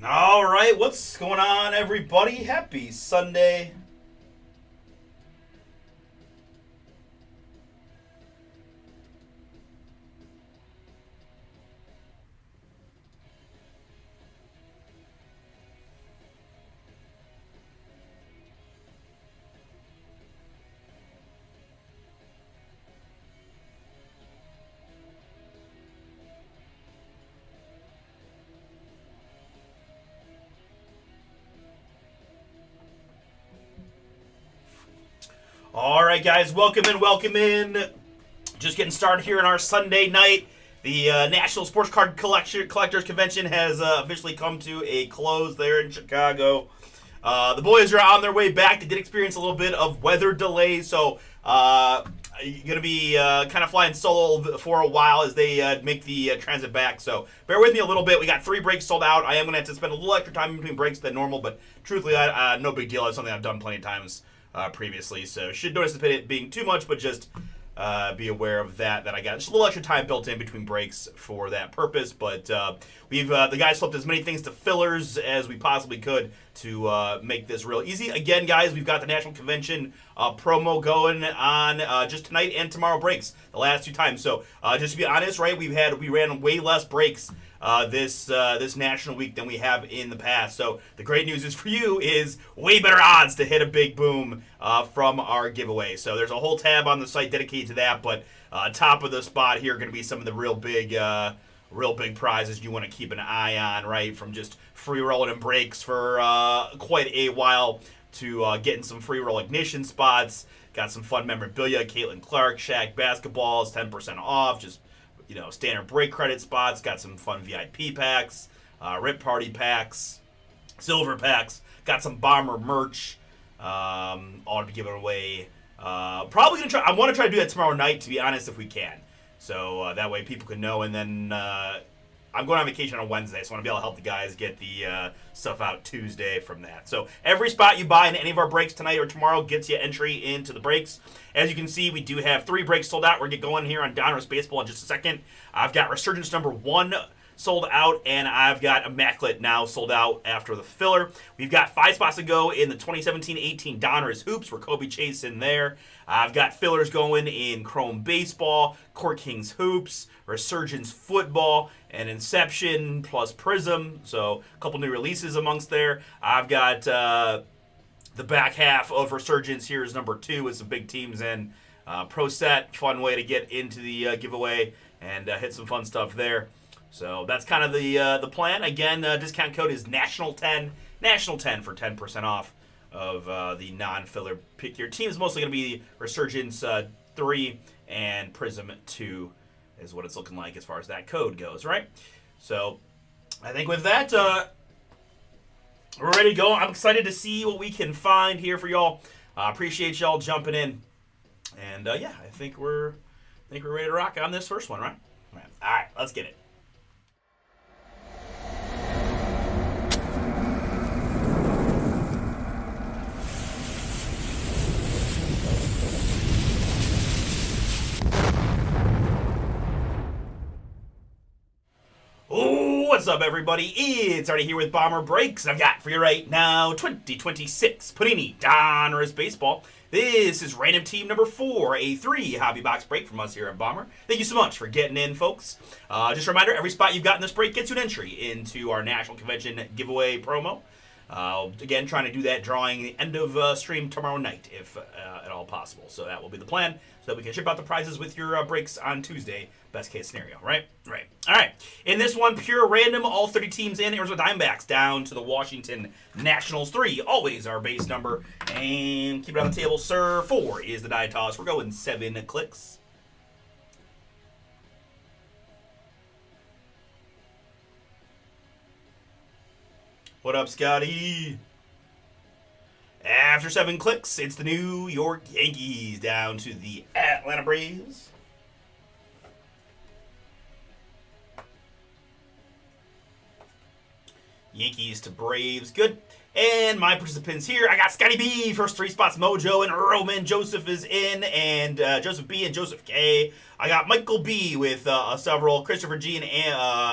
All right, what's going on, everybody? Happy Sunday. All right, guys, welcome in, welcome in. Just getting started here on our Sunday night. The National Sports Card Collectors Convention has officially come to a close there in Chicago. The boys are on their way back. They did experience a little bit of weather delays, so going to be kind of flying solo for a while as they make the transit back. So bear with me a little bit. We got 3 breaks sold out. I am going to have to spend a little extra time in between breaks than normal, but truthfully, no big deal. It's something I've done plenty of times previously, so should not anticipate it being too much, but just be aware of that I got just a little extra time built in between breaks for that purpose. But we've the guys flipped as many things to fillers as we possibly could to make this real easy. Again, guys, we've got the National Convention promo going on just tonight and tomorrow breaks the last 2 times. So just to be honest, right, we ran way less breaks this National Week than we have in the past. So the great news is for you is way better odds to hit a big boom from our giveaway. So there's a whole tab on the site dedicated to that, but top of the spot here are going to be some of the real big prizes you want to keep an eye on, right? From just free rolling and breaks for quite a while to getting some free roll ignition spots. Got some fun memorabilia, Caitlin Clark, Shaq basketballs, 10% off, just standard break credit spots. Got some fun VIP packs, Rip Party packs, silver packs. Got some Bomber merch, all to be given away. Probably gonna try. I want to try to do that tomorrow night, to be honest, if we can. So that way people can know. And then I'm going on vacation on Wednesday, so I want to be able to help the guys get the stuff out Tuesday from that. So every spot you buy in any of our breaks tonight or tomorrow gets you entry into the breaks. As you can see, we do have 3 breaks sold out. We're going to get going here on Donruss Baseball in just a second. I've got Resurgence number 1 sold out, and I've got Immaculate now sold out after the filler. We've got 5 spots to go in the 2017-18 Donruss Hoops, where Kobe Chase in there. I've got fillers going in Chrome Baseball, Court Kings Hoops, Resurgence Football, and Inception plus Prism. So a couple new releases amongst there. I've got the back half of Resurgence here is number 2 with some big teams in. Pro Set, fun way to get into the giveaway and hit some fun stuff there. So that's kind of the plan. Again, discount code is National10, National10 for 10% off of the non-filler. Pick your team is mostly going to be Resurgence 3 and Prism 2 is what it's looking like as far as that code goes, right? So I think with that, we're ready to go. I'm excited to see what we can find here for y'all. Appreciate y'all jumping in. And yeah, I think we're ready to rock on this first one, right? All right, let's get it. What's up, everybody? It's Artie here with Bomber Breaks. I've got for you right now 2026 Panini Donruss Baseball. This is random team number 4, a 3 hobby box break from us here at Bomber. Thank you so much for getting in, folks. Just a reminder, every spot you've got in this break gets you an entry into our National Convention giveaway promo. Again, trying to do that drawing the end of stream tomorrow night, if at all possible. So that will be the plan, so that we can ship out the prizes with your breaks on Tuesday. Best case scenario, right? Right. All right. In this one, pure random, all 30 teams in. Arizona Diamondbacks down to the Washington Nationals. 3, always our base number. And keep it on the table, sir. 4 is the die toss. We're going 7 clicks. What up, Scotty? After 7 clicks, it's the New York Yankees down to the Atlanta Braves. Yankees to Braves. Good. And my participants here, I got Scotty B, first 3 spots, Mojo, and Roman. Joseph is in, and Joseph B and Joseph K. I got Michael B with several. Christopher G and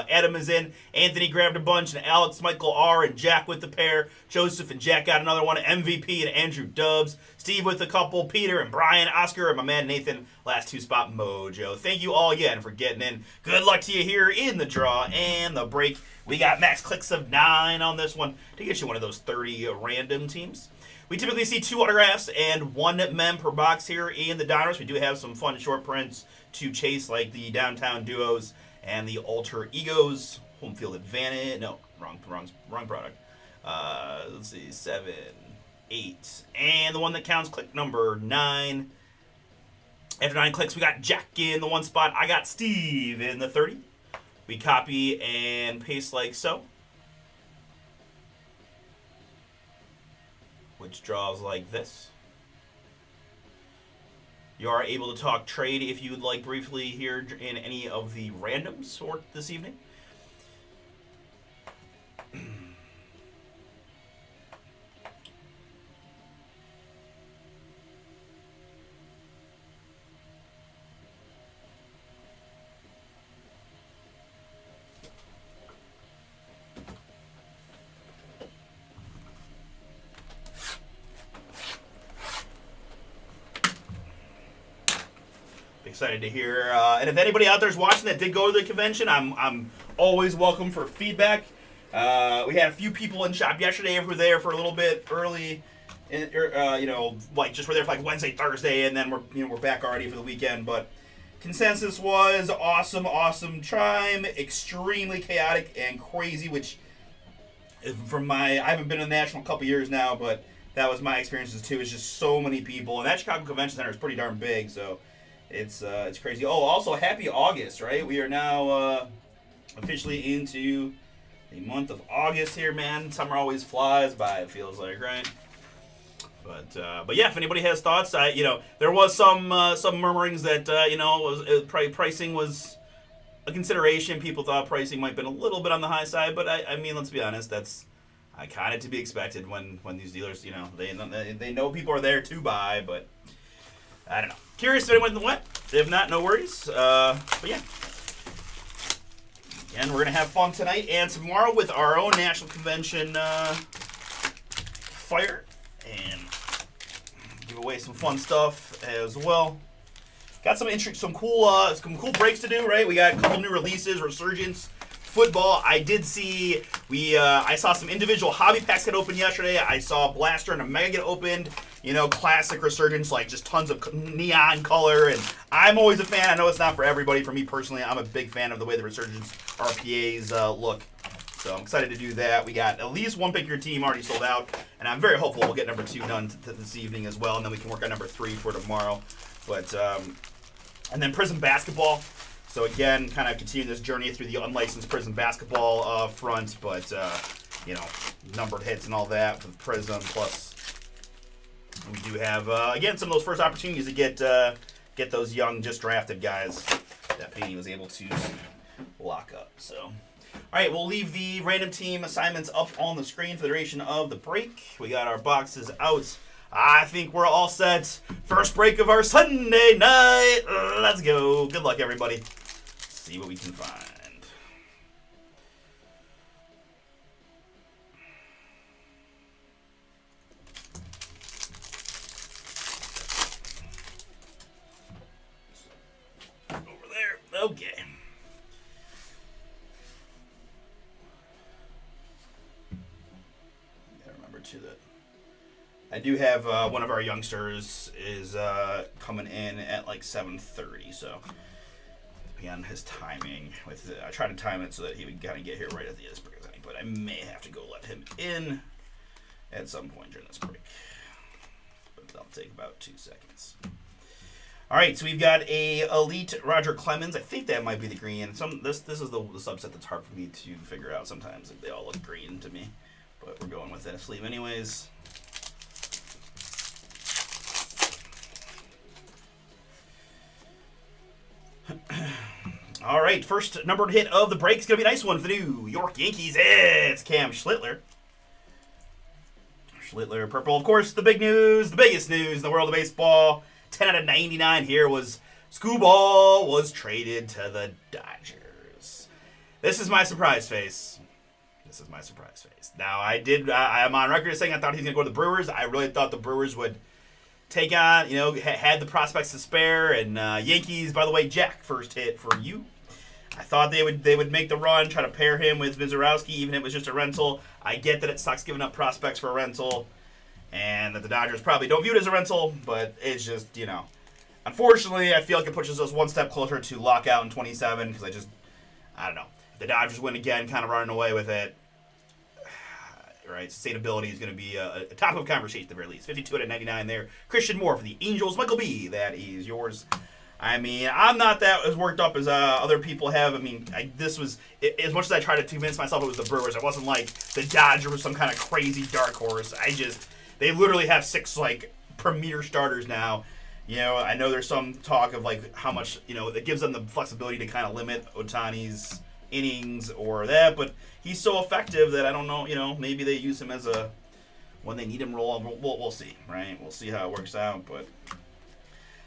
Adam is in. Anthony grabbed a bunch, and Alex, Michael R, and Jack with the pair. Joseph and Jack got another one. MVP and Andrew Dubs. Steve with a couple. Peter and Brian. Oscar and my man Nathan. Last 2 spot, Mojo. Thank you all again for getting in. Good luck to you here in the draw and the break. We got max clicks of 9 on this one to get you one of those 30 random teams. We typically see 2 autographs and 1 mem per box here in the Donruss. We do have some fun short prints to chase, like the Downtown Duos and the Alter Egos. Home Field Advantage. No, wrong product. Let's see, 7, 8. And the one that counts, click number 9. After 9 clicks, we got Jack in the 1 spot. I got Steve in the 30. We copy and paste like so, which draws like this. You are able to talk trade if you would like briefly here in any of the random sort this evening. Excited to hear, and if anybody out there is watching that did go to the convention, I'm always welcome for feedback. We had a few people in shop yesterday who were there for a little bit early, like just were there for like Wednesday, Thursday, and then we're back already for the weekend. But consensus was awesome time, extremely chaotic and crazy. Which, I haven't been in the National a couple years now, but that was my experiences too. It's just so many people, and that Chicago Convention Center is pretty darn big, so. It's crazy. Oh, also happy August, right? We are now officially into the month of August here, man. Summer always flies by, it feels like, right? But yeah, if anybody has thoughts, there was some murmurings that pricing was a consideration. People thought pricing might have been a little bit on the high side, but I mean, let's be honest, that's kind of to be expected when these dealers, they know people are there to buy, but I don't know. Curious if anyone went. If not, no worries. But yeah. And we're going to have fun tonight and tomorrow with our own National Convention fire. And give away some fun stuff as well. Got some cool breaks to do, right? We got a couple new releases, Resurgence football. I did see I saw some individual hobby packs get opened yesterday. I saw Blaster and Omega get opened. Classic Resurgence, like just tons of neon color, and I'm always a fan. I know it's not for everybody. For me personally, I'm a big fan of the way the Resurgence RPAs look. So I'm excited to do that. We got at least one Pick Your Team already sold out, and I'm very hopeful we'll get number 2 done this evening as well, and then we can work on number 3 for tomorrow. But and then Prism Basketball. So again, kind of continuing this journey through the unlicensed Prism Basketball front, but numbered hits and all that with Prism. Plus, we do have again some of those first opportunities to get those young, just drafted guys that Panini was able to lock up. So, all right, we'll leave the random team assignments up on the screen for the duration of the break. We got our boxes out. I think we're all set. First break of our Sunday night. Let's go. Good luck, everybody. See what we can find. Over there. Okay. Gotta remember too that I do have one of our youngsters is coming in at like 7:30, so depending on his timing. I try to time it so that he would kind of get here right at the end of this break, but I may have to go let him in at some point during this break. But that'll take about 2 seconds. All right, so we've got a Elite Roger Clemens. I think that might be the green. This is the subset that's hard for me to figure out sometimes. They all look green to me, but we're going with that sleeve anyways. All right, first numbered hit of the break is going to be a nice one for the New York Yankees. It's Cam Schlittler. Schlittler purple. Of course, the big news, the biggest news in the world of baseball, 10 out of 99 here was Skubal was traded to the Dodgers. This is my surprise face. This is my surprise face. Now, I'm on record as saying I thought he was going to go to the Brewers. I really thought the Brewers would take on, had the prospects to spare. And Yankees, by the way, Jack, first hit for you. I thought they would make the run, try to pair him with Mizorowski, even if it was just a rental. I get that it sucks giving up prospects for a rental, and that the Dodgers probably don't view it as a rental, but it's just, Unfortunately, I feel like it pushes us one step closer to lockout in 27, because I don't know. If the Dodgers win again, kind of running away with it, right? Sustainability is going to be a topic of conversation at the very least. 52 out of 99 there. Christian Moore for the Angels. Michael B., that is yours. I mean, I'm not that as worked up as other people have. I mean, this was, as much as I tried to convince myself it was the Brewers, it wasn't like the Dodgers was some kind of crazy dark horse. They literally have 6, premier starters now. I know there's some talk of, how much, it gives them the flexibility to kind of limit Ohtani's innings or that, but he's so effective that I don't know, maybe they use him as when they need him roll. We'll see, right? We'll see how it works out, but...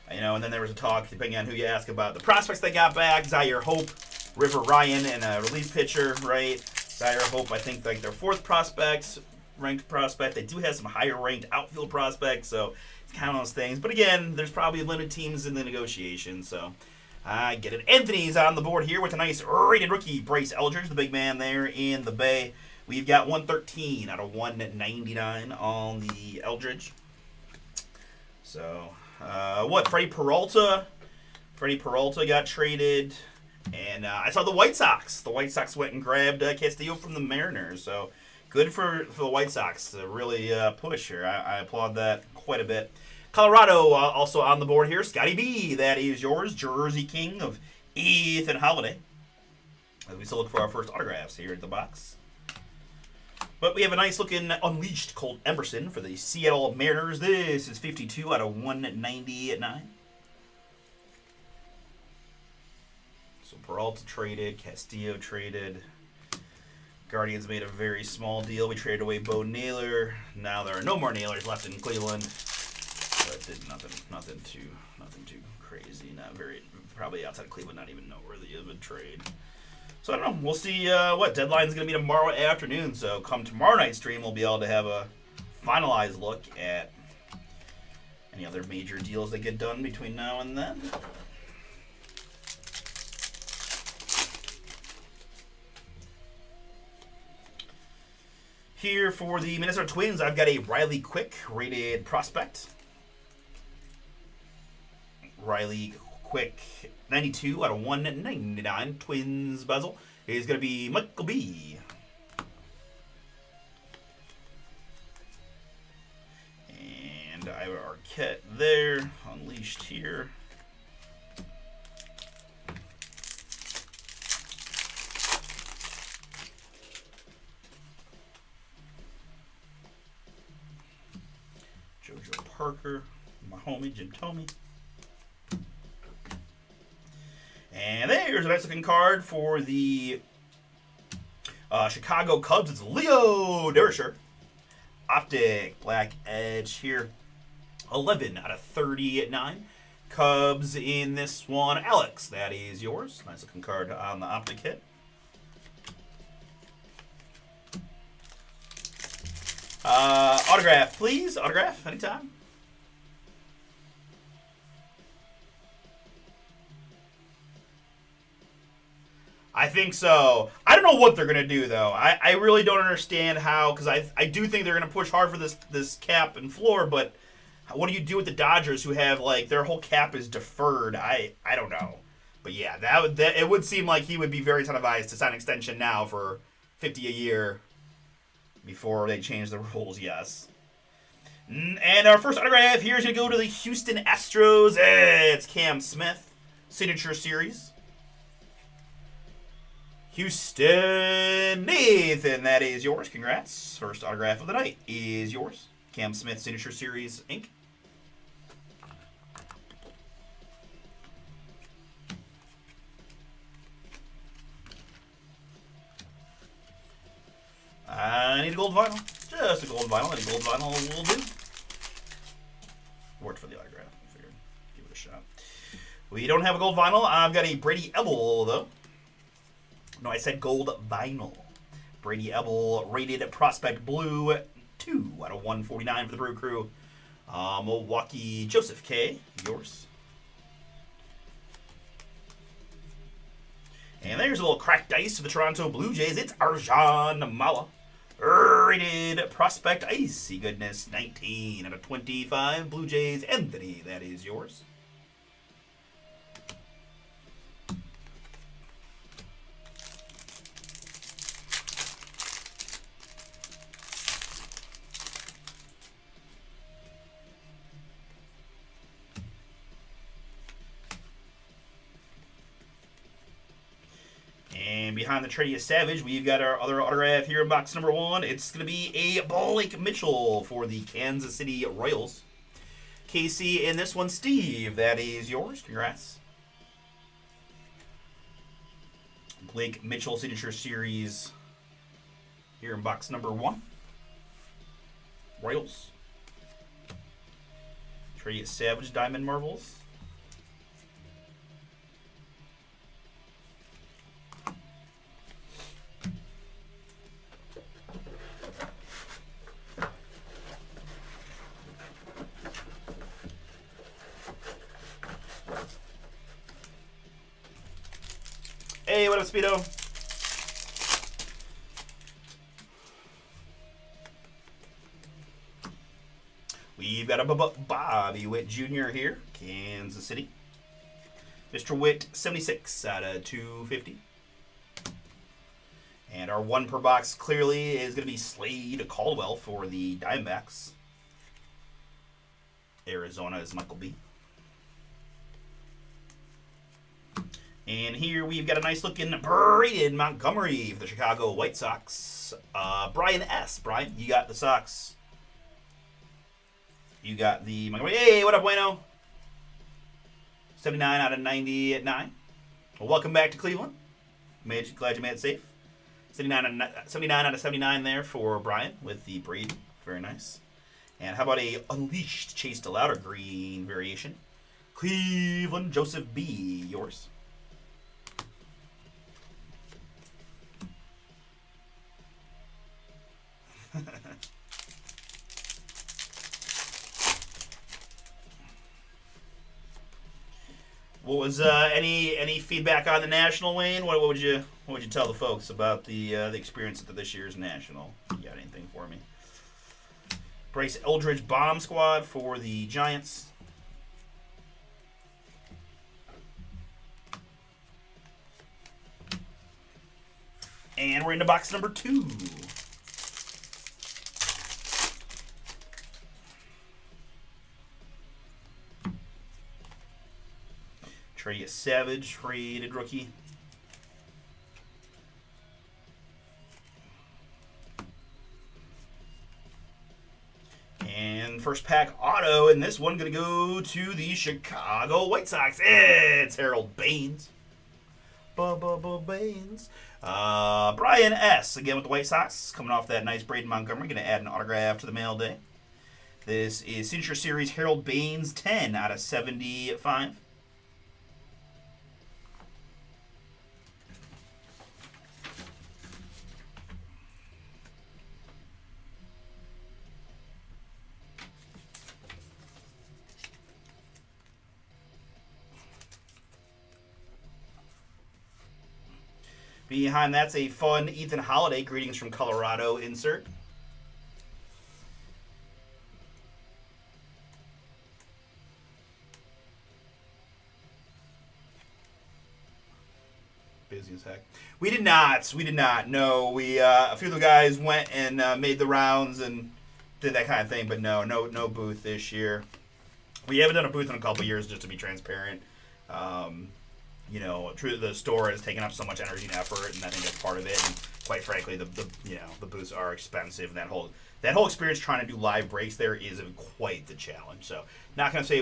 and then there was a talk, depending on who you ask, about the prospects they got back. Zaire Hope, River Ryan, and a relief pitcher, right? Zaire Hope, I think, their 4th ranked prospect. They do have some higher-ranked outfield prospects, so it's kind of those things. But again, there's probably limited teams in the negotiation, so I get it. Anthony's on the board here with a nice rated rookie, Bryce Eldridge, the big man there in the Bay. We've got 113 out of 199 on the Eldridge. So... Freddie Peralta? Freddie Peralta got traded. And I saw the White Sox. The White Sox went and grabbed Castillo from the Mariners. So good for the White Sox to really push here. I applaud that quite a bit. Colorado also on the board here. Scotty B, that is yours. Jersey King of Ethan Holiday. As we still look for our first autographs here at the box. But we have a nice-looking Unleashed Colt Emerson for the Seattle Mariners. This is 52 out of 199. So Peralta traded, Castillo traded. Guardians made a very small deal. We traded away Bo Naylor. Now there are no more Naylors left in Cleveland. But did nothing too crazy. Not very, probably outside of Cleveland, not even noteworthy of a trade. So I don't know. We'll see what deadline's going to be tomorrow afternoon. So come tomorrow night's stream, we'll be able to have a finalized look at any other major deals that get done between now and then. Here for the Minnesota Twins, I've got a Riley Quick rated prospect. Riley Quick, 92 out of 199. Twins bezel is going to be Michael B. And I have Arquette there, Unleashed here. Jojo Parker, my homie Jim Thome. And there's a nice looking card for the Chicago Cubs. It's Leo Durocher. Optic Black Edge here. 11 out of 39. Cubs in this one. Alex, that is yours. Nice looking card on the Optic hit. Autograph, please. Autograph, anytime. I think so. I don't know what they're going to do, though. I really don't understand how, because I do think they're going to push hard for this cap and floor, but what do you do with the Dodgers who have, like, their whole cap is deferred? I don't know. But yeah, it would seem like he would be very incentivized to sign an extension now for $50 a year before they change the rules, yes. And our first autograph here is going to go to the Houston Astros. It's Cam Smith, Signature Series. Houston Nathan, that is yours. Congrats. First autograph of the night is yours. Cam Smith, Signature Series, Inc. gold vinyl. Just a gold vinyl. Any gold vinyl will do. Worked for the autograph. I figured. Give it a shot. We don't have a gold vinyl. I've got a Brady Ebel, though. No, I said gold vinyl. Brady Ebel, rated Prospect Blue, 2 out of 149 for the Brew Crew. Milwaukee Joseph K. Yours. And there's a little cracked dice to the Toronto Blue Jays. It's Arjan Mala. Rated Prospect Icy Goodness, 19 out of 25. Blue Jays. Anthony, that is yours. And behind the Trey Savage, we've got our other autograph here in box number 1. It's going to be a Blake Mitchell for the Kansas City Royals. Casey, in this one, Steve, that is yours. Congrats. Blake Mitchell Signature Series here in box number 1. Royals. Trey Savage Diamond Marvels. Hey, what up, Speedo? We've got a Bobby Witt Jr. here, Kansas City. Mr. Witt, 76 out of 250. And our 1 per box clearly is going to be Slade Caldwell for the Diamondbacks. Arizona is Michael B. And here we've got a nice looking Braden Montgomery for the Chicago White Sox. Brian S. Brian, you got the Sox. You got the Montgomery. Hey, what up, Bueno? 79 out of 99. Well, welcome back to Cleveland. Glad you made it safe. 79 out of 79 there for Brian with the Braden. Very nice. And how about a Unleashed Chase DeLauder green variation? Cleveland Joseph B. Yours. What was any feedback on the National, Wayne? What would you tell the folks about the experience at this year's National? You got anything for me? Bryce Eldridge Bomb Squad for the Giants. And we're into box number 2. Trey Savage, rated rookie. And first pack auto, and this one going to go to the Chicago White Sox. It's Harold Baines. Baines. Brian S. again with the White Sox, coming off that nice Braden Montgomery. Going to add an autograph to the mail day. This is Signature Series Harold Baines, 10 out of 75. Behind that's a fun Ethan Holiday Greetings from Colorado insert. Busy as heck. We did not. No, we a few of the guys went and made the rounds and did that kind of thing, but no booth this year. We haven't done a booth in a couple years, just to be transparent. You know, the store has taken up so much energy and effort, and I think that's part of it. And quite frankly, the booths are expensive, and that whole experience trying to do live breaks there is quite the challenge. So, not gonna say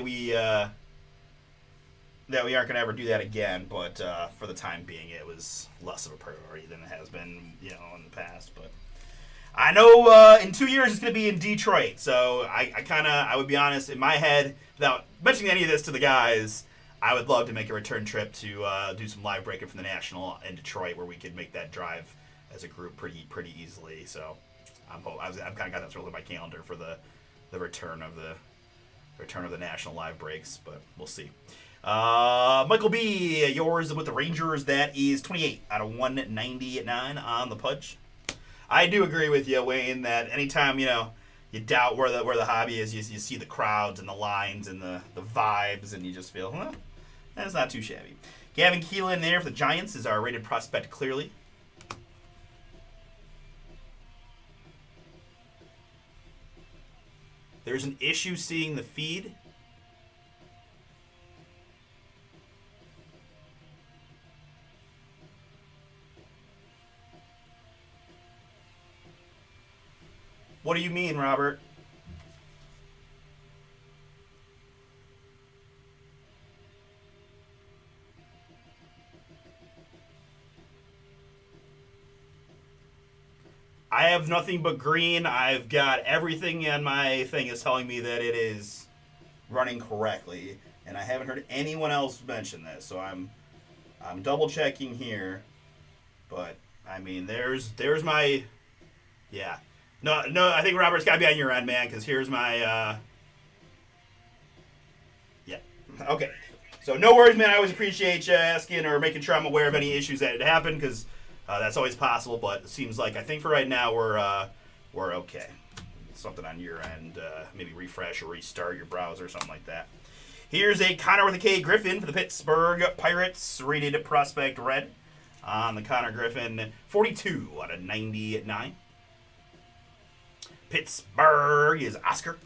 that we aren't gonna ever do that again, but for the time being, it was less of a priority than it has been, in the past. But I know in 2 years it's going to be in Detroit, so I would be honest, in my head, without mentioning any of this to the guys, I would love to make a return trip to do some live breaking from the National in Detroit, where we could make that drive as a group pretty easily. So I've kind of got that sort of on my calendar for the return of the National live breaks, but we'll see. Michael B, yours with the Rangers. That is 28 out of 199 on the Pudge. I do agree with you, Wayne, that anytime you doubt where the hobby is, you see the crowds and the lines and the vibes, and you just feel, that's not too shabby. Gavin Keelan there for the Giants is our rated prospect clearly. There's an issue seeing the feed. What do you mean, Robert? I have nothing but green. I've got everything on my thing is telling me that it is running correctly, and I haven't heard anyone else mention this. So I'm double checking here, but I mean, there's my yeah. No, I think Robert's got to be on your end, man, because here's my yeah. Okay. So no worries, man. I always appreciate you asking or making sure I'm aware of any issues that had happened, because that's always possible. But it seems like I think for right now we're okay. Something on your end, maybe refresh or restart your browser or something like that. Here's a Connor with a K Griffin for the Pittsburgh Pirates, rated prospect red on the Connor Griffin, 42 out of 99. Pittsburgh is Oscar.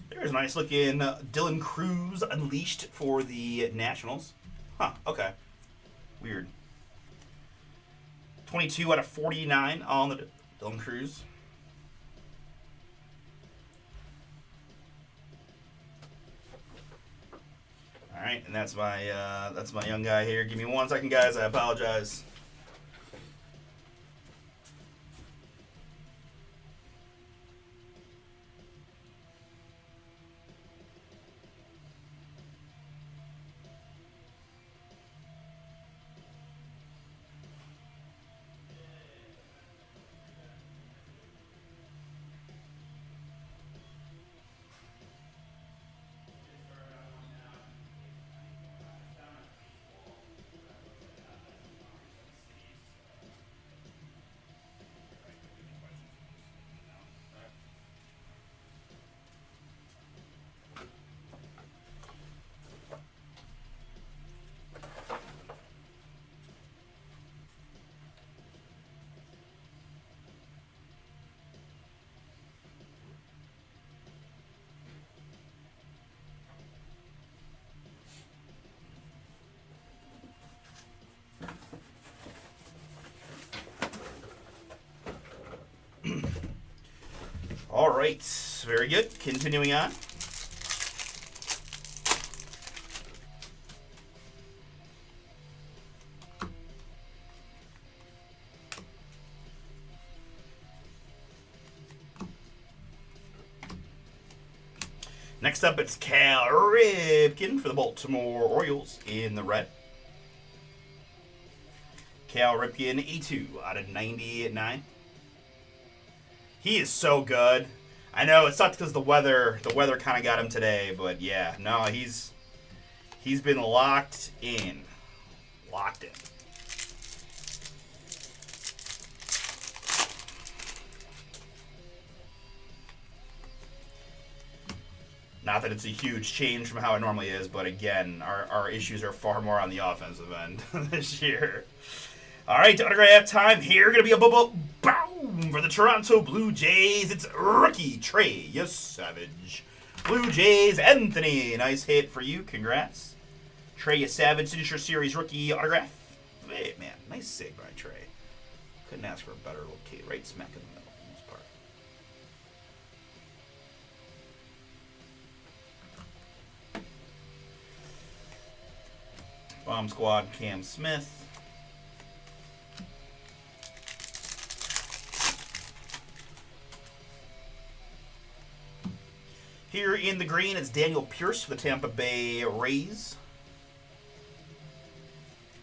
There's a nice looking Dylan Cruz unleashed for the Nationals. Huh, okay. Weird. 22 out of 49 on the Dylan Cruz. All right, and that's my young guy here. Give me 1 second, guys. I apologize. All right, very good. Continuing on. Next up, it's Cal Ripken for the Baltimore Orioles in the red. Cal Ripken, 82 out of 99. He is so good. I know it sucks because the weather kind of got him today, but yeah, no, he's been locked in. Locked in. Not that it's a huge change from how it normally is, but again, our issues are far more on the offensive end this year. All right, autograph time here. Going to be a boom for the Toronto Blue Jays. It's rookie Trey Savage. Blue Jays, Anthony. Nice hit for you. Congrats. Trey Savage, Signature Series rookie autograph. Hey, man, nice save by Trey. Couldn't ask for a better locate. Right smack in the middle for the most part. Bomb Squad, Cam Smith. Here in the green, it's Daniel Pierce for the Tampa Bay Rays.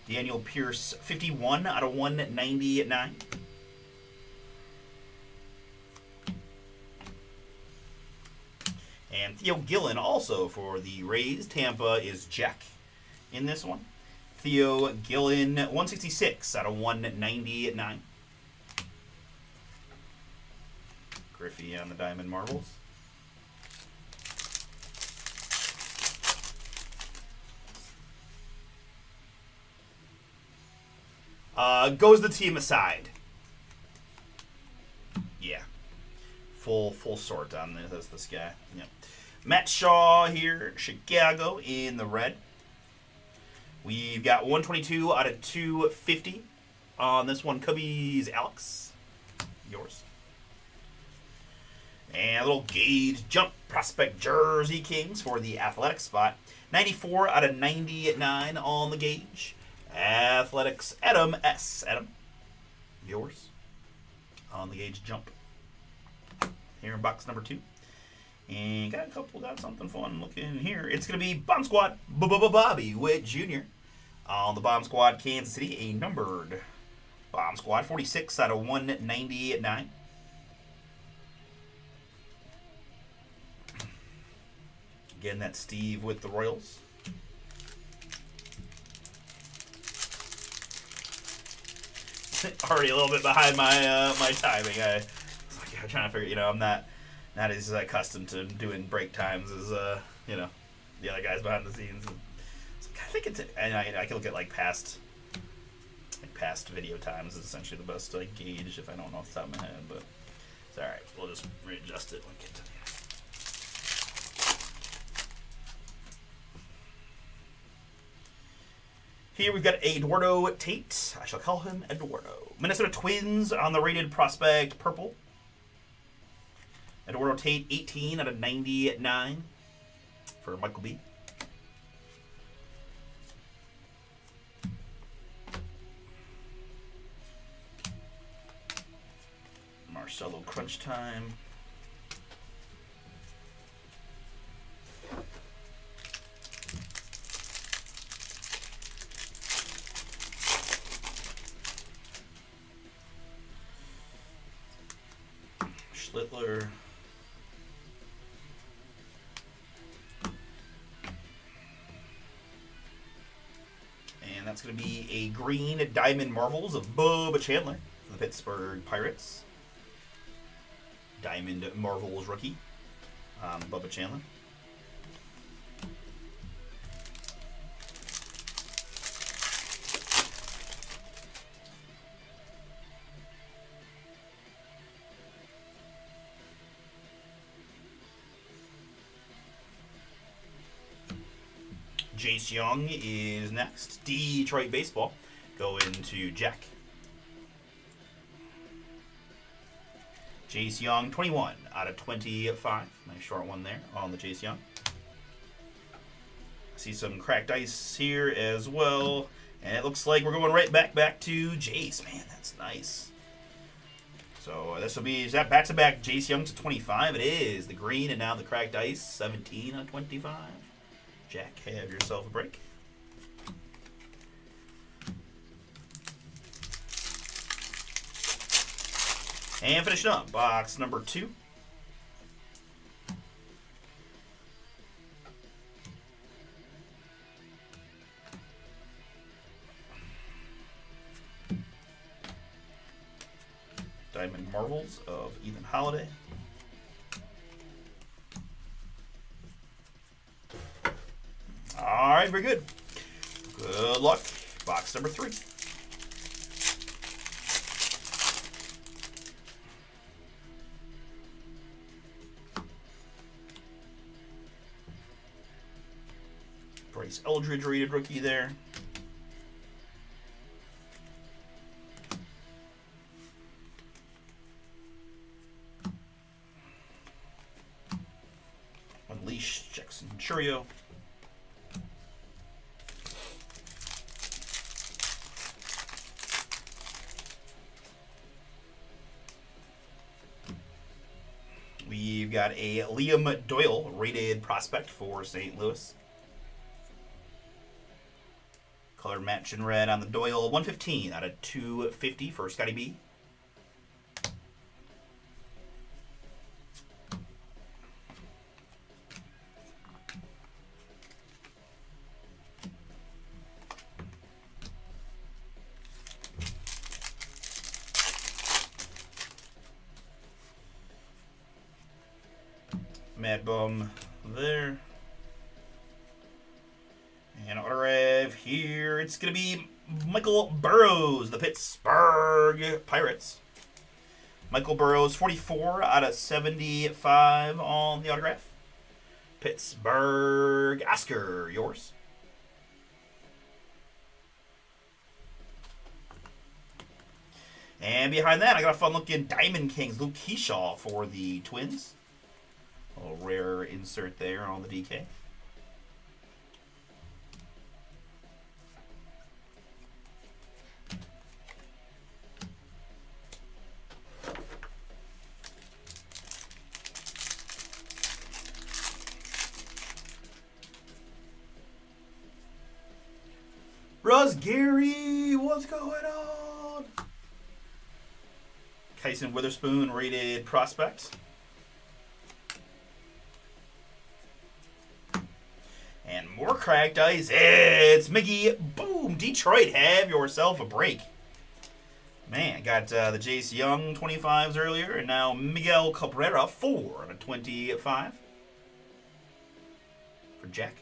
Daniel Pierce, 51 out of 199. And Theo Gillen also for the Rays. Tampa is Jack in this one. Theo Gillen, 166 out of 199. Griffey on the Diamond Marvels. Goes the team aside. Yeah. Full sort on this guy. Yep. Matt Shaw here, Chicago in the red. We've got 122 out of 250 on this one. Cubbies, Alex. Yours. And a little gauge jump prospect Jersey Kings for the athletic spot. 94 out of 99 on the gauge. Athletics, Adam S. Adam, yours on the gauge jump. Here in box number 2. And got something fun looking here. It's going to be Bomb Squad, Bobby Witt Jr. On the Bomb Squad, Kansas City, a numbered Bomb Squad, 46 out of 199. Again, that's Steve with the Royals. Already a little bit behind my my timing. I'm trying to figure. I'm not as accustomed to doing break times as the other guys behind the scenes. So I think and I can look at past video times is essentially the best gauge if I don't know off the top of my head. But it's all right. We'll just readjust it when we get to the end. Here we've got Eduardo Tate. I shall call him Eduardo. Minnesota Twins on the rated prospect purple. Eduardo Tate, 18 out of 99 for Michael B. Marcelo Crunch Time. Schlittler. And that's going to be a green Diamond Marvels of Bubba Chandler for the Pittsburgh Pirates. Diamond Marvels rookie, Bubba Chandler. Jace Young is next. Detroit Baseball going to Jack. Jace Young, 21 out of 25. Nice short one there on the Jace Young. See some cracked ice here as well. And it looks like we're going right back to Jace. Man, that's nice. So this will be back-to-back Jace Young to 25. It is the green and now the cracked ice, 17 out of 25. Jack, have yourself a break. And finishing up, box number 2. Diamond Marvels of Ethan Holiday. All right, very good. Good luck. Box number 3. Bryce Eldridge rated rookie there. Unleash, Jackson Churio. We've got a Liam Doyle rated prospect for St. Louis. Color match in red on the Doyle, 115 out of 250 for Scotty B. Mad Bum there. And autograph here. It's going to be Michael Burrows, the Pittsburgh Pirates. Michael Burrows, 44 out of 75 on the autograph. Pittsburgh. Oscar, yours. And behind that, I got a fun-looking Diamond Kings Luke Keyshaw for the Twins. A little rare insert there on the DK. Russ Gary, what's going on? Kyson Witherspoon rated prospects. And more cracked ice. It's Mickey. Boom. Detroit, have yourself a break. Man, got the Jace Young 25s earlier, and now Miguel Cabrera 4 out of 25 for Jack.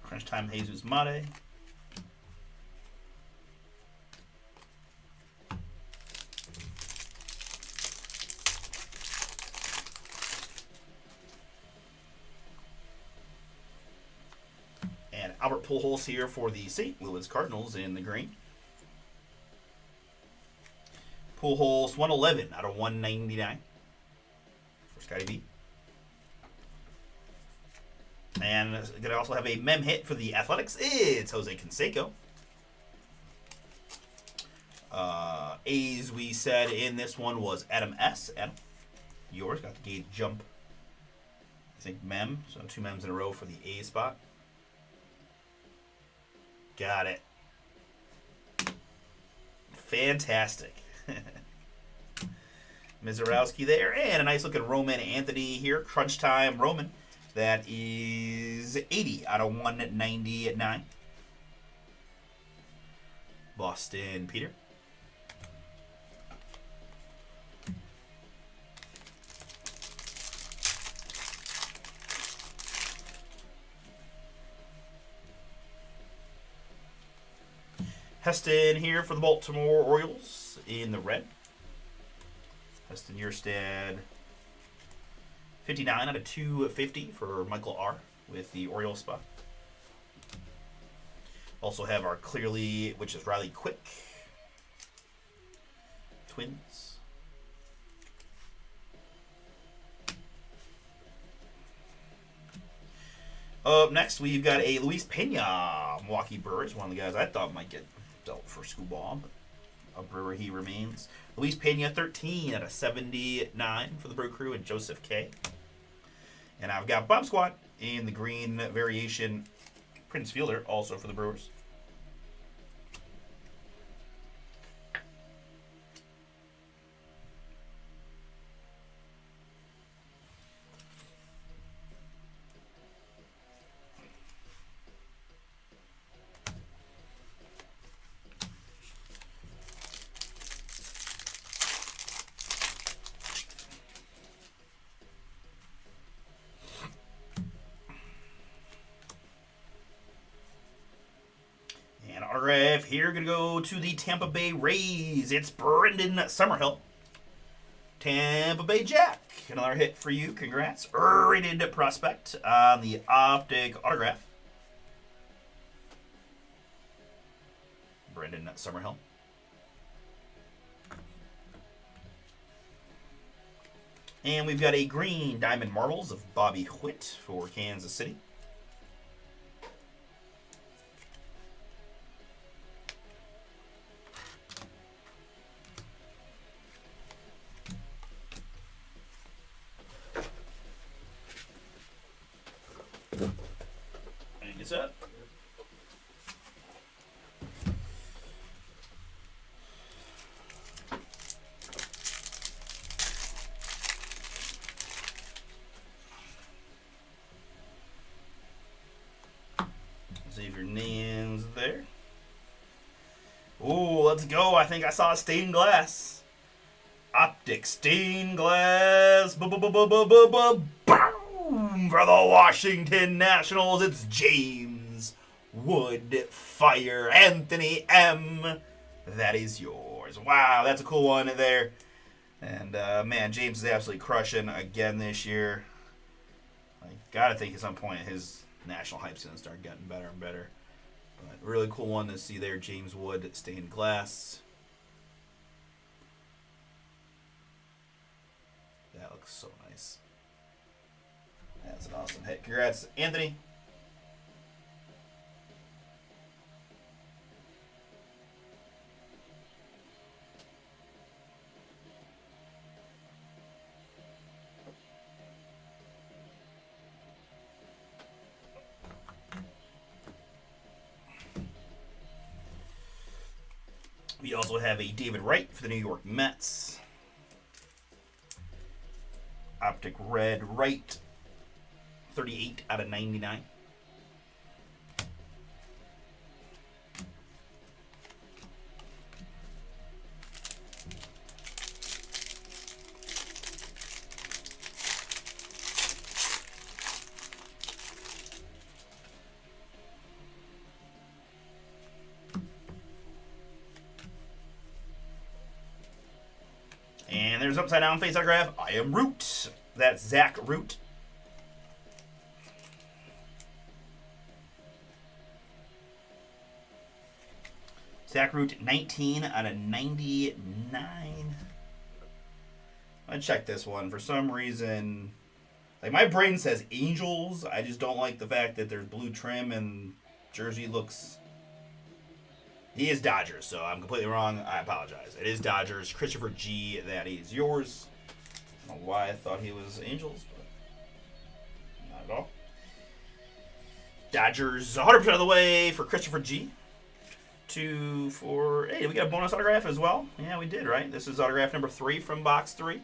Crunch Time Jesus Mate. And Albert Pujols here for the St. Louis Cardinals in the green. Pujols 111 out of 199 for Scotty B. And going to also have a mem hit for the Athletics. It's Jose Canseco. A's we said in this one was Adam S. Adam, yours got the gate jump. I think mem, so 2 mems in a row for the A spot. Got it. Fantastic. Mizorowski there, and a nice looking Roman Anthony here. Crunch Time Roman. That is 80 out of 199. Boston Peter. Heston here for the Baltimore Orioles in the red. Heston Yerstad. 59 out of 250 for Michael R. with the Orioles spot. Also have our Clearly, which is Riley Quick. Twins. Up next, we've got a Luis Pena, Milwaukee Brewers. One of the guys I thought might get dealt for Scooball, but a Brewer he remains. Luis Pena, 13 out of 79 for the Brew Crew, and Joseph K. And I've got Bomb Squad in the green variation. Prince Fielder, also for the Brewers. Autograph here, going to go to the Tampa Bay Rays. It's Brendan Summerhill. Tampa Bay Jack. Another hit for you. Congrats. Rated prospect on the Optic autograph. Brendan Summerhill. And we've got a green Diamond Marbles of Bobby Witt for Kansas City. And it's up. See if your name's there. Ooh, let's go. I think I saw stained glass. Optic stained glass. Boom for the Washington Nationals. It's James Wood Fire. Anthony M. That is yours. Wow, that's a cool one there. And man, James is absolutely crushing again this year. I gotta think at some point his national hype's gonna start getting better and better. But really cool one to see there, James Wood stained glass. That looks so nice. That's an awesome hit. Congrats, Anthony. We also have a David Wright for the New York Mets. Optic red Wright. 38 out of 99. And there's upside down face autograph. I am Root. That's Zach Root. Zach Root, 19 out of 99. I checked this one. For some reason, like my brain says Angels. I just don't like the fact that there's blue trim and jersey looks... He is Dodgers, so I'm completely wrong. I apologize. It is Dodgers. Christopher G. That is yours. I don't know why I thought he was Angels, but not at all. Dodgers 100% of the way for Christopher G. 2, 4, 8. Did we get a bonus autograph as well? Yeah, we did, right? This is autograph number 3 from box 3.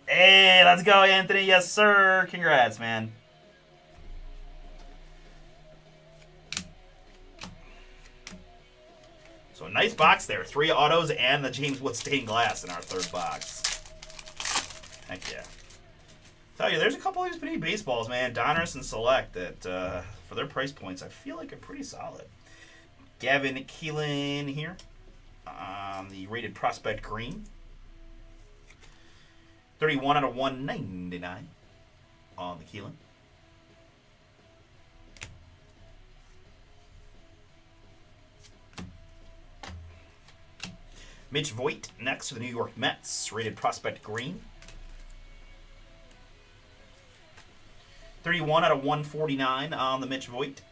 Hey, let's go, Anthony. Yes, sir. Congrats, man. So a nice box there. 3 autos and the James Wood stained glass in our third box. Heck yeah. Tell you, there's a couple of these pretty baseballs, man. Donruss and Select that, for their price points, I feel like are pretty solid. Gavin Keelan here on the rated prospect green. 31 out of 199 on the Keelan. Mitch Voigt next for the New York Mets, rated prospect green. 31 out of 149 on the Mitch Voigt.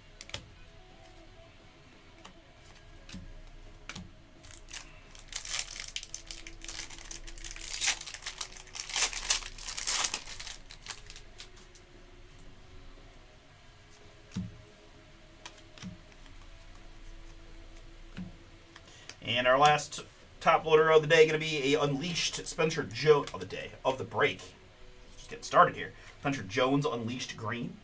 And our last top loader of the day going to be a Unleashed Spencer Jones of the day, of the break. Just getting started here. Spencer Jones Unleashed Green.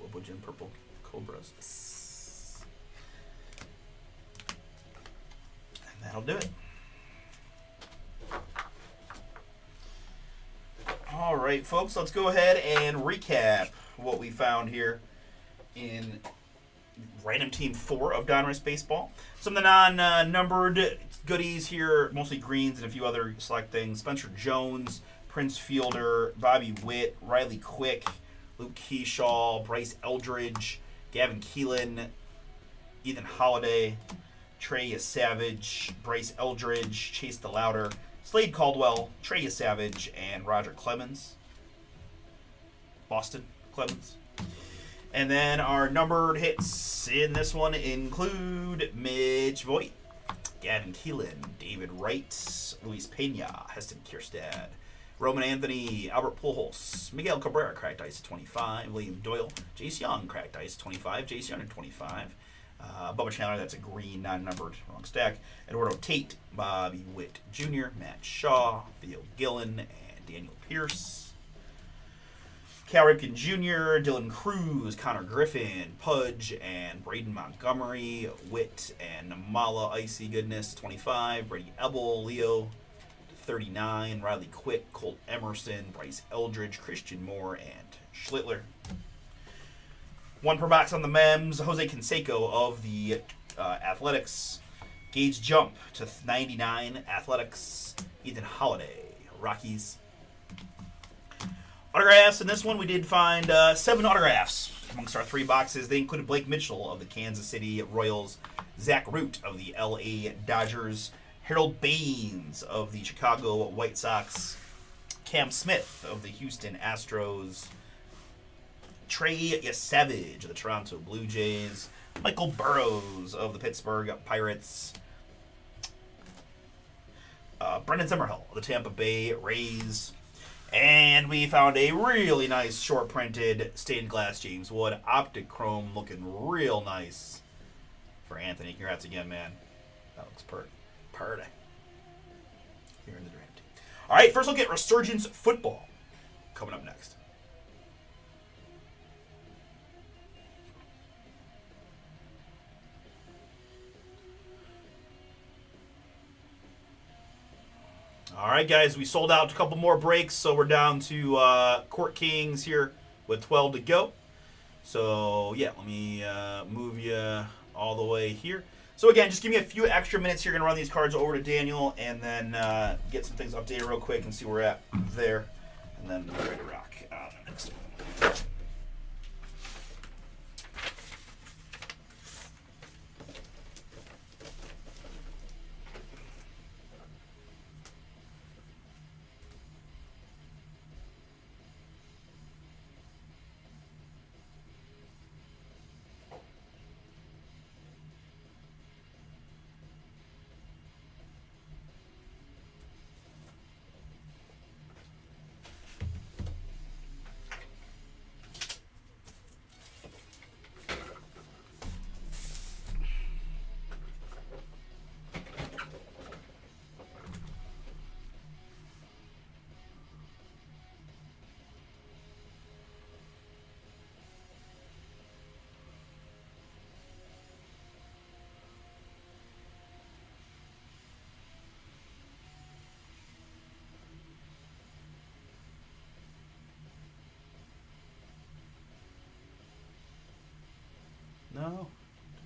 Flobo Gem Purple Cobras. And that'll do it. All right, folks, let's go ahead and recap what we found here in Random Team 4 of Donruss Baseball. Some of the non-numbered goodies here, mostly greens and a few other select things. Spencer Jones, Prince Fielder, Bobby Witt, Riley Quick, Luke Keyshaw, Bryce Eldridge, Gavin Keelan, Ethan Holiday, Trey Savage, Bryce Eldridge, Chase DeLauder, Slade Caldwell, Trey Savage, and Roger Clemens. Boston Clemens. And then our numbered hits in this one include Mitch Voigt, Gavin Keelan, David Wright, Luis Pena, Heston Kierstad, Roman Anthony, Albert Pujols, Miguel Cabrera, cracked ice at 25, William Doyle, Jace Young, cracked ice at 25, Jace Young at 25, Bubba Chandler, that's a green, non-numbered, wrong stack, Eduardo Tate, Bobby Witt Jr., Matt Shaw, Theo Gillen, and Daniel Pierce. Cal Ripken Jr., Dylan Cruz, Connor Griffin, Pudge, and Braden Montgomery, Witt, and Namala Icy Goodness, 25, Brady Ebel, Leo, 39, Riley Quick, Colt Emerson, Bryce Eldridge, Christian Moore, and Schlittler. One per box on the Mems, Jose Canseco of the Athletics. Gage Jump to 99, Athletics. Ethan Holiday, Rockies. Autographs. In this one, we did find 7 autographs amongst our 3 boxes. They included Blake Mitchell of the Kansas City Royals, Zach Root of the LA Dodgers, Harold Baines of the Chicago White Sox, Cam Smith of the Houston Astros, Trey Savage of the Toronto Blue Jays, Michael Burrows of the Pittsburgh Pirates, Brendan Zimmerhill of the Tampa Bay Rays, and we found a really nice short-printed stained glass James Wood optic chrome, looking real nice for Anthony. Congrats again, man. That looks pretty. Here in the Dream Team. All right, first look at Resurgence Football coming up next. All right, guys, we sold out a couple more breaks, so we're down to Court Kings here with 12 to go. So, yeah, let me move you all the way here. So, again, just give me a few extra minutes here. Going to run these cards over to Daniel and then get some things updated real quick and see where we're at there. And then we're ready to rock on the next one. No.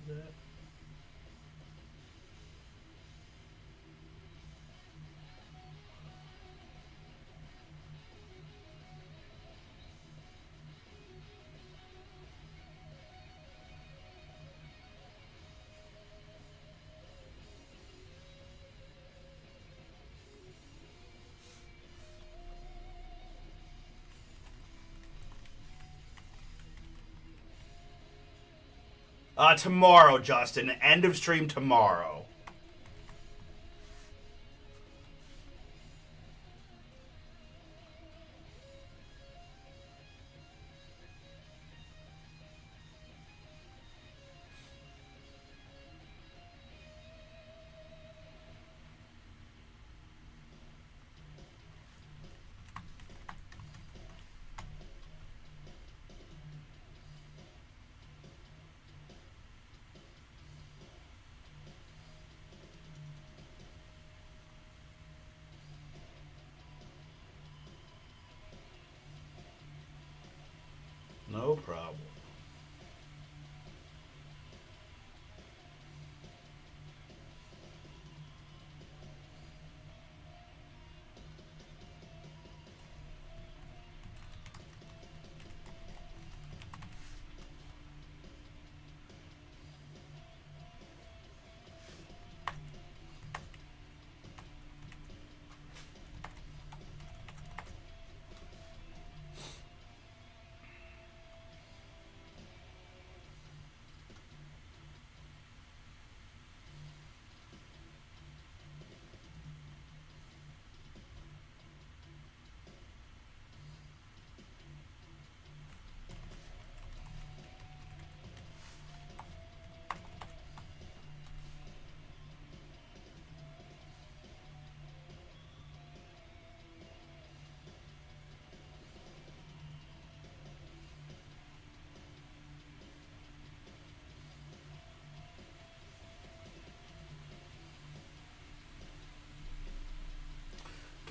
Do that. Tomorrow, Justin. End of stream tomorrow.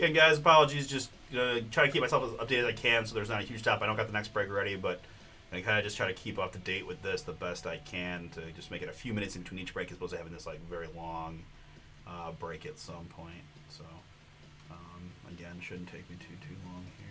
Again, guys, apologies. Just try to keep myself as updated as I can, so there's not a huge stop. I don't got the next break ready, but I kind of just try to keep up to date with this the best I can to just make it a few minutes in between each break, as opposed to having this like very long break at some point. So again, shouldn't take me too long here.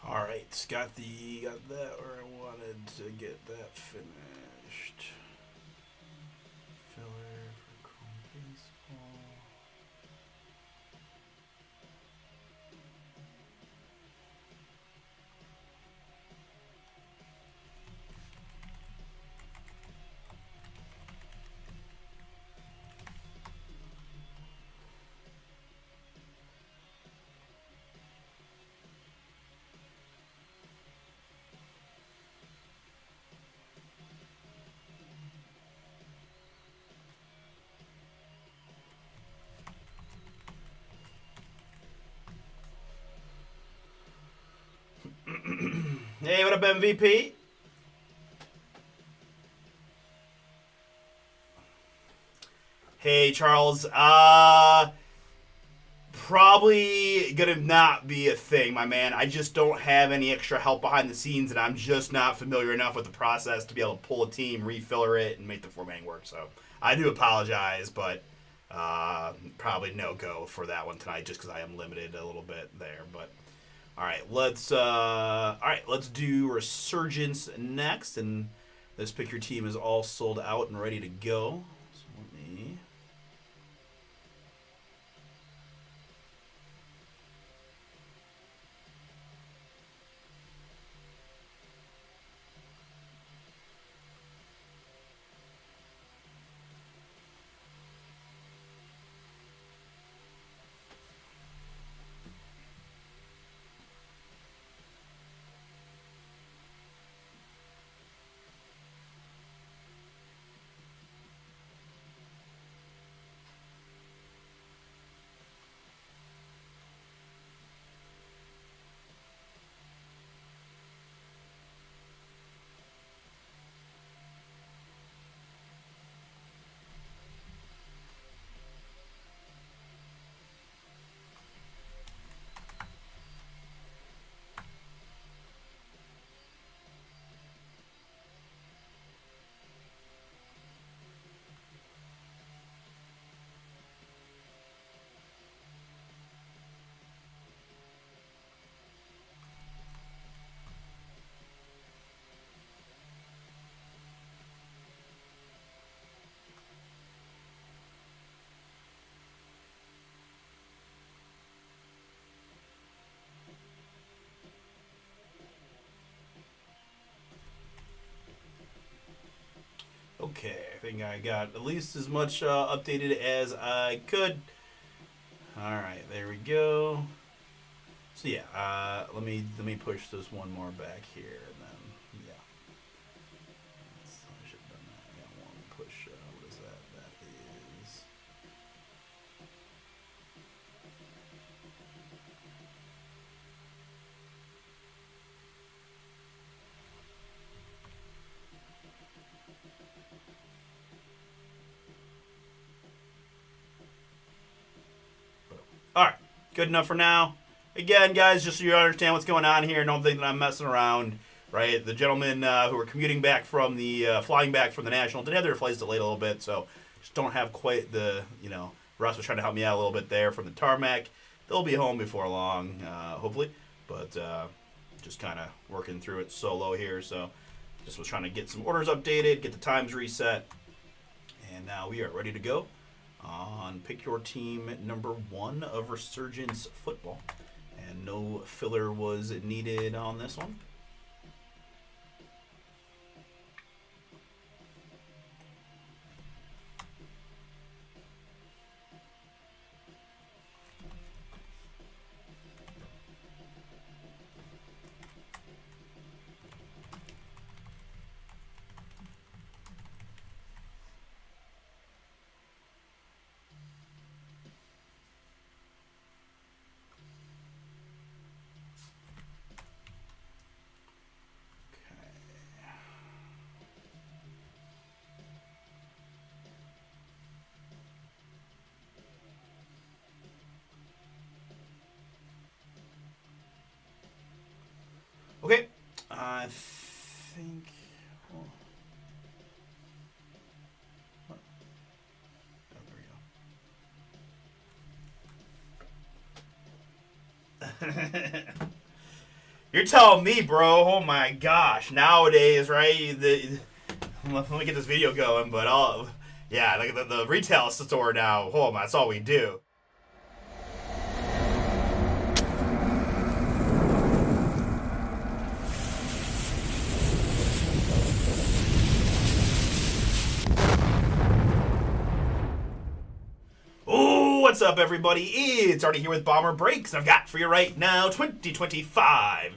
All right, got that where I wanted to get that finished. Filler for Chrome Baseball. Hey, what up, MVP? Hey, Charles. Probably gonna not be a thing, my man. I just don't have any extra help behind the scenes, and I'm just not familiar enough with the process to be able to pull a team, refiller it, and make the formatting work. So I do apologize, but probably no go for that one tonight, just because I am limited a little bit there. But all right, let's do Resurgence next, and this pick your team is all sold out and ready to go. So let me. think I got at least as much updated as I could. All right, there we go. So yeah, let me push this one more back here, and then yeah. I should have done that. Yeah, one push. What is that? That is. All right, good enough for now. Again, guys, just so you understand what's going on here, don't think that I'm messing around, right? The gentlemen who were commuting back from flying back from the National did have their flights delayed a little bit, so just don't have quite the, Russ was trying to help me out a little bit there from the tarmac. They'll be home before long, hopefully, but just kind of working through it solo here, so just was trying to get some orders updated, get the times reset, and now we are ready to go on Pick Your Team number 1 of Resurgence Football. And no filler was needed on this one. Okay, I think. Oh, there we go. You're telling me, bro. Oh my gosh. Nowadays, right? Let me get this video going, but yeah, like the retail store now. Oh my, that's all we do. What's up, everybody? It's Artie here with Bomber Breaks, and I've got for you right now 2025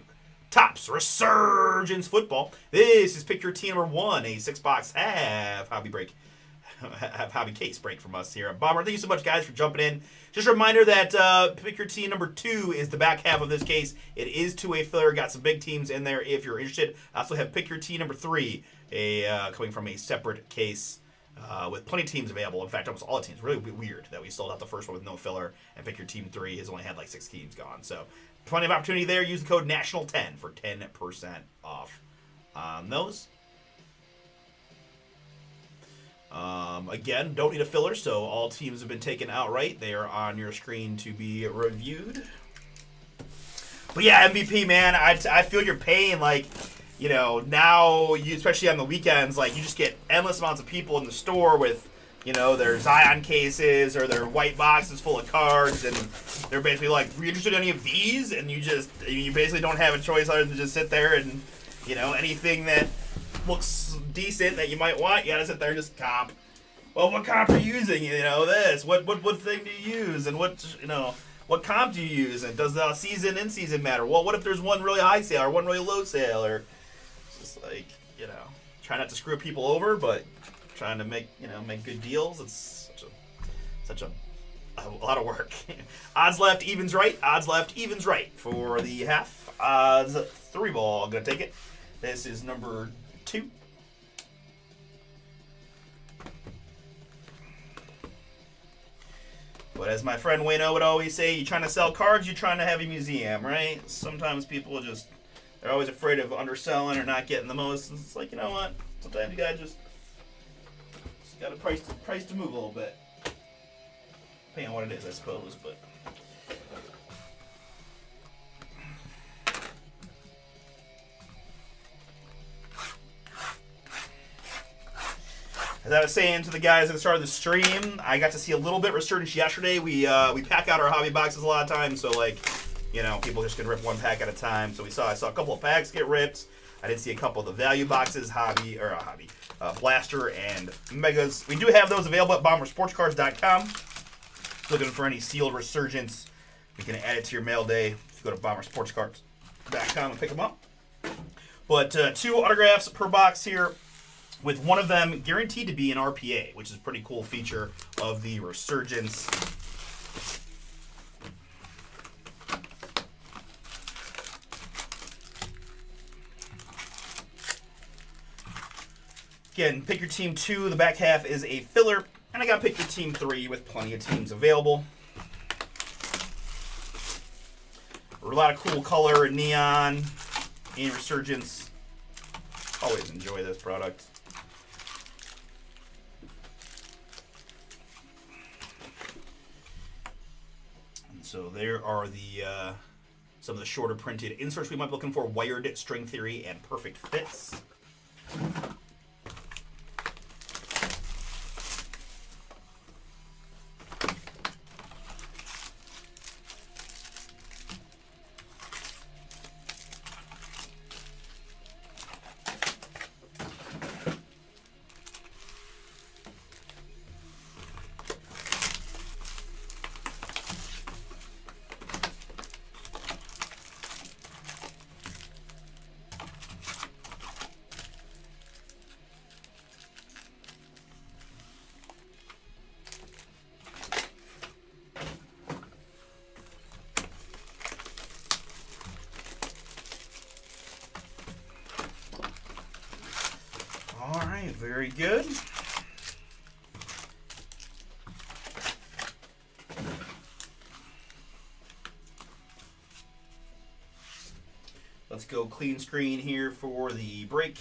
Topps Resurgence Football. This is Pick Your Team number 1, a 6-box half hobby case break from us here at Bomber. Thank you so much, guys, for jumping in. Just a reminder that Pick Your Team number 2 is the back half of this case. It is two-way filler. Got some big teams in there if you're interested. I also have Pick Your Team number 3, coming from a separate case. With plenty of teams available. In fact, almost all the teams. Really weird that we sold out the first one with no filler, and Pick Your Team 3 has only had like 6 teams gone. So plenty of opportunity there. Use the code NATIONAL10 for 10% off on those. Again, don't need a filler, so all teams have been taken outright. They are on your screen to be reviewed. But yeah, MVP, man, I feel your pain. Like, now, especially on the weekends, like, you just get endless amounts of people in the store with, their Zion cases or their white boxes full of cards, and they're basically like, "Are you interested in any of these?" And you basically don't have a choice other than just sit there and, anything that looks decent that you might want, you gotta sit there and just comp. Well, what comp are you using? This. What thing do you use? And what comp do you use? And does the season, in-season matter? Well, what if there's one really high sale or one really low sale? Or just like, try not to screw people over, but trying to make good deals. It's such a lot of work. Odds left, evens right. Odds left, evens right for the half. Odds 3 ball. I'm gonna take it. This is number 2. But as my friend Wayno would always say, you trying to sell cards, you're trying to have a museum, right? Sometimes people they're always afraid of underselling or not getting the most. And it's like, you know what? Sometimes you gotta just gotta price to move a little bit. Depending on what it is, I suppose, but. As I was saying to the guys at the start of the stream, I got to see a little bit Resurgence yesterday. We pack out our hobby boxes a lot of times, so people just can rip one pack at a time. So I saw a couple of packs get ripped. I did see a couple of the value boxes, Blaster and Megas. We do have those available at BomberSportsCards.com. Looking for any sealed Resurgence, you can add it to your mail day. If you go to BomberSportsCards.com and pick them up. But 2 autographs per box here, with one of them guaranteed to be an RPA, which is a pretty cool feature of the Resurgence. Again, pick your team 2. The back half is a filler. And I got to pick your team 3 with plenty of teams available. A lot of cool color and neon in Resurgence. Always enjoy this product. And so there are the some of the shorter printed inserts we might be looking for. Wired, String Theory, and Perfect Fits. All right, very good. Let's go clean screen here for the break.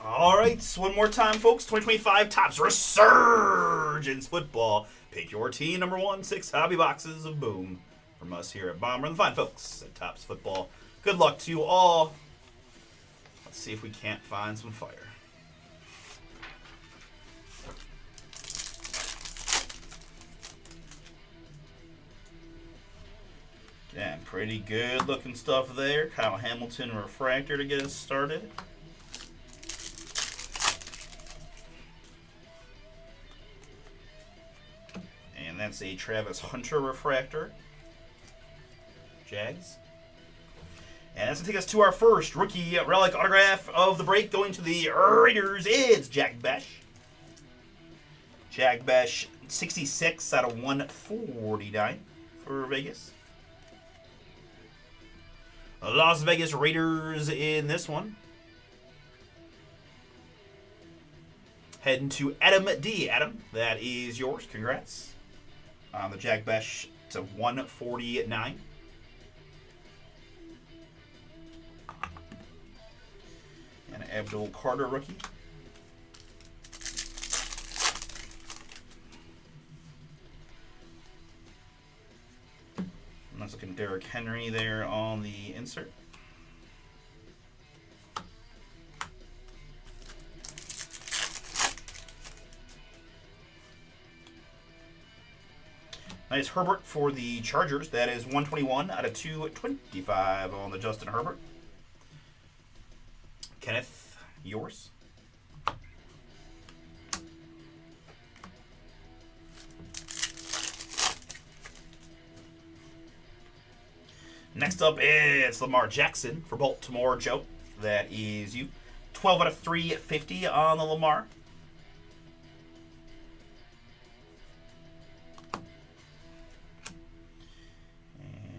All right, one more time, folks. 2025 Topps Resurgence Football. Pick your team, number 1, 6 hobby boxes of boom from us here at Bomber and the fine folks at Topps Football. Good luck to you all. Let's see if we can't find some fire. Yeah, pretty good looking stuff there. Kyle Hamilton refractor to get us started. And that's a Travis Hunter refractor. Jags. And that's going to take us to our first rookie relic autograph of the break. Going to the Raiders, it's Jack Bech. Jack Bech, 66 out of 149 for Vegas. Las Vegas Raiders in this one. Heading to Adam D. Adam, that is yours. Congrats on the Jack Bech to 149. And Abdul Carter rookie. And that's looking Derrick Henry there on the insert. Nice Herbert for the Chargers. That is 121 out of 225 on the Justin Herbert. Kenneth, yours. Next up, it's Lamar Jackson for Baltimore. Joe, that is you. 12 out of 350 on the Lamar.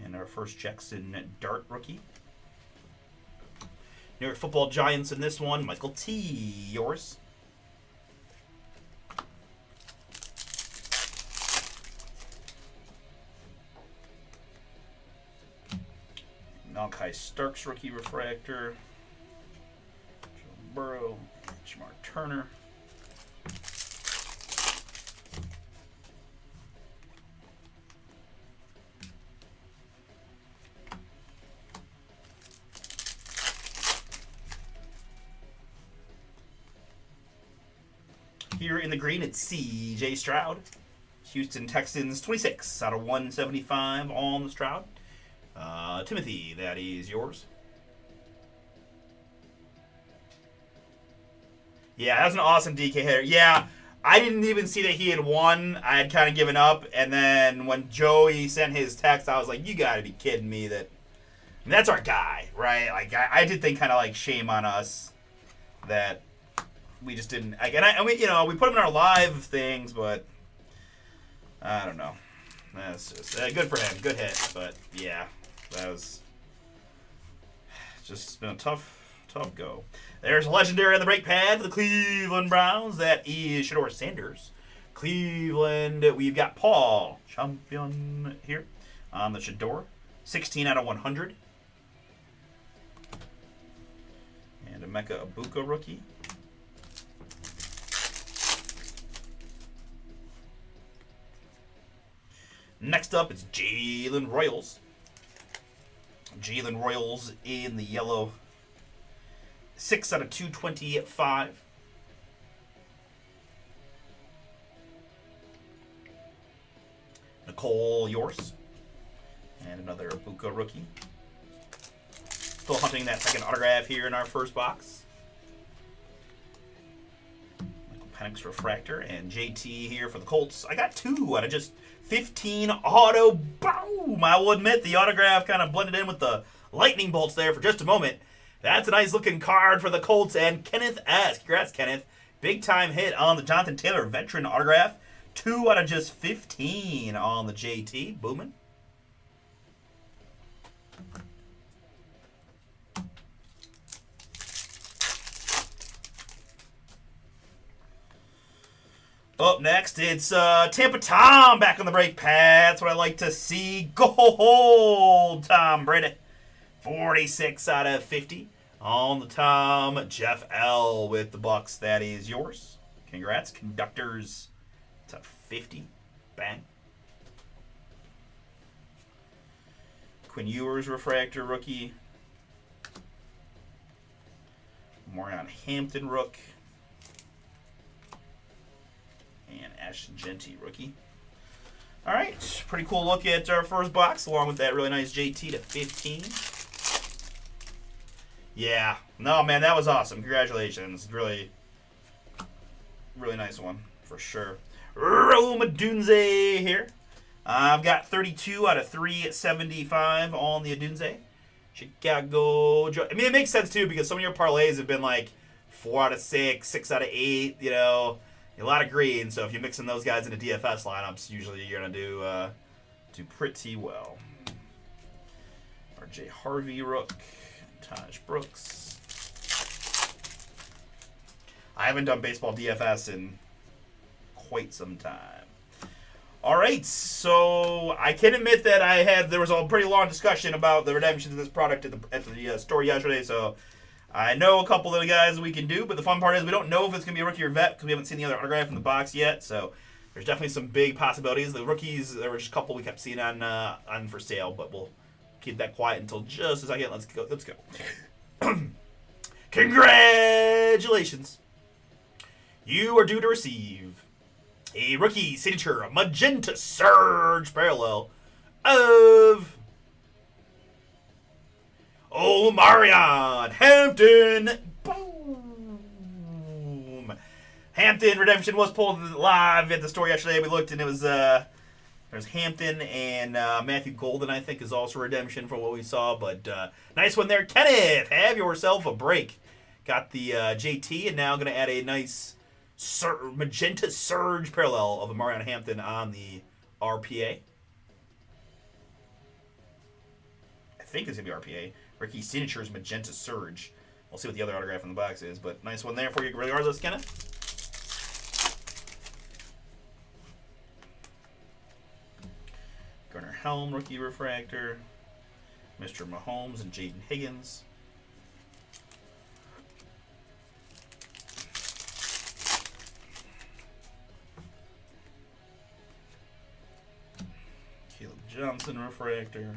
And our first Jackson Dart rookie. New York Football Giants in this one. Michael T. Yours. Malachi Starks rookie refractor. Joe Burrow. Jamar Turner. Here in the green, it's C.J. Stroud. Houston Texans, 26 out of 175 on the Stroud. Timothy, that is yours. Yeah, that was an awesome DK hitter. Yeah, I didn't even see that he had won. I had kind of given up. And then when Joey sent his text, I was like, you got to be kidding me. That's our guy, right? Like, I did think kind of like shame on us that we just didn't. And we put him in our live things, but I don't know. That's just good for him. Good hit. But yeah, that was just been a tough go. There's a legendary on the brake pad for the Cleveland Browns. That is Shedeur Sanders. Cleveland, we've got Paul Champion here on the Shedeur. 16 out of 100. And a Emeka Egbuka rookie. Next up, it's Jalen Royals. Jalen Royals in the yellow. 6 out of 225. Nicole Yorce. And another Egbuka rookie. Still hunting that second autograph here in our first box. Michael Penix refractor and JT here for the Colts. I got 2 out of just 15 auto. Boom! I will admit the autograph kind of blended in with the lightning bolts there for just a moment. That's a nice looking card for the Colts and Kenneth S. Congrats, Kenneth. Big time hit on the Jonathan Taylor veteran autograph. 2 out of just 15 on the JT. Booming. Up next, it's Tampa Tom back on the brake pad. That's what I like to see. Gold, Tom Brady. 46 out of 50 on the Tom. Jeff L. with the Bucks. That is yours. Congrats. Conductors to 50. Bang. Quinn Ewers refractor rookie. Morion Hampton rook. And Ashton Genty rookie. All right, pretty cool look at our first box, along with that really nice JT to 15. Yeah, no, man, that was awesome. Congratulations. Really, really nice one, for sure. Rome Odunze here. I've got 32 out of 375 on the Odunze. Chicago. I mean, it makes sense, too, because some of your parlays have been like 4 out of 6, 6 out of 8, you know. A lot of green, so if you're mixing those guys into DFS lineups, usually you're going to do pretty well. RJ Harvey rook. Taj Brooks. I haven't done baseball DFS in quite some time. All right, so I can admit that there was a pretty long discussion about the redemptions of this product at the store yesterday, so I know a couple of the guys we can do, but the fun part is we don't know if it's going to be a rookie or vet because we haven't seen the other autograph in the box yet, so there's definitely some big possibilities. The rookies, there were just a couple we kept seeing on for sale, but we'll keep that quiet until just a second. Let's go. Congratulations. You are due to receive a rookie signature magenta surge parallel of Omarion Hampton. Boom. Hampton redemption was pulled live at the store yesterday. We looked and it was there's Hampton and Matthew Golden, I think, is also redemption for what we saw. But nice one there. Kenneth, have yourself a break. Got the JT and now going to add a nice magenta surge parallel of Omarion Hampton on the RPA. I think it's going to be RPA. Ricky Signature's magenta surge. We'll see what the other autograph in the box is. But nice one there for you regardless, Kenneth. Garner Helm, rookie refractor. Mr. Mahomes and Jaden Higgins. Caleb Johnson, refractor.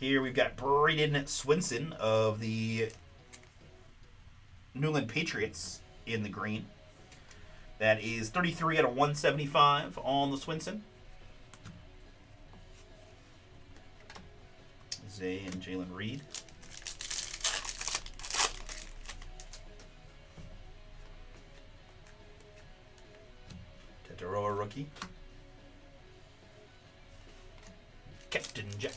Here we've got Braden Swinson of the New England Patriots in the green. That is 33 out of 175 on the Swinson. Zay and Jalen Reed. Tataroa rookie. Captain Jack.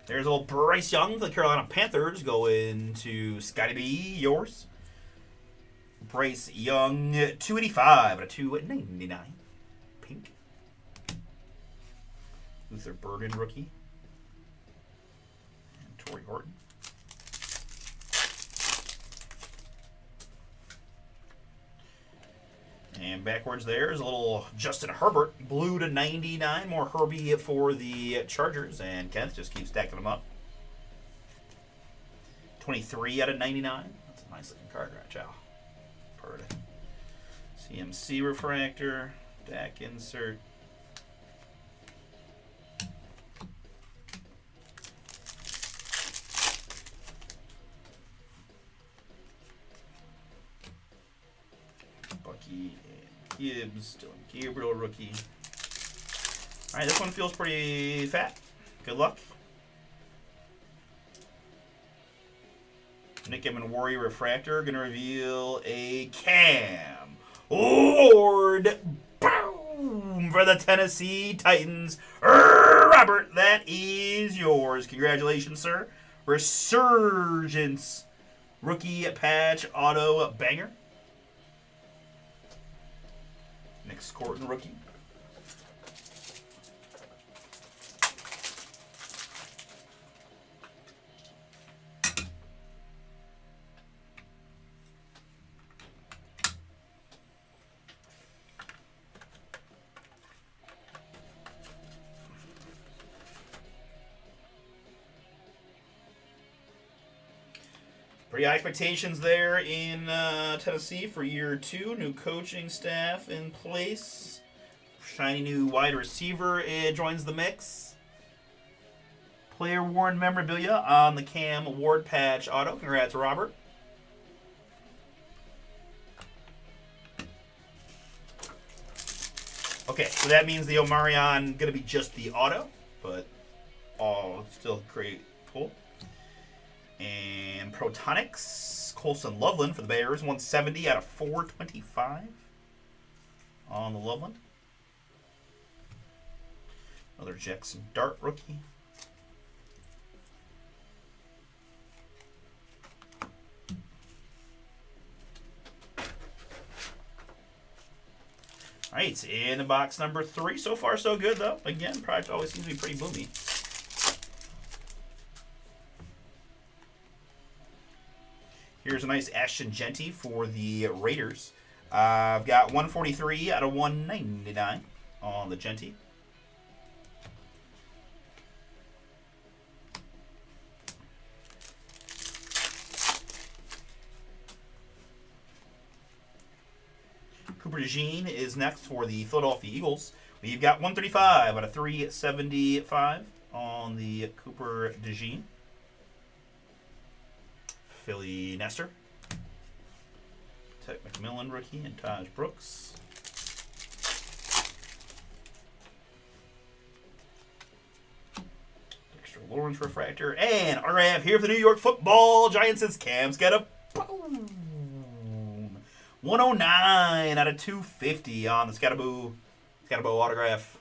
There's old Bryce Young, the Carolina Panthers, going to Scotty B. Yours. Bryce Young, 285 out of 299. Pink. Luther Burden rookie. And Torrey Horton. And backwards there's a little Justin Herbert, blue to 99. More Herbie for the Chargers. And Kenneth just keeps stacking them up. 23 out of 99. That's a nice looking card right, Chow. Bird. CMC refractor. DAC insert. Bucky and Gibbs, Dylan Gabriel rookie. All right, this one feels pretty fat. Good luck. Nick Warrior refractor going to reveal a Cam Lord. Boom for the Tennessee Titans. Robert, that is yours. Congratulations, sir. Resurgence rookie patch auto banger. Nick Scorton rookie. Pretty high expectations there in Tennessee for year 2. New coaching staff in place. Shiny new wide receiver joins the mix. Player worn memorabilia on the Cam Ward patch auto. Congrats, Robert. Okay, so that means the Omarion going to be just the auto, but still great pull. And Protonics, Colson Loveland for the Bears, 170 out of 425 on the Loveland. Another Jackson Dart rookie. All right, in box number 3. So far, so good, though. Again, product always seems to be pretty boomy. Here's a nice Ashton Jeanty for the Raiders. I've got 143 out of 199 on the Jeanty. Cooper DeJean is next for the Philadelphia Eagles. We've got 135 out of 375 on the Cooper DeJean. Philly Nestor. Tech McMillan rookie and Taj Brooks. Dexter Lawrence refractor. And our graph here for the New York Football Giants is Cam Scott. Boom! 109 out of 250 on the Scattaboo autograph.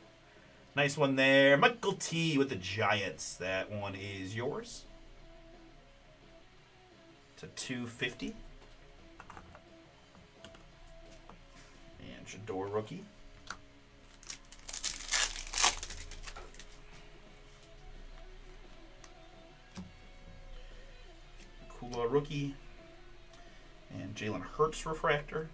Nice one there. Michael T with the Giants. That one is yours. To 250. And Shador rookie. Kula rookie. And Jalen Hurts refractor.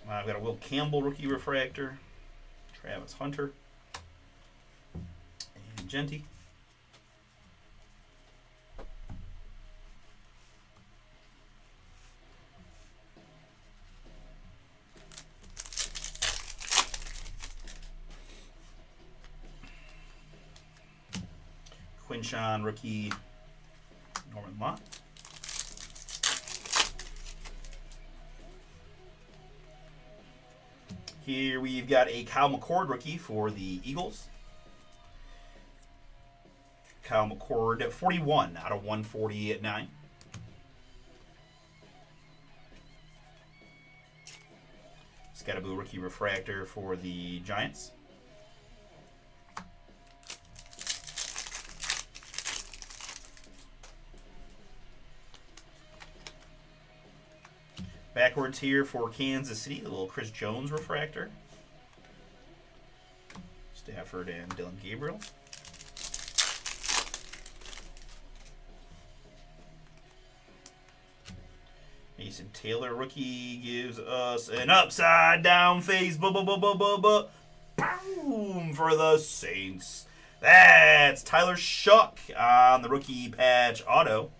I've got a Will Campbell rookie refractor. Travis Hunter. And Jeanty. Deshaun rookie, Norman Lott. Here we've got a Kyle McCord rookie for the Eagles. Kyle McCord, 41 out of 149. Scatterboo rookie refractor for the Giants. Backwards here for Kansas City, the little Chris Jones refractor. Stafford and Dylan Gabriel. Mason Taylor rookie gives us an upside down face. Boom for the Saints. That's Tyler Shuck on the rookie patch auto.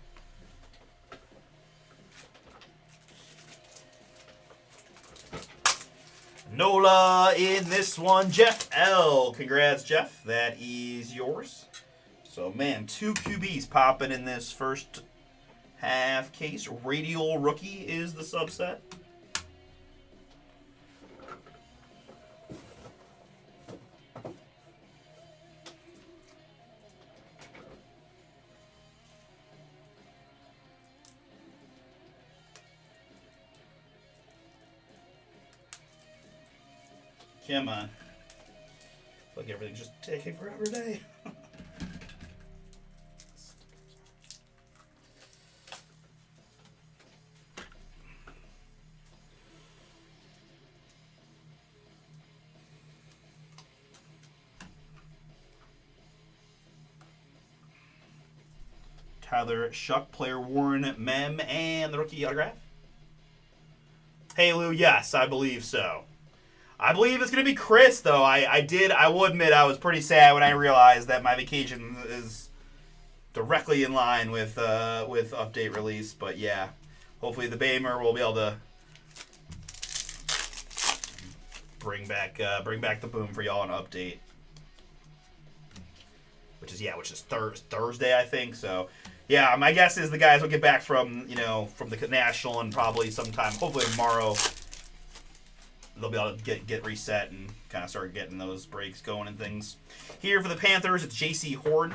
Nola in this one. Jeff L. Congrats, Jeff. That is yours. So, man, 2 QBs popping in this first half case. Radial rookie is the subset. Come on. Like everything's just taking forever today. Tyler Shuck, player worn mem, and the rookie autograph. Hey Lou, yes, I believe so. I believe it's going to be Chris, though. I will admit I was pretty sad when I realized that my vacation is directly in line with update release. But yeah, hopefully the Bamer will be able to bring back the boom for y'all on update. Which is Thursday, I think. So yeah, my guess is the guys will get back from the National and probably sometime, hopefully tomorrow. They'll be able to get reset and kind of start getting those breaks going and things. Here for the Panthers, it's J.C. Horn.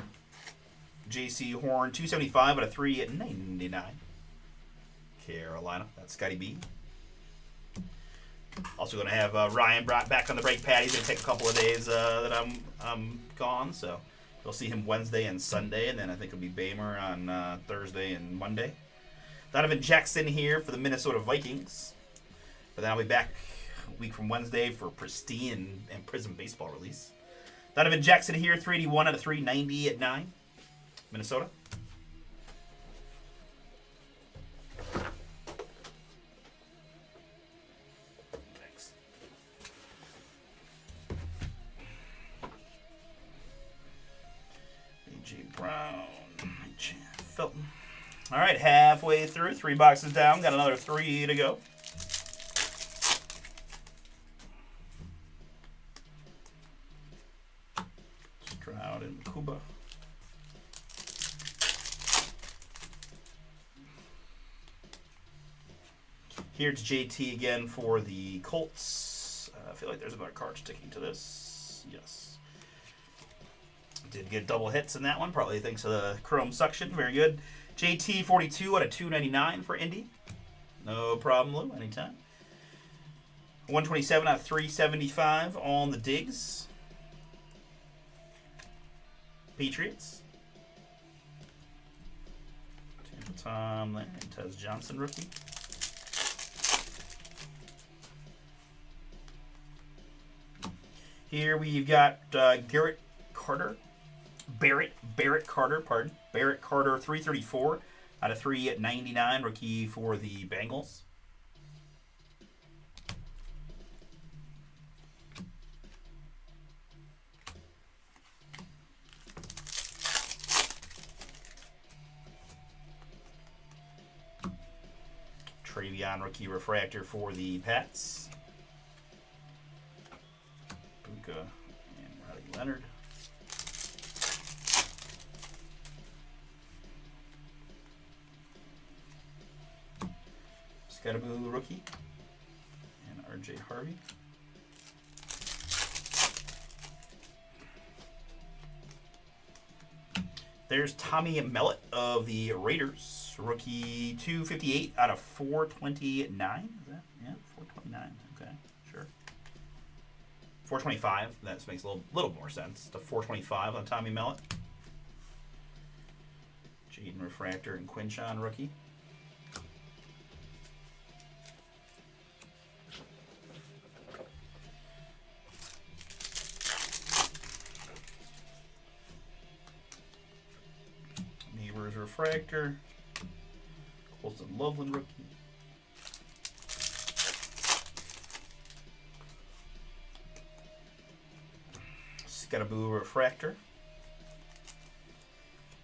J.C. Horn, 275 out of 399. Carolina, that's Scotty B. Also going to have Ryan brought back on the brake pad. He's going to take a couple of days that I'm gone, so you'll see him Wednesday and Sunday, and then I think it'll be Bamer on Thursday and Monday. Donovan Jackson here for the Minnesota Vikings. But then I'll be back a week from Wednesday for Pristine and Prism baseball release. Donovan Jackson here, 381 out of 390 at 9. Minnesota. Thanks. A.J. Brown. A.J. Felton. All right, halfway through. 3 boxes down. Got another 3 to go. Stroud and Kuba. Here's JT again for the Colts. I feel like there's another card sticking to this. Yes. Did get double hits in that one, probably thanks to the chrome suction. Very good. JT 42 out of 299 for Indy. No problem, Lou. Anytime. 127 out of 375 on the Diggs. Patriots. Tom Lynn and Tez Johnson rookie. Here we've got Barrett Carter, 334 out of 399, rookie for the Bengals. Travion rookie refractor for the Pats. And Riley Leonard. Scatterboo rookie. And R.J. Harvey. There's Tommy Mellott of the Raiders. Rookie 258 out of 429. Is that? Yeah, 429. Okay, sure. 425. That makes a little more sense. The 425 on Tommy Mellott. Jaden Refractor and Quinshon rookie. Neighbors Refractor. Colson Loveland rookie. Scatterboo Refractor.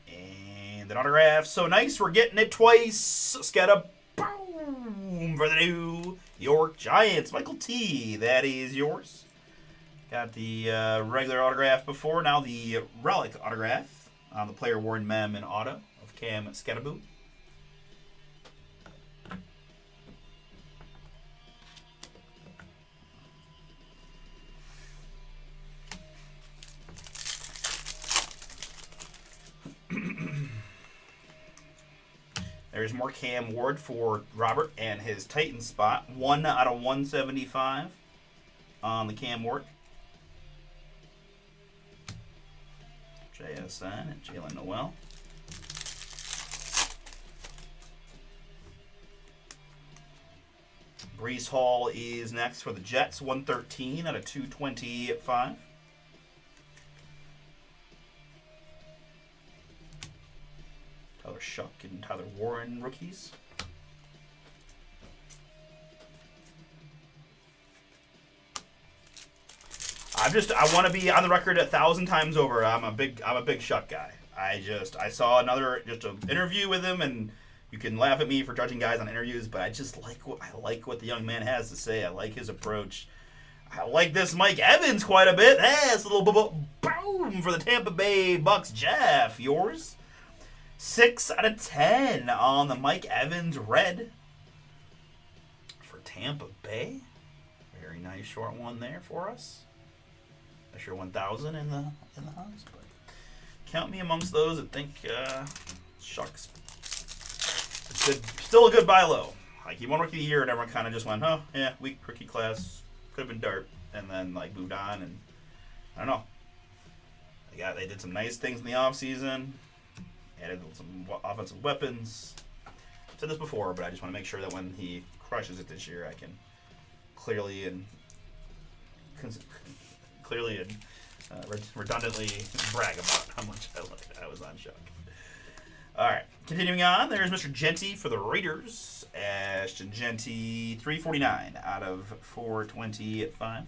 And an autograph. So nice, we're getting it twice. Scattaboom for the New York Giants. Michael T, that is yours. Got the regular autograph before. Now the relic autograph on the player worn mem and auto of Cam Scatterboo. There's more Cam Ward for Robert and his Titan spot. 1 out of 175 on the Cam Ward. JSN and Jalen Noel. Breece Hall is next for the Jets. 113 out of 225. Tyler Shuck and Tyler Warren rookies. I want to be on the record 1,000 times over. I'm a big Shuck guy. I saw an interview with him, and you can laugh at me for judging guys on interviews, but I like what the young man has to say. I like his approach. I like this Mike Evans quite a bit. That's a little boom for the Tampa Bay Bucks. Jeff, yours? 6 out of 10 on the Mike Evans red for Tampa Bay. Very nice short one there for us. That's your 1,000 in the house, but count me amongst those that think Shucks still a good buy low. Like he won rookie of the year, and everyone kind of just went, "Oh yeah, weak rookie class, could have been dart," and then like moved on. And I don't know. They did some nice things in the offseason. Added some offensive weapons. I've said this before, but I just want to make sure that when he crushes it this year, I can clearly and redundantly brag about how much I was on Shuck. All right, continuing on, there's Mr. Genty for the Raiders. Ashton Genty, 349 out of 425.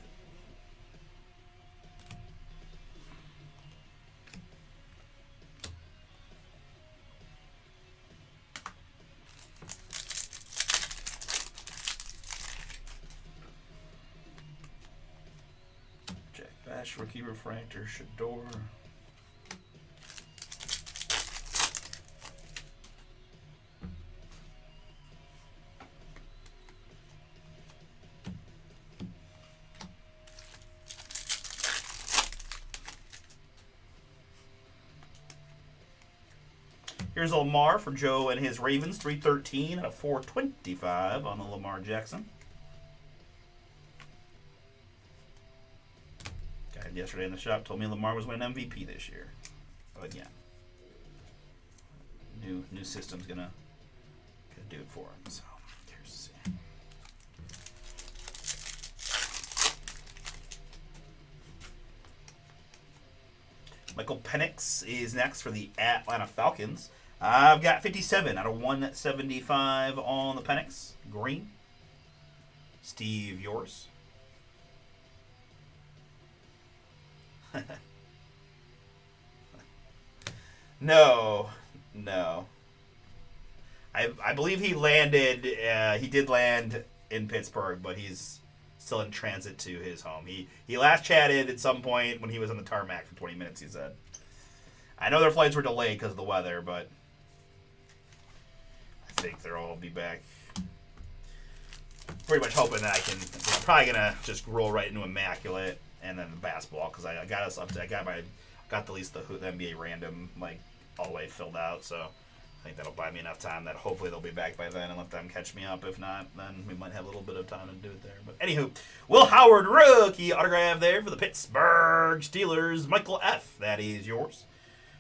Rookie Refractor, Shador. Here's Lamar for Joe and his Ravens, 313 out of 425 on the Lamar Jackson. Yesterday in the shop told me Lamar was winning MVP this year. But yeah, new system's gonna do it for him. So here's to see. Michael Penix is next for the Atlanta Falcons. I've got 57 out of 175 on the Penix green. Steve, yours? No. I believe he landed. He did land in Pittsburgh, but he's still in transit to his home. He last chatted at some point when he was on the tarmac for 20 minutes. He said, "I know their flights were delayed because of the weather, but I think they'll all be back pretty much hoping that I can. I'm probably gonna just roll right into Immaculate and then the basketball because I got us up to. I got at least the NBA random like all the way filled out. So I think that'll buy me enough time that hopefully they'll be back by then and let them catch me up. If not, then we might have a little bit of time to do it there. But anywho, Will Howard rookie autograph there for the Pittsburgh Steelers. Michael F. That is yours.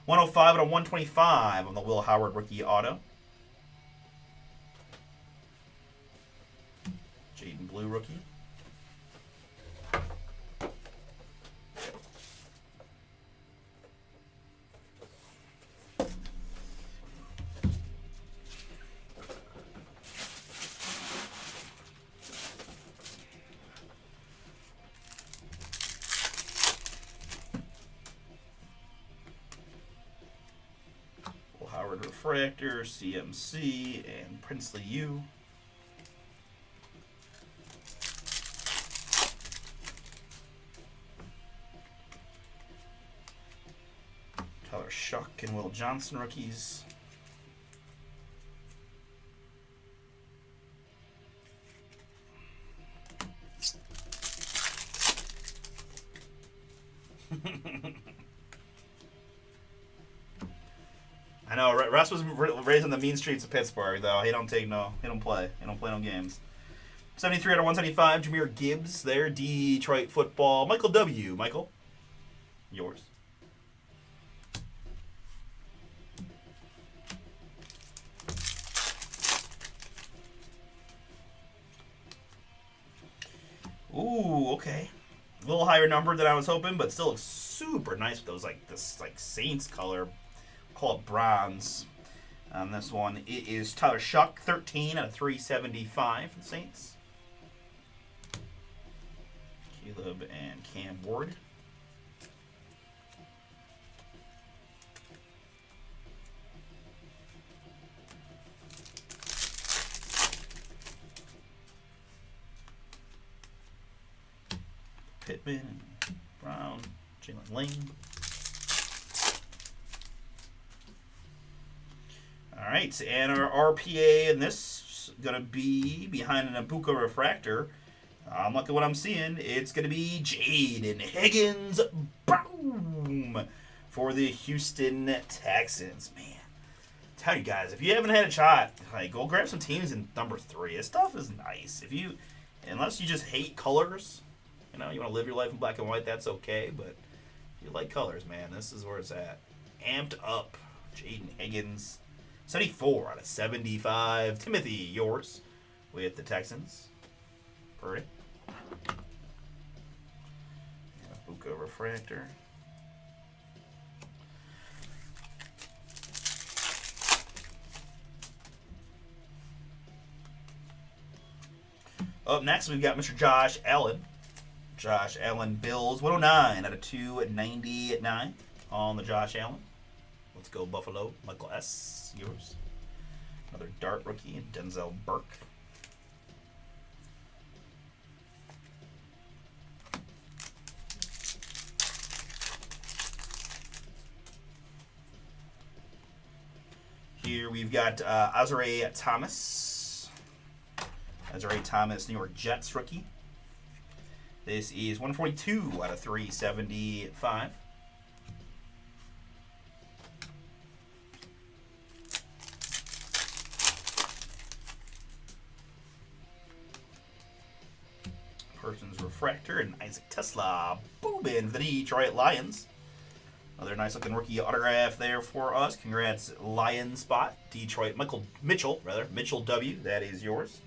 105 out of 125 on the Will Howard rookie auto. Jaden Blue rookie. Will Howard refractor, CMC, and Princely U. Tyler Shuck and Will Johnson rookies. I know Russ was raised on the mean streets of Pittsburgh, though. He don't play no games. 73 out of 175, Jahmyr Gibbs there, Detroit football. Michael W. Michael, yours. Ooh, okay. A little higher number than I was hoping, but still looks super nice with those this Saints color. Call it bronze. On this one, it is Tyler Shuck, 13 out of 375 for the Saints. Caleb and Cam Ward. Pittman, Brown, Jalen Lane. All right, and our RPA in this is going to be behind an Abuka refractor. Look at what I'm seeing. It's going to be Jaden Higgins. Boom! For the Houston Texans. Man, tell you guys, if you haven't had a shot, go grab some teams in number 3. This stuff is nice. Unless you just hate colors, you want to live your life in black and white, that's okay. But if you like colors, man, this is where it's at. Amped up. Jaden Higgins. 74 out of 75. Timothy, yours with the Texans. Purdy. Abuka refractor. Up next, we've got Mr. Josh Allen. Josh Allen Bills. 109 out of 299 on the Josh Allen. Let's go Buffalo. Michael S. Yours. Another Dart rookie, Denzel Burke. Here we've got Azare Thomas. Azare Thomas, New York Jets rookie. This is 142 out of 375. Person's refractor and Isaac Tesla. Booming for the Detroit Lions. Another nice looking rookie autograph there for us. Congrats, Lion spot. Detroit Mitchell W. That is yours.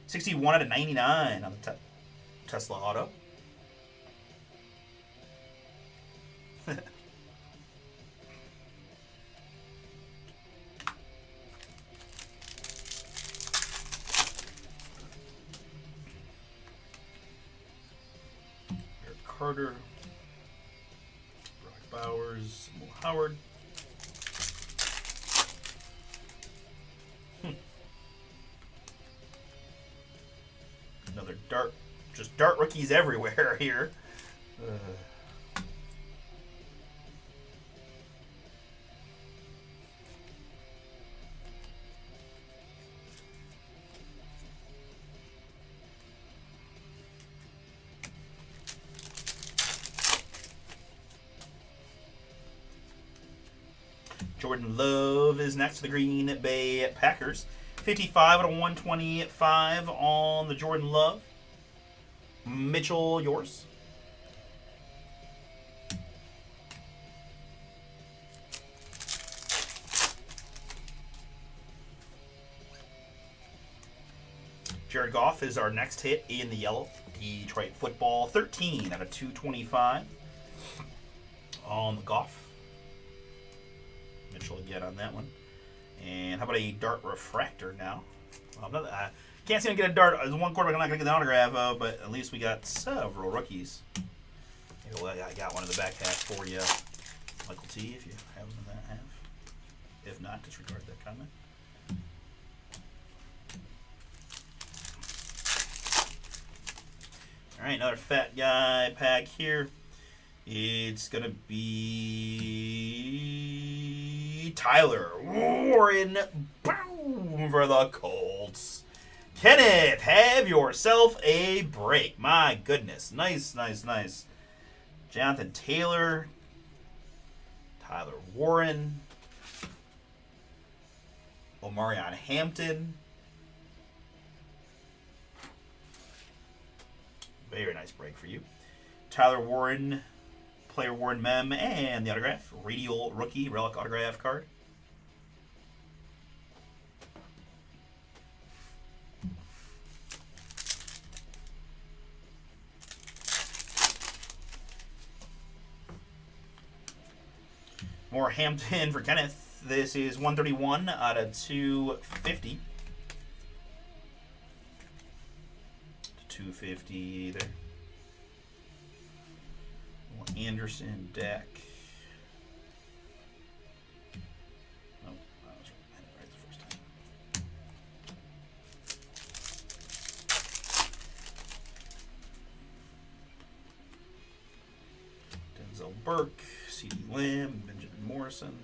61 out of 99 on the Tesla auto. Carter, Brock Bowers, Will Howard. Another just dart rookies everywhere here. Jordan Love is next to the Green Bay Packers. 55 out of 125 on the Jordan Love. Mitchell, yours? Jared Goff is our next hit in the yellow. Detroit football, 13 out of 225 on the Goff. Mitchell again on that one. And how about a dart refractor now? Well, I can't seem to get a dart. There's one quarterback I'm not going to get the autograph of, but at least we got several rookies. Maybe I got one in the back half for you, Michael T, if you have them in that half. If not, disregard that comment. All right, another fat guy pack here. It's going to be Tyler Warren. Boom for the Colts. Kenneth, have yourself a break. My goodness. Nice, nice, nice. Jonathan Taylor. Tyler Warren. Omarion Hampton. Very nice break for you. Tyler Warren, player Warren Mem, and the autograph. Radial rookie, relic autograph card. More Hampton for Kenneth. This is 131 out of 250. 250 there. Anderson, Dak. Oh, I was right the first time. Denzel Burke, CeeDee Lamb, Benjamin Morrison.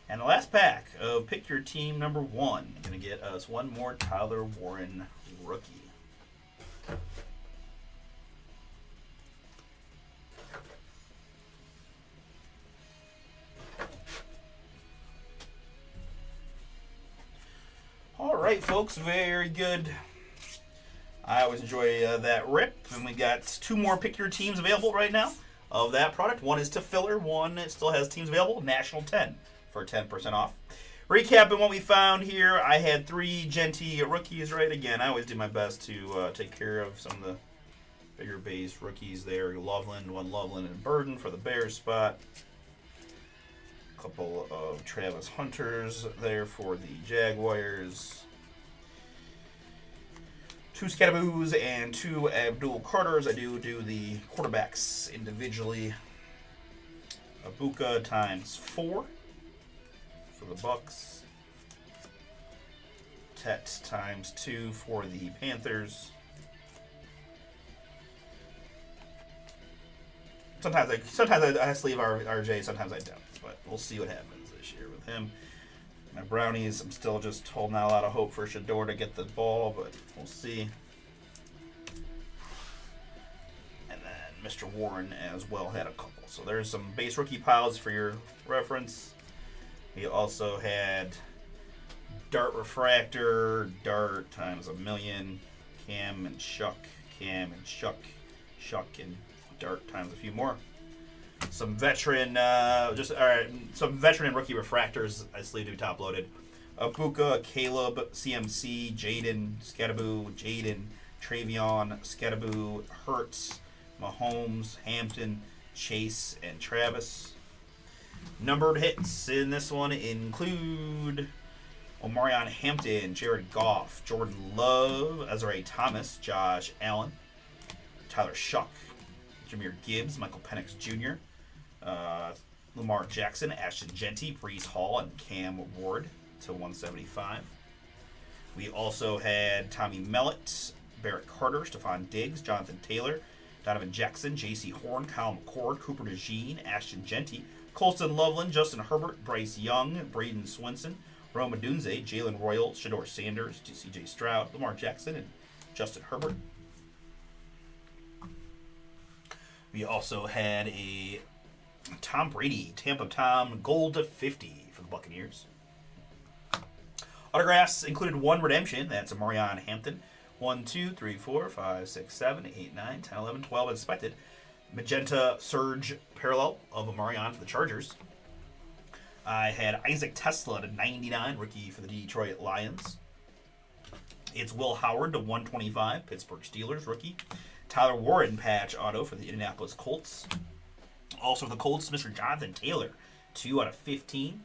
And the last pack of Pick Your Team number 1. Going to get us one more Tyler Warren rookie. All right, folks. Very good. I always enjoy that rip. And we got 2 more Pick Your Teams available right now of that product. One is to filler. One still has teams available. National 10. For 10% off. Recapping what we found here, I had 3 Genty rookies, right? Again, I always do my best to take care of some of the bigger base rookies there. One Loveland and Burden for the Bears spot. A couple of Travis Hunters there for the Jaguars. 2 Scadaboos and 2 Abdul Carters. I do the quarterbacks individually. Abuka times 4. For the Bucks. Tet times 2 for the Panthers. Sometimes I have to leave RJ, sometimes I don't. But we'll see what happens this year with him. My Brownies, I'm still just holding out a lot of hope for Shador to get the ball, but we'll see. And then Mr. Warren as well had a couple. So there's some base rookie piles for your reference. He also had Dart Refractor, Dart times 1,000,000, Cam and Shuck, Shuck and Dart times a few more. Some veteran, some veteran and rookie refractors I sleeved to be top loaded. Abuka, Caleb, CMC, Jaden, Scadaboo, Jaden, Travion, Scadaboo, Hurts, Mahomes, Hampton, Chase, and Travis. Numbered hits in this one include Omarion Hampton, Jared Goff, Jordan Love, Azrae Thomas, Josh Allen, Tyler Shuck, Jahmyr Gibbs, Michael Penix Jr., Lamar Jackson, Ashton Genty, Breece Hall, and Cam Ward to 175. We also had Tommy Mellett, Barrett Carter, Stephon Diggs, Jonathan Taylor, Donovan Jackson, J.C. Horn, Kyle McCord, Cooper DeJean, Ashton Genty, Colston Loveland, Justin Herbert, Bryce Young, Braden Swinson, Rome Odunze, Jalen Royal, Shador Sanders, C.J. Stroud, Lamar Jackson, and Justin Herbert. We also had a Tom Brady, Tampa Tom, gold to 50 for the Buccaneers. Autographs included one redemption. That's a Marion Hampton. 1, 2, 3, 4, 5, 6, 7, 8, 9, 10, 11, 12 as expected. Magenta Surge parallel of a Marion for the Chargers. I had Isaac Tesla to 99, rookie for the Detroit Lions. It's Will Howard to 125, Pittsburgh Steelers, rookie. Tyler Warren patch auto for the Indianapolis Colts. Also for the Colts, Mr. Jonathan Taylor, 2 out of 15.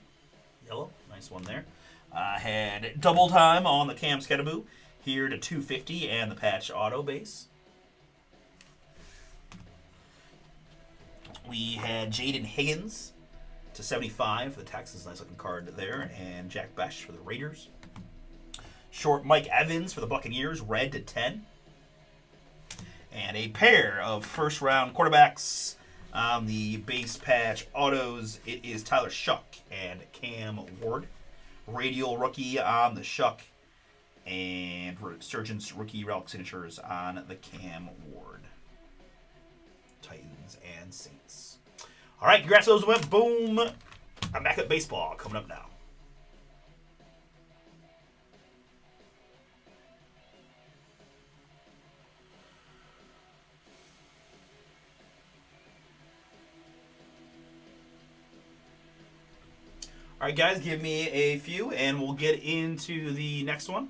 Yellow, nice one there. I had double time on the Cam Sketabu here to 250 and the patch auto base. We had Jaden Higgins to 75 for the Texans, nice looking card there, and Jack Besh for the Raiders. Short Mike Evans for the Buccaneers, red to 10. And a pair of first round quarterbacks on the base patch autos. It is Tyler Shuck and Cam Ward. Radial rookie on the Shuck, and Surgeon's rookie relic signatures on the Cam Ward. Titans and Saints. All right, congrats to those who went. Boom. I'm back at baseball coming up now. All right, guys, give me a few, and we'll get into the next one.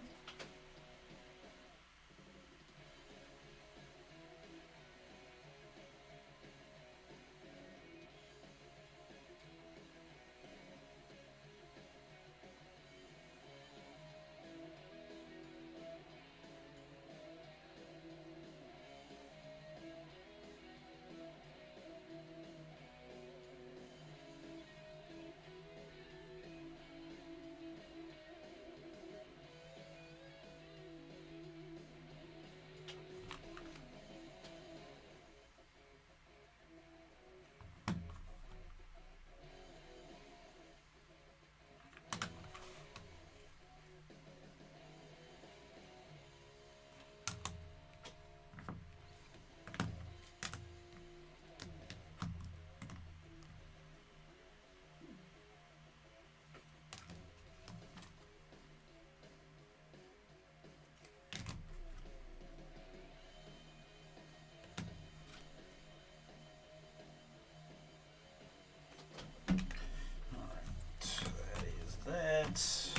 That.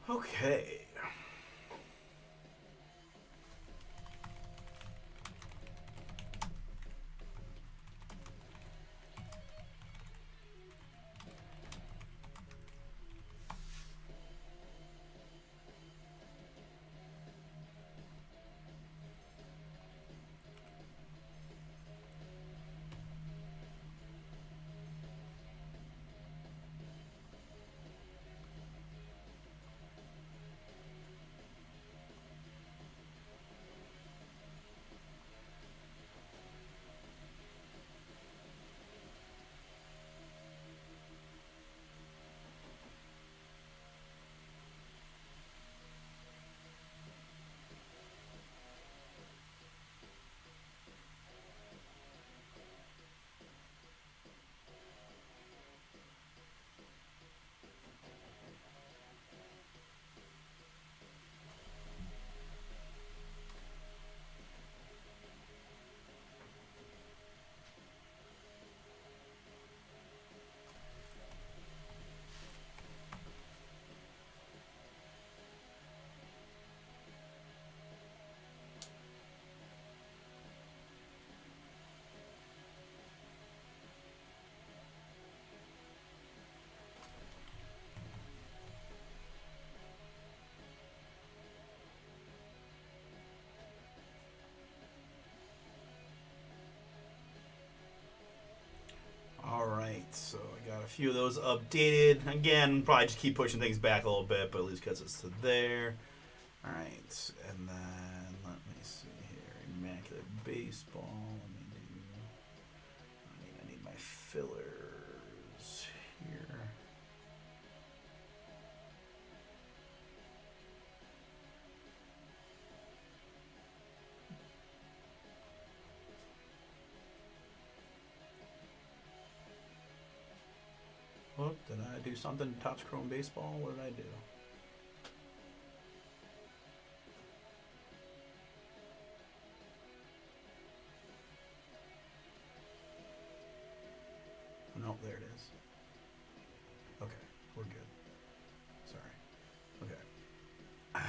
Okay. so I got a few of those updated. Again, probably just keep pushing things back a little bit, but at least gets us to there. All right, and then let me see here. Immaculate Baseball. I need my fillers here. Oh, did I do something? Topps Chrome Baseball? What did I do? No, there it is. Okay, we're good. Sorry. Okay. I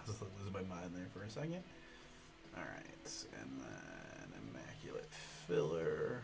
was losing my mind there for a second. Alright, and then Immaculate Filler.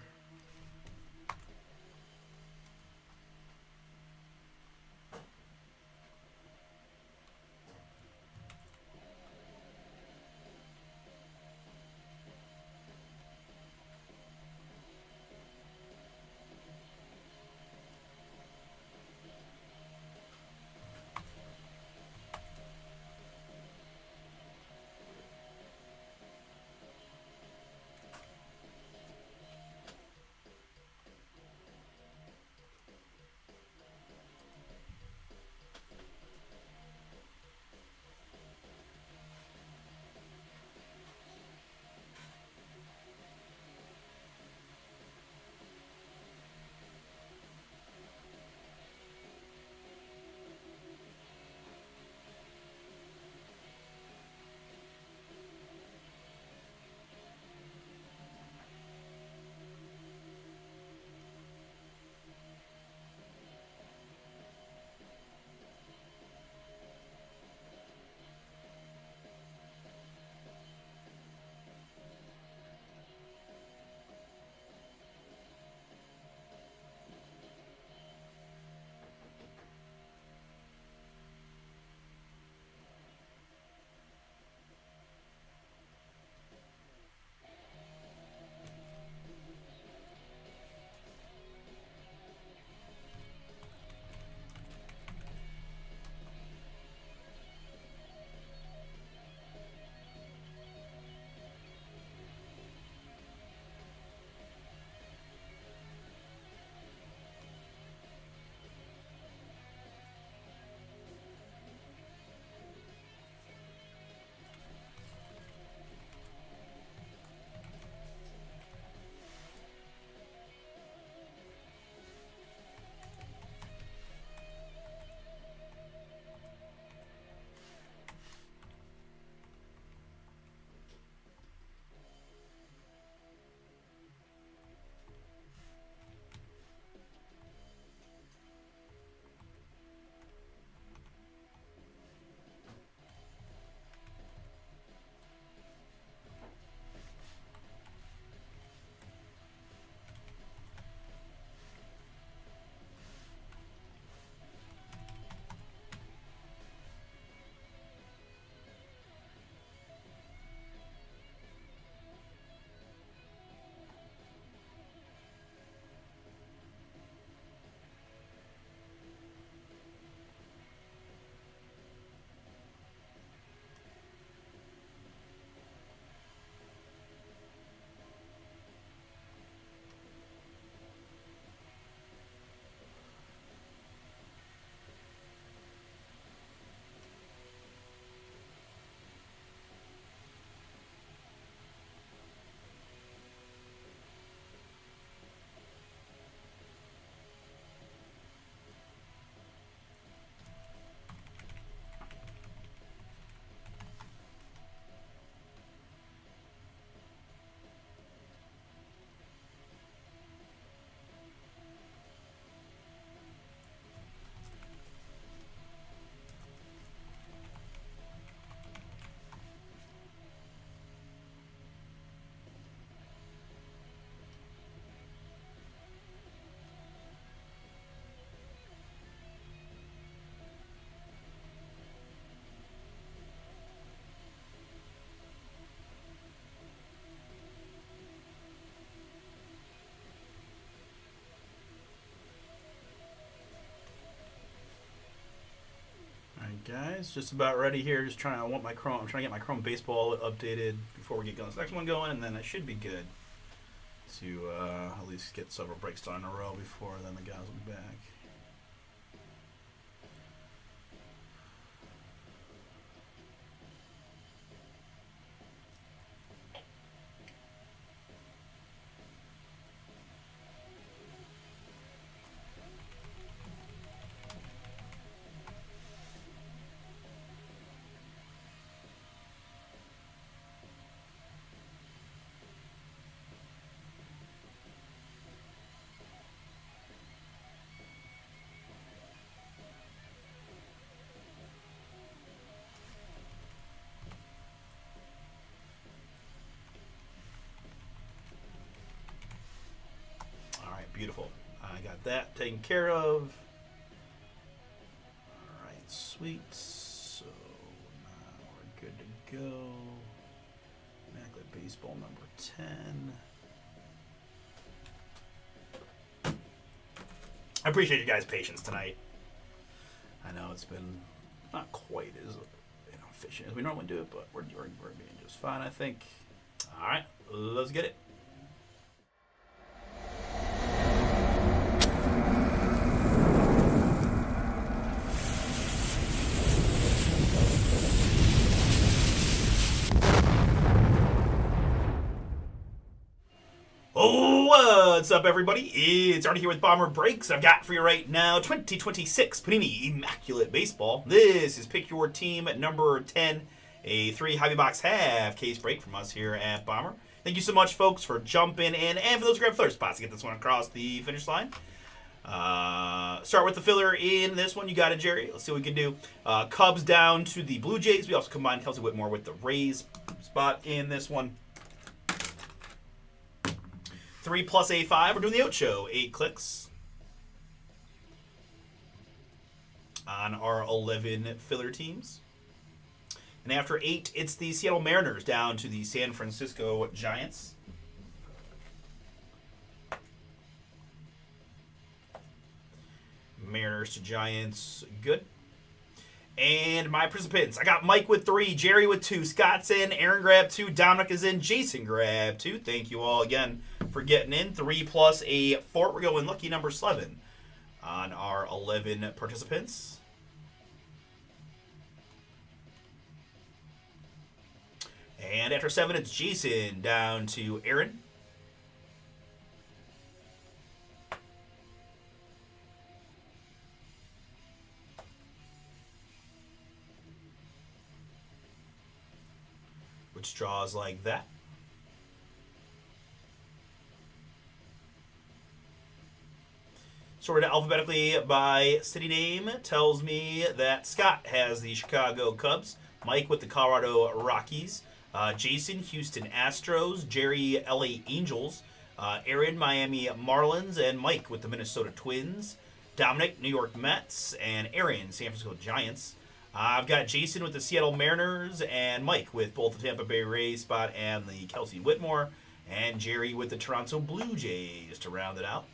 guys. Just about ready here. Just trying. I'm trying to get my Chrome baseball updated before we get going. This next one going, and then I should be good to at least get several breaks done in a row before then the guys will be back. Beautiful. I got that taken care of. Alright, sweet. So now we're good to go. Immaculate Baseball number 10. I appreciate you guys' patience tonight. I know it's been not quite as efficient as we normally do it, but we're being just fine, I think. Alright, let's get it. What's up, everybody? It's Artie here with Bomber Breaks. I've got for you right now 2026 Panini Immaculate Baseball. This is Pick Your Team at number 10, a 3 hobby box half case break from us here at Bomber. Thank you so much, folks, for jumping in and for those who grab filler spots to get this one across the finish line. Start with the filler in this one. You got it, Jerry. Let's see what we can do. Cubs down to the Blue Jays. We also combined Kelsey Whitmore with the Rays spot in this one. 3 plus A5. We're doing the Ocho. 8 clicks on our 11 filler teams. And after 8, it's the Seattle Mariners down to the San Francisco Giants. Mariners to Giants. Good. And my participants, I got Mike with 3, Jerry with 2, Scott's in, Aaron grabbed 2, Dominic is in, Jason grabbed 2. Thank you all again for getting in. 3 plus a 4. We're going lucky number 7 on our 11 participants. And after 7, it's Jason down to Aaron. Which draws like that. Sorted alphabetically by city name tells me that Scott has the Chicago Cubs, Mike with the Colorado Rockies, Jason, Houston Astros, Jerry, LA Angels, Aaron, Miami Marlins, and Mike with the Minnesota Twins, Dominic, New York Mets, and Aaron, San Francisco Giants. I've got Jason with the Seattle Mariners and Mike with both the Tampa Bay Rays spot and the Kelsey Whitmore, and Jerry with the Toronto Blue Jays to round it out.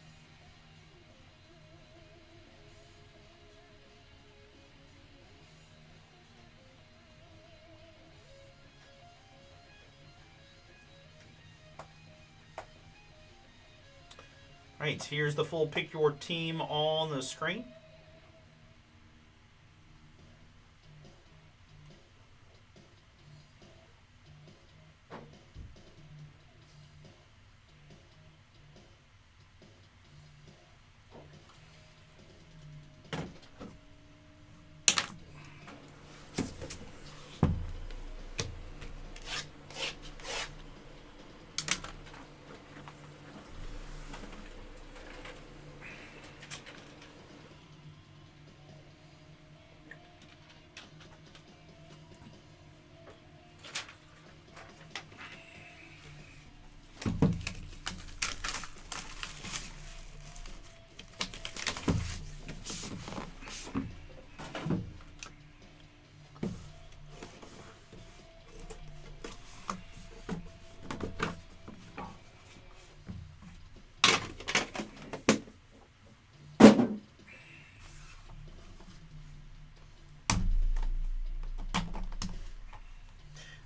All right, here's the full Pick Your Team on the screen.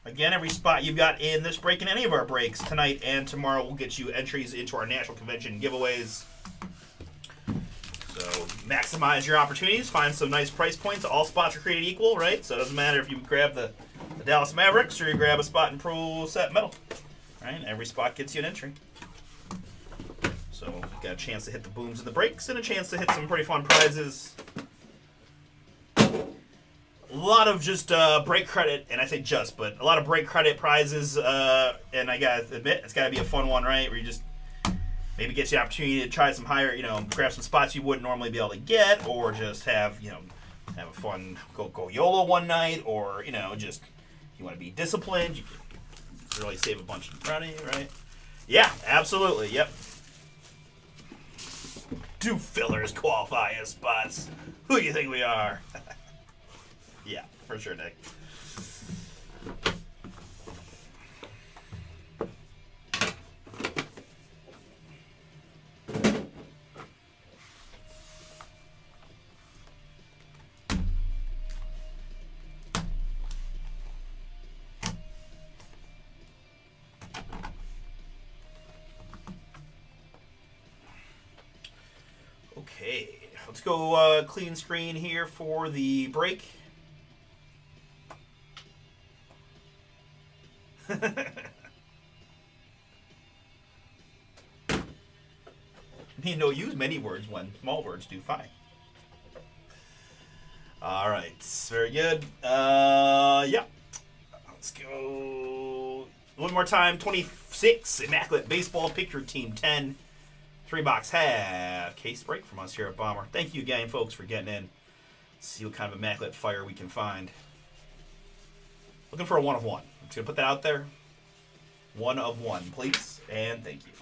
Again, every spot you've got in this break and any of our breaks tonight and tomorrow will get you entries into our National Convention giveaways. So maximize your opportunities. Find some nice price points. All spots are created equal, right? So it doesn't matter if you grab the Dallas Mavericks or you grab a spot in Pro Set Metal. Right? Every spot gets you an entry. So you got a chance to hit the booms and the breaks and a chance to hit some pretty fun prizes. A lot of just break credit, and I say just, but a lot of break credit prizes, and I gotta admit, it's gotta be a fun one, right? Where you just maybe get you an opportunity to try some higher, grab some spots you wouldn't normally be able to get, or just have a fun go YOLO one night, or just you want to be disciplined, you can really save a bunch of money, right? Yeah, absolutely, yep. Do fillers qualify as spots? Who do you think we are? Yeah, for sure, Nick. Okay, let's go clean screen here for the break. Use many words when small words do fine. All right, very good. Yeah. Let's go one more time. 26 Immaculate Baseball Picture Team 10. 3-box half case break from us here at Bomber. Thank you again, folks, for getting in. Let's see what kind of Immaculate Fire we can find. Looking for a 1 of 1. I'm just going to put that out there. 1 of 1, please. And thank you.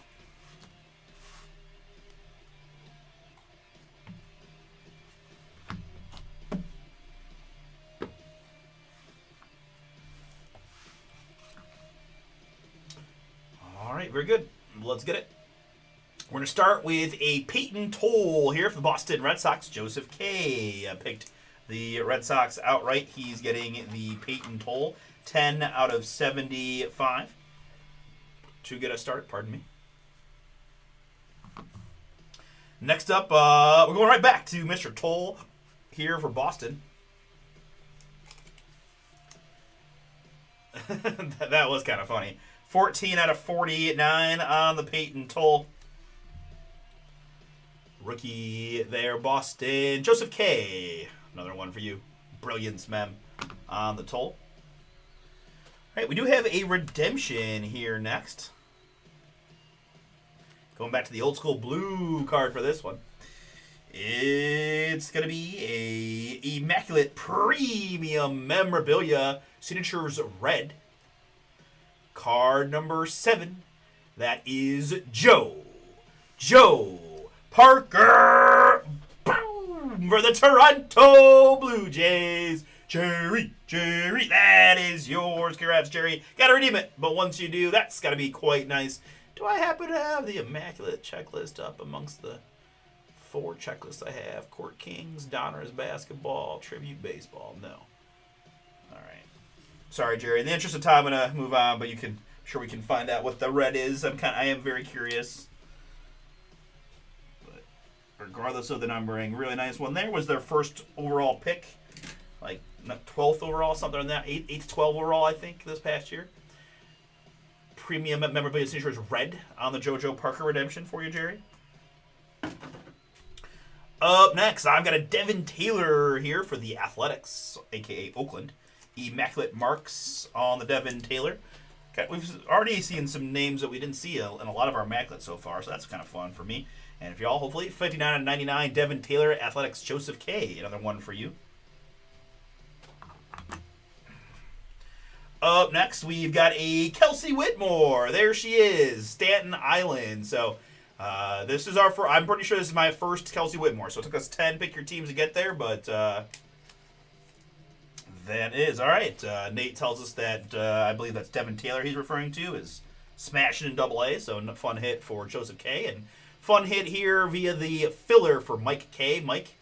All right, very good. Let's get it. We're going to start with a Peyton Toll here for the Boston Red Sox. Joseph K. Picked the Red Sox outright. He's getting the Peyton Toll. 10 out of 75. To get us started, pardon me. Next up, we're going right back to Mr. Toll here for Boston. That was kind of funny. 14 out of 49 on the Peyton Toll. Rookie there, Boston. Joseph K. Another one for you. Brilliance, mem, on the Toll. All right, we do have a redemption here next. Going back to the old school blue card for this one. It's going to be a Immaculate Premium Memorabilia Signatures Red. Card number 7. That is Joe Parker. Boom! For the Toronto Blue Jays. Jerry, that is yours. Congrats, Jerry. Got to redeem it, but once you do, that's got to be quite nice. Do I happen to have the Immaculate checklist up amongst the 4 checklists I have? Court Kings, Donruss Basketball, Tribute Baseball. No. All right. Sorry, Jerry. In the interest of time, I'm going to move on, but I'm sure we can find out what the red is. I am very curious. But regardless of the numbering, really nice one. There was their first overall pick. Like 12th overall, something like that. 8 to 12 overall, I think, this past year. Premium Memorabilia Signatures Red on the JoJo Parker redemption for you, Jerry. Up next, I've got a Devin Taylor here for the Athletics, a.k.a. Oakland. Immaculate Marks on the Devin Taylor. Okay, we've already seen some names that we didn't see in a lot of our Immaculates so far, so that's kind of fun for me. And if y'all, hopefully, 59 out of 99, Devin Taylor, Athletics, Joseph K. Another one for you. Up next, we've got a Kelsey Whitmore. There she is, Staten Island. So this is I'm pretty sure this is my first Kelsey Whitmore. So it took us 10 pick your teams to get there, but that is. All right, Nate tells us that I believe that's Devin Taylor he's referring to, is smashing in AA. So fun hit for Joseph K. And fun hit here via the filler for Mike K. Mike.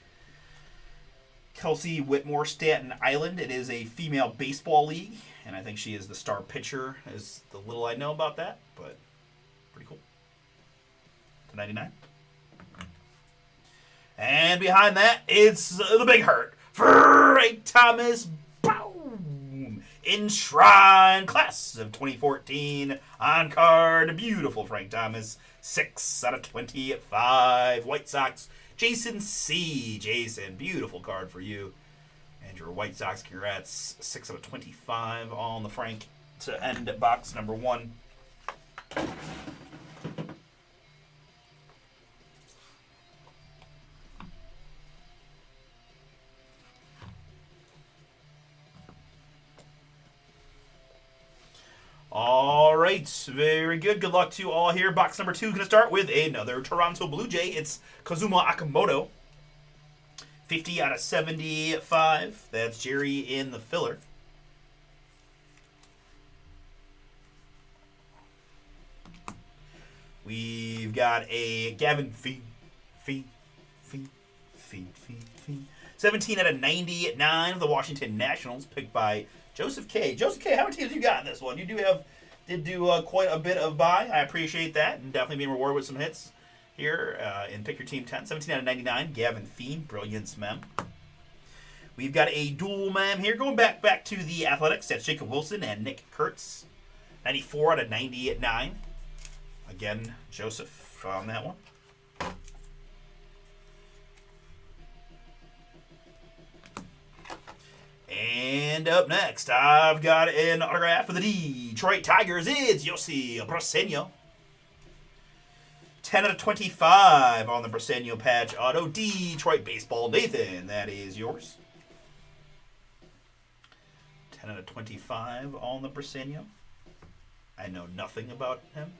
Kelsey Whitmore, Staten Island. It is a female baseball league. and I think she is the star pitcher, is the little I know about that, but pretty cool. To 99. And behind that, it's the big hurt. Frank Thomas, boom! Enshrine class of 2014 on card. Beautiful Frank Thomas. 6 out of 25. White Sox, Jason C. Jason, beautiful card for you. And your White Sox, congrats. 6 out of 25 on the Frank to end box number 1. All right, very good. Good luck to all here. Box number 2 going to start with another Toronto Blue Jay. It's Kazuma Akamoto. 50 out of 75. That's Jerry in the filler. We've got a Gavin Fee. 17 out of 99 of the Washington Nationals, picked by Joseph K. Joseph K., how many teams you got in this one? You did do quite a bit of buy. I appreciate that, and definitely being rewarded with some hits here in Pick Your Team 10. 17 out of 99, Gavin Fee, brilliance mem. We've got a dual mem here, going back to the Athletics. That's Jacob Wilson and Nick Kurtz. 94 out of 99. Again, Joseph on that one. And up next, I've got an autograph for the Detroit Tigers. It's Yossi Braseno. 10 out of 25 on the Braseno patch auto. Detroit Baseball, Nathan, that is yours. 10 out of 25 on the Braseno. I know nothing about him.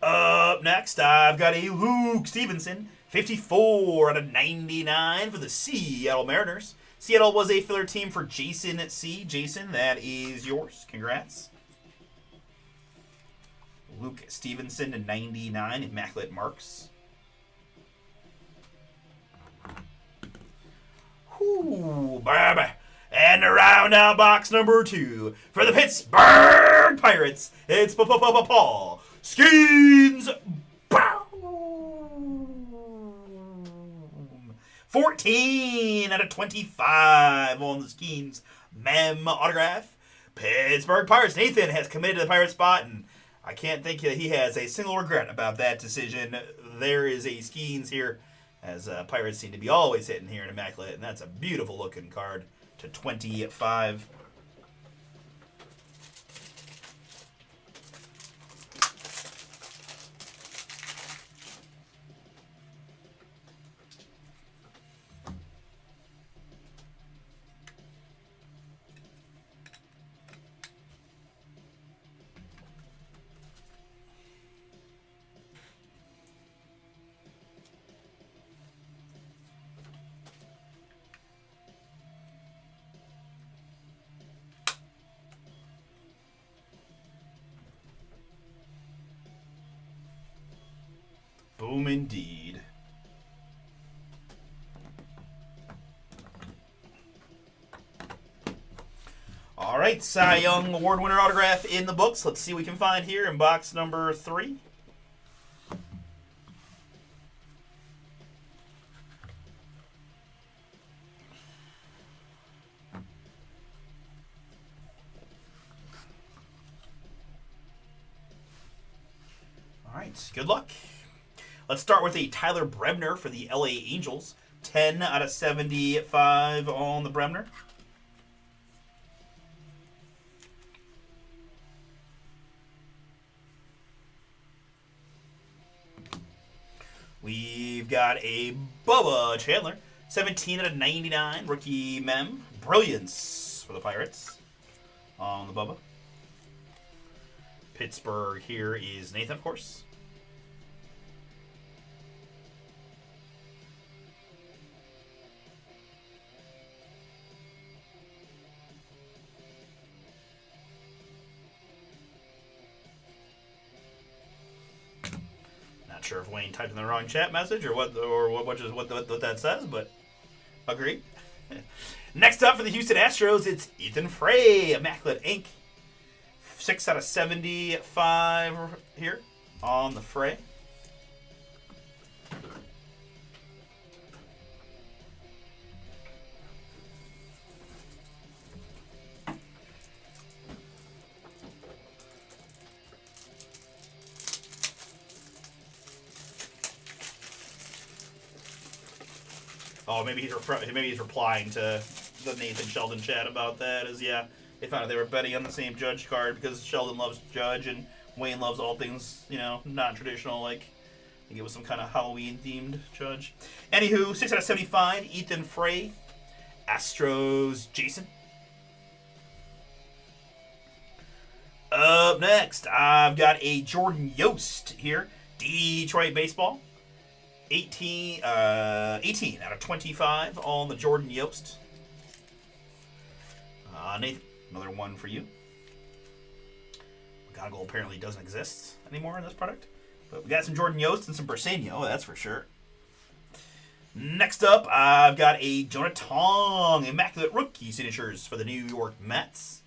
Up next, I've got a Luke Stevenson. 54 out of 99 for the Seattle Mariners. Seattle was a filler team for Jason C. Jason, that is yours. Congrats. Luke Stevenson to 99, Immaculate Marks. Ooh, baby. And to round out box number 2 for the Pittsburgh Pirates, it's Paul Skeens. 14 out of 25 on the Skeens mem autograph. Pittsburgh Pirates. Nathan has committed to the Pirate spot, and I can't think that he has a single regret about that decision. There is a Skeens here, as Pirates seem to be always hitting here in Immaculate, and that's a beautiful looking card to 25. Boom indeed. All right, Cy Young Award winner autograph in the books. Let's see what we can find here in box number 3. All right, good luck. Let's start with a Tyler Bremner for the LA Angels. 10 out of 75 on the Bremner. We've got a Bubba Chandler. 17 out of 99, rookie mem. Brilliance for the Pirates on the Bubba. Pittsburgh here is Nathan, of course. Not sure if Wayne typed in the wrong chat message or what that says, but agree. Next up for the Houston Astros, it's Ethan Frey, Immaculate Ink. 6 out of 75 here on the Frey. Oh, maybe he's replying to the Nathan Sheldon chat about that. Yeah, they found out they were betting on the same Judge card because Sheldon loves Judge and Wayne loves all things, non-traditional. Like I think it was some kind of Halloween themed Judge. Anywho, 6 out of 75. Ethan Frey, Astros, Jason. Up next, I've got a Jordan Yost here, Detroit baseball. 18 out of 25 on the Jordan Yost. Nathan, another one for you. McGonagall apparently doesn't exist anymore in this product. But we got some Jordan Yost and some Bersenio, that's for sure. Next up, I've got a Jonah Tong, Immaculate Rookie signatures for the New York Mets.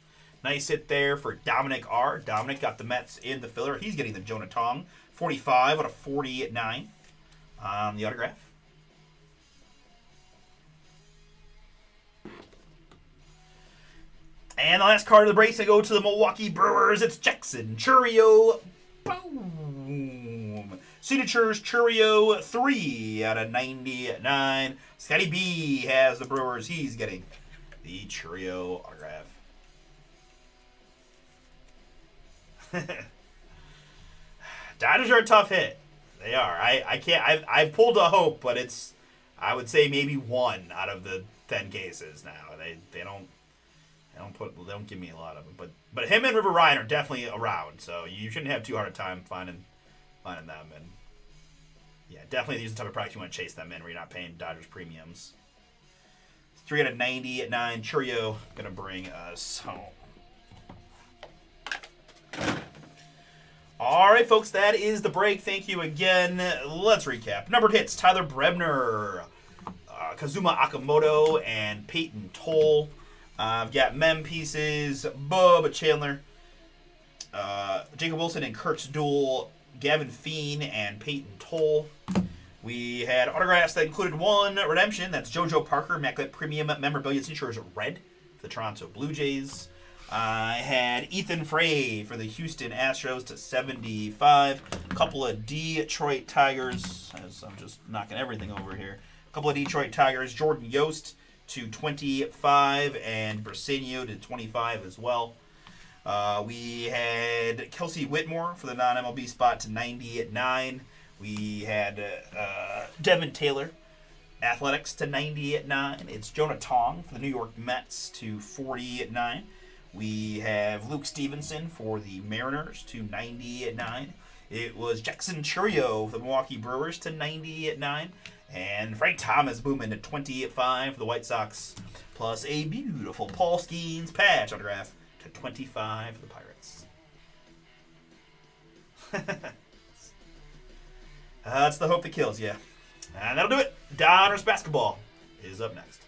Nice hit there for Dominic R. Dominic got the Mets in the filler. He's getting the Jonah Tong. 45 out of 49 on the autograph. And the last card of the break, I go to the Milwaukee Brewers. It's Jackson Chourio. Boom. Signatures Chourio 3 out of 99. Scotty B has the Brewers. He's getting the Chourio autograph. Dodgers are a tough hit. They are. I can't. I've pulled a hope, but it's. I would say maybe 1 out of the 10 cases now. They don't give me a lot of them. But him and River Ryan are definitely around, so you shouldn't have too hard a time finding them. And yeah, definitely these are the type of products you want to chase them in where you're not paying Dodgers premiums. 3 out of 90 at 9. Chourio gonna bring us home. All right, folks, that is the break. Thank you again. Let's recap. Numbered hits: Tyler Brebner, Kazuma Akamoto, and Peyton Toll. I've got mem pieces: Bubba Chandler, Jacob Wilson and Kurt's Duel, Gavin Feen, and Peyton Toll. We had autographs that included 1 redemption. That's JoJo Parker, Immaculate Premium Memorabilia Signatures Red for the Toronto Blue Jays. I had Ethan Frey for the Houston Astros to 75. A couple of Detroit Tigers, as I'm just knocking everything over here. A couple of Detroit Tigers. Jordan Yost to 25 and Bersenio to 25 as well. We had Kelsey Whitmore for the non-MLB spot to 90 at 9. We had Devin Taylor, Athletics to 90 at 9. It's Jonah Tong for the New York Mets to 40 at 9. We have Luke Stevenson for the Mariners to 90 at 9. It was Jackson Chourio for the Milwaukee Brewers to 90 at 9. And Frank Thomas booming to 20 at 5 for the White Sox. Plus a beautiful Paul Skeens patch autograph to 25 for the Pirates. That's the hope that kills you. And that'll do it. Donruss Basketball is up next.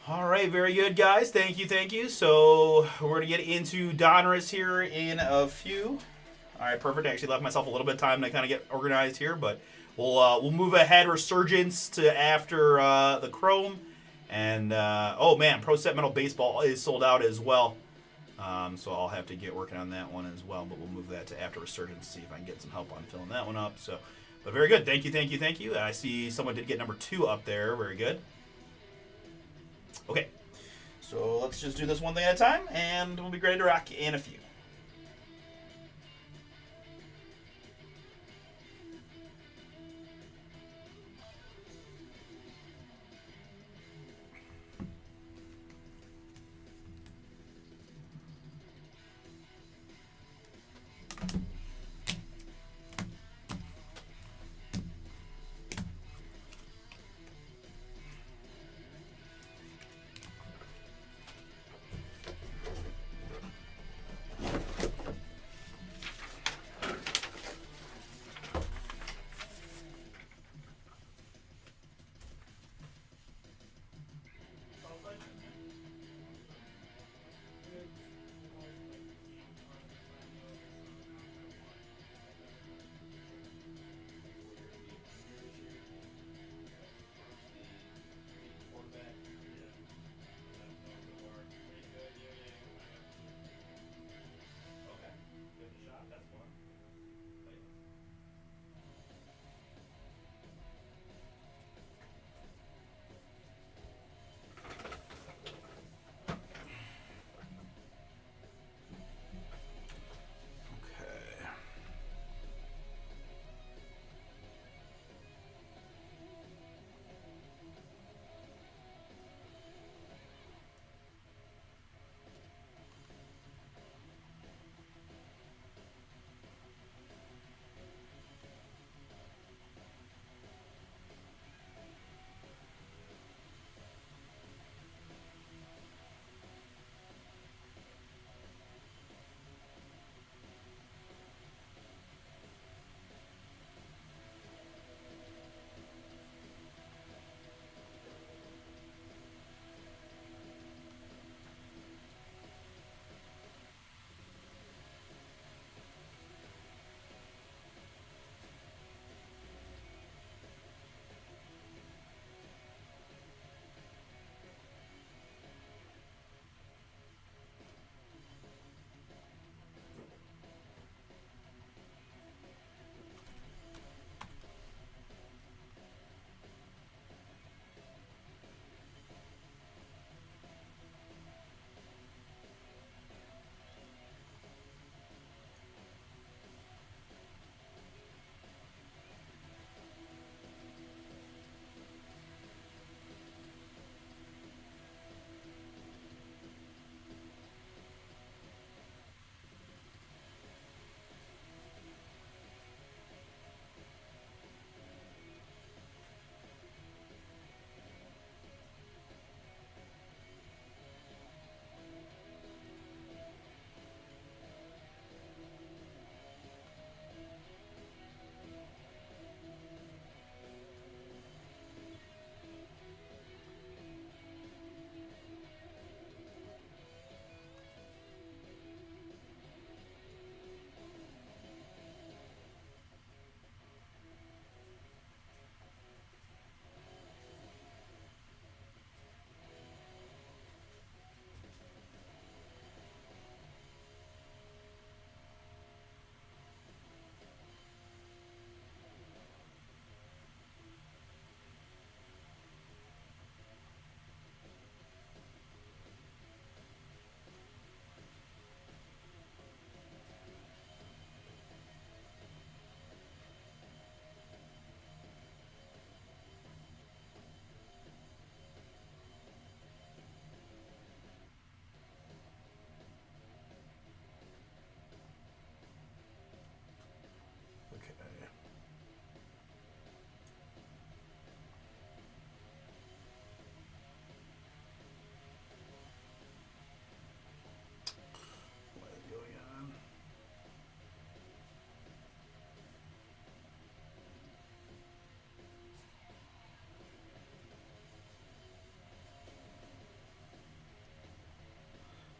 All right, very good, guys. Thank you. So we're going to get into Donruss here in a few. All right, perfect. I actually left myself a little bit of time to kind of get organized here, but we'll move ahead. Resurgence to after the Chrome. And, oh, man, Pro Set Metal Baseball is sold out as well. So I'll have to get working on that one as well, but we'll move that to after Resurgence, see if I can get some help on filling that one up. So, but very good. Thank you. I see someone did get number 2 up there. Very good. Okay, so let's just do this one thing at a time, and we'll be ready to rock in a few.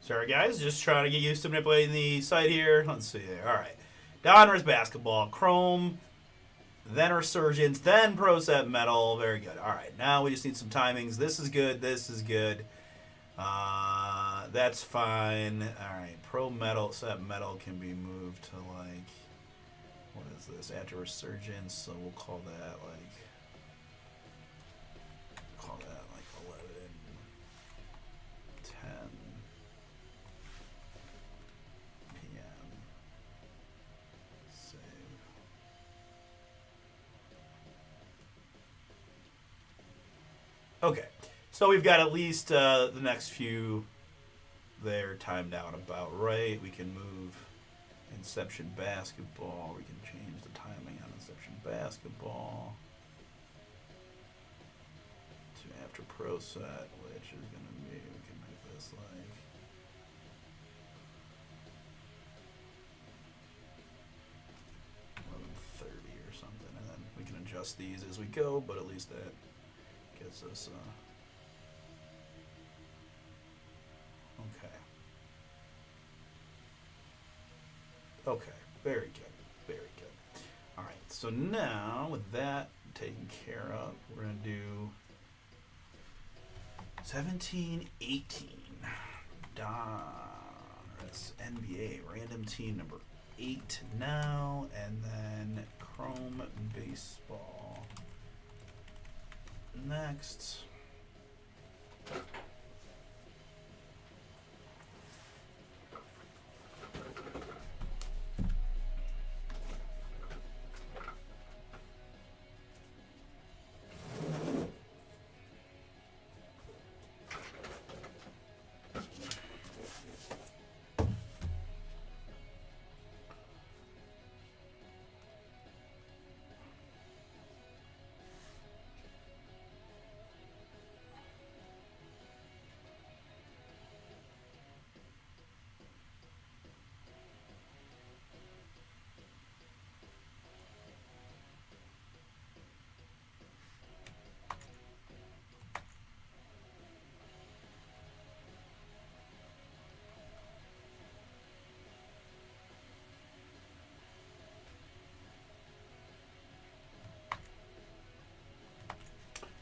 Sorry, guys. Just trying to get used to manipulating the site here. Let's see there. All right. Donruss Basketball, Chrome, then Resurgence, then Pro Set Metal. Very good. All right. Now we just need some timings. This is good. This is good. That's fine. All right. Pro Metal, Set Metal can be moved to like, what is this? After Resurgence. So we'll call that like 11, 10 p.m. Save. Okay, so we've got at least the next few there timed out about right. We can move Inception Basketball. We can change the timing on Inception Basketball to after Pro Set, which is going to be, we can make this like 11:30 or something, and then we can adjust these as we go, but at least that gets us okay, very good, very good. All right, so now with that taken care of, we're gonna do 17-18. Donruss NBA random team number 8 now, and then Chrome Baseball next.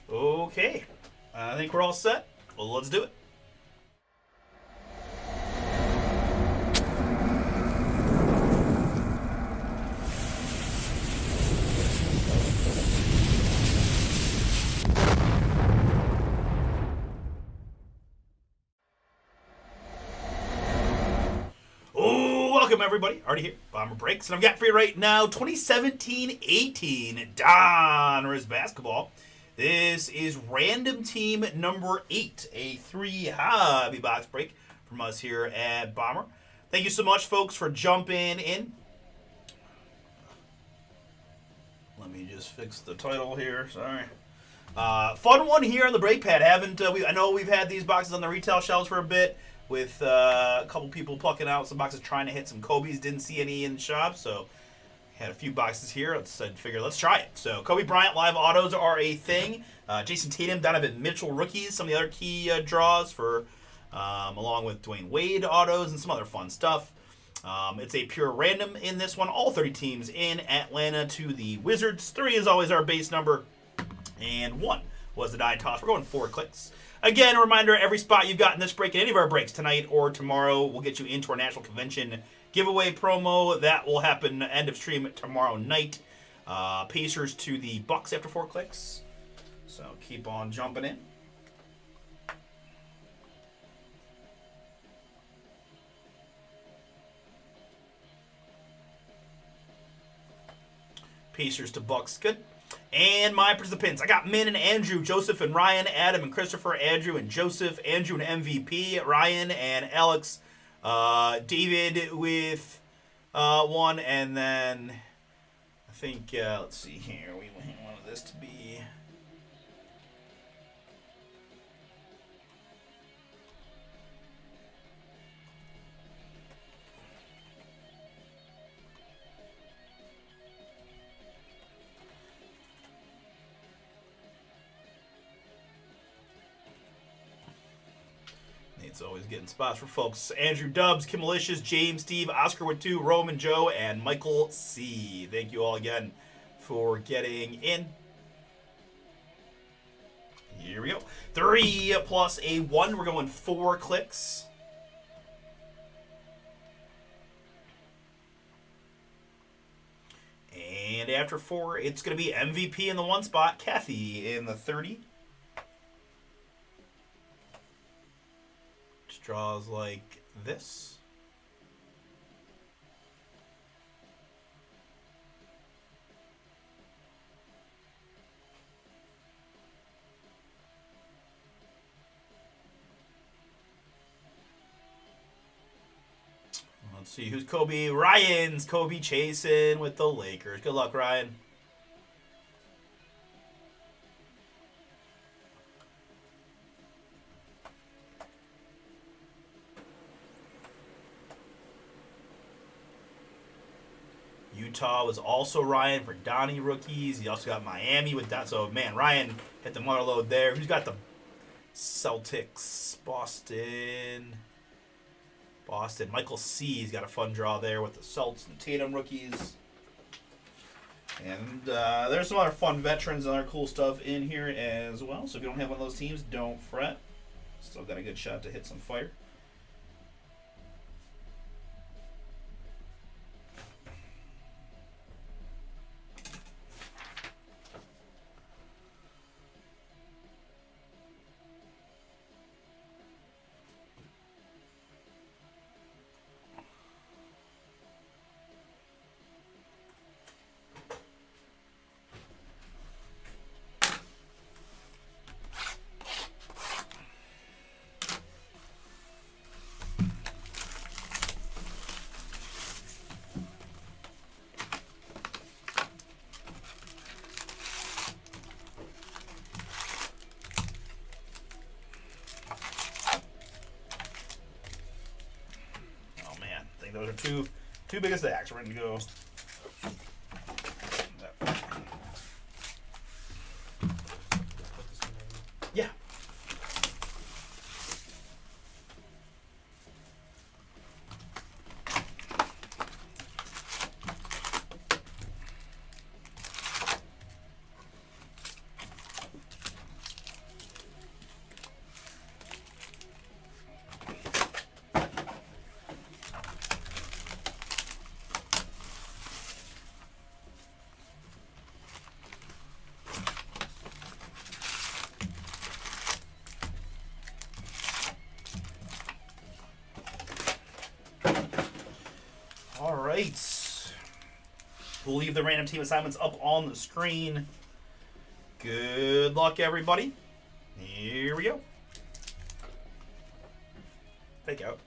Okay, I think we're all set. Well, let's do it. Welcome, everybody. Already here. Bomber Breaks. And I've got for you right now 2017-18 Donruss Basketball. This is random team number 8, a 3 hobby box break from us here at Bomber. Thank you so much, folks, for jumping in. Let me just fix the title here. Sorry. Fun one here on the break pad. I know we've had these boxes on the retail shelves for a bit, with a couple people plucking out some boxes trying to hit some Kobe's. Didn't see any in the shop, so had a few boxes here. Let's try it. So Kobe Bryant live autos are a thing. Jason Tatum, Donovan Mitchell rookies, some of the other key draws for, along with Dwayne Wade autos and some other fun stuff. It's a pure random in this one. All 30 teams in Atlanta to the Wizards. 3 is always our base number, and 1 was the die toss. We're going 4 clicks. Again, a reminder, every spot you've got in this break and any of our breaks tonight or tomorrow will get you into our National Convention giveaway promo. That will happen end of stream tomorrow night. Pacers to the Bucks after 4 clicks. So keep on jumping in. Pacers to Bucks, good. And my participants, I got Min and Andrew, Joseph and Ryan, Adam and Christopher, Andrew and Joseph, Andrew and MVP, Ryan and Alex, David with 1, and then I think, let's see here, we wanted this to be... It's always getting spots for folks. Andrew Dubs, Kim Malicious, James, Steve, Oscar with 2, Roman Joe, and Michael C. Thank you all again for getting in. Here we go. 3 plus a 1. We're going 4 clicks. And after 4, it's going to be MVP in the 1 spot, Kathy in the 30. Just draws like this. Let's see who's Kobe. Ryan's Kobe chasing with the Lakers. Good luck, Ryan. Utah was also Ryan for Donnie rookies. He also got Miami with that. So, man, Ryan hit the mother load there. Who's got the Celtics? Boston. Michael C. has got a fun draw there with the Celtics and Tatum rookies. And there's some other fun veterans and other cool stuff in here as well. So if you don't have one of those teams, don't fret. Still got a good shot to hit some fire. Those are two biggest acts. We're going to go. Yeah. All right. We'll leave the random team assignments up on the screen. Good luck, everybody. Here we go. Fake out.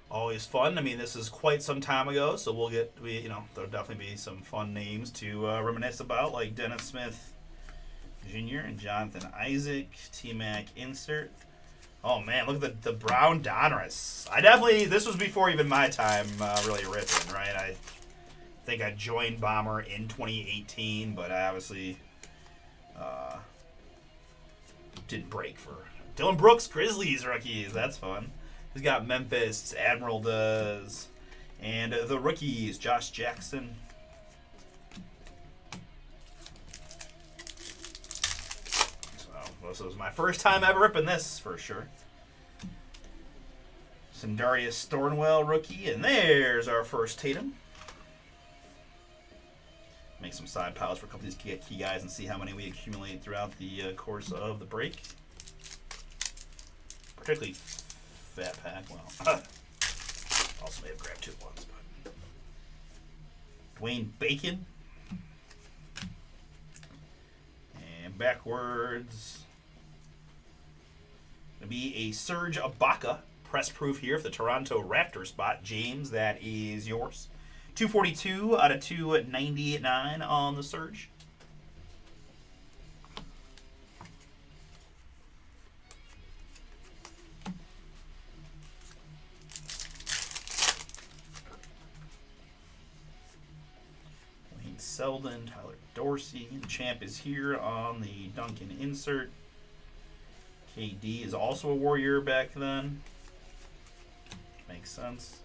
Always fun. I mean, this is quite some time ago, so there'll definitely be some fun names to reminisce about, like Dennis Smith Jr. and Jonathan Isaac, T-Mac insert. Oh man, look at the Brown Donruss. This was before even my time really ripping, right? I think I joined Bomber in 2018, but I obviously didn't break for Dylan Brooks, Grizzlies rookies. That's fun. He's got Memphis, Admiral does, and the rookies, Josh Jackson. So this was my first time ever ripping this for sure. Sindarius Thornwell rookie, and there's our first Tatum. Make some side piles for a couple of these key guys and see how many we accumulate throughout the course of the break. Particularly Fat Pack. Well, also may have grabbed 2 at once, but Dwayne Bacon. And backwards, gonna be a Serge Ibaka press proof here for the Toronto Raptors spot. James, that is yours. 242 out of 299 on the Serge. Selden, Tyler Dorsey. The champ is here on the Duncan insert. KD is also a Warrior back then. Makes sense.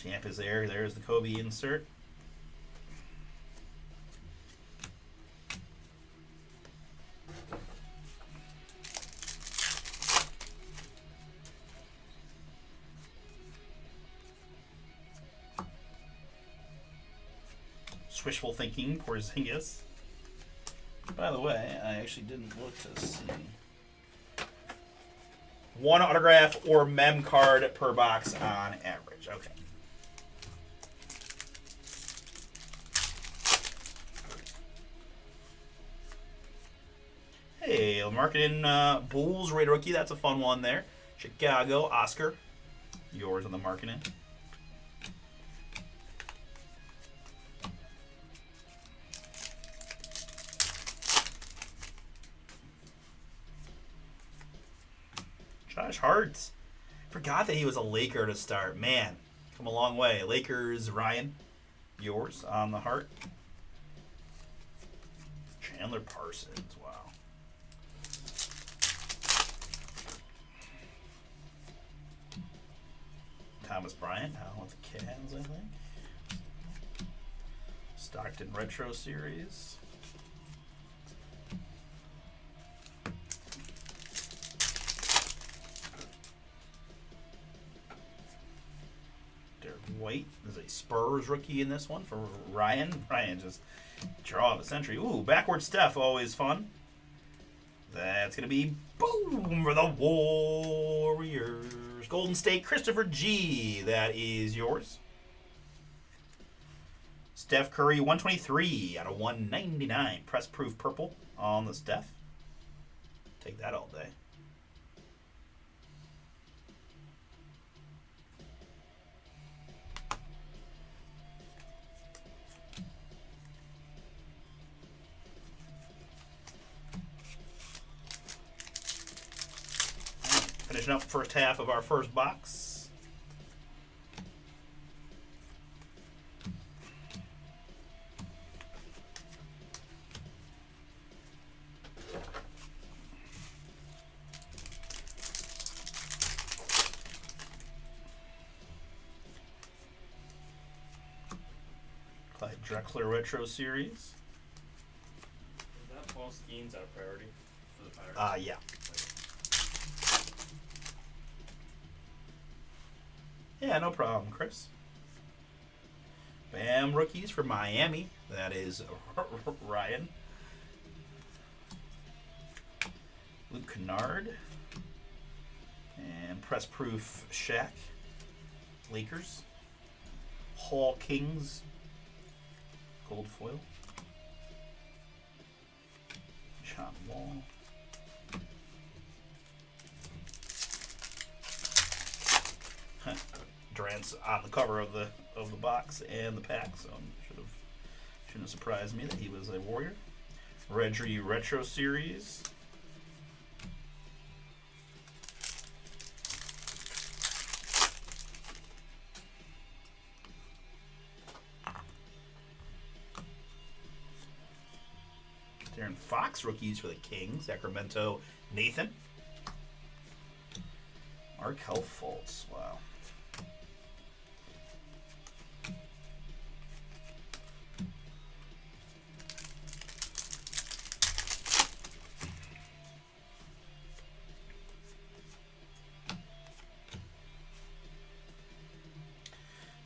Champ is there. There's the Kobe insert. Wishful thinking, Porzingis. By the way, I actually didn't look to see. One autograph or mem card per box on average. Okay. Hey, Marketing Bulls rated rookie. That's a fun one there. Chicago, Oscar. Yours on the marketing. Josh Hart. Forgot that he was a Laker to start. Man, come a long way. Lakers, Ryan. Yours on the Hart. Chandler Parsons. Wow. Thomas Bryant. Now with the Cavs, I think. Stockton Retro Series. White is a Spurs rookie in this one for Ryan. Ryan just draw of a century. Ooh, backward Steph, always fun. That's going to be boom for the Warriors. Golden State, Christopher G. That is yours. Steph Curry, 123 out of 199. Press proof purple on the Steph. Take that all day. Finishing up the first half of our first box. Clyde Drexler Retro Series. Is that Paul Skeens out of priority for the Pirates? Yeah. Yeah, no problem, Chris. Bam, rookies for Miami. That is Ryan. Luke Kennard. And press proof Shaq. Lakers. Hall Kings. Gold foil. John Wall. Durant's on the cover of the box and the pack, so shouldn't have surprised me that he was a Warrior. Reggie Retro Series. Darren Fox rookies for the Kings. Sacramento, Nathan. Markelle Fultz. Wow.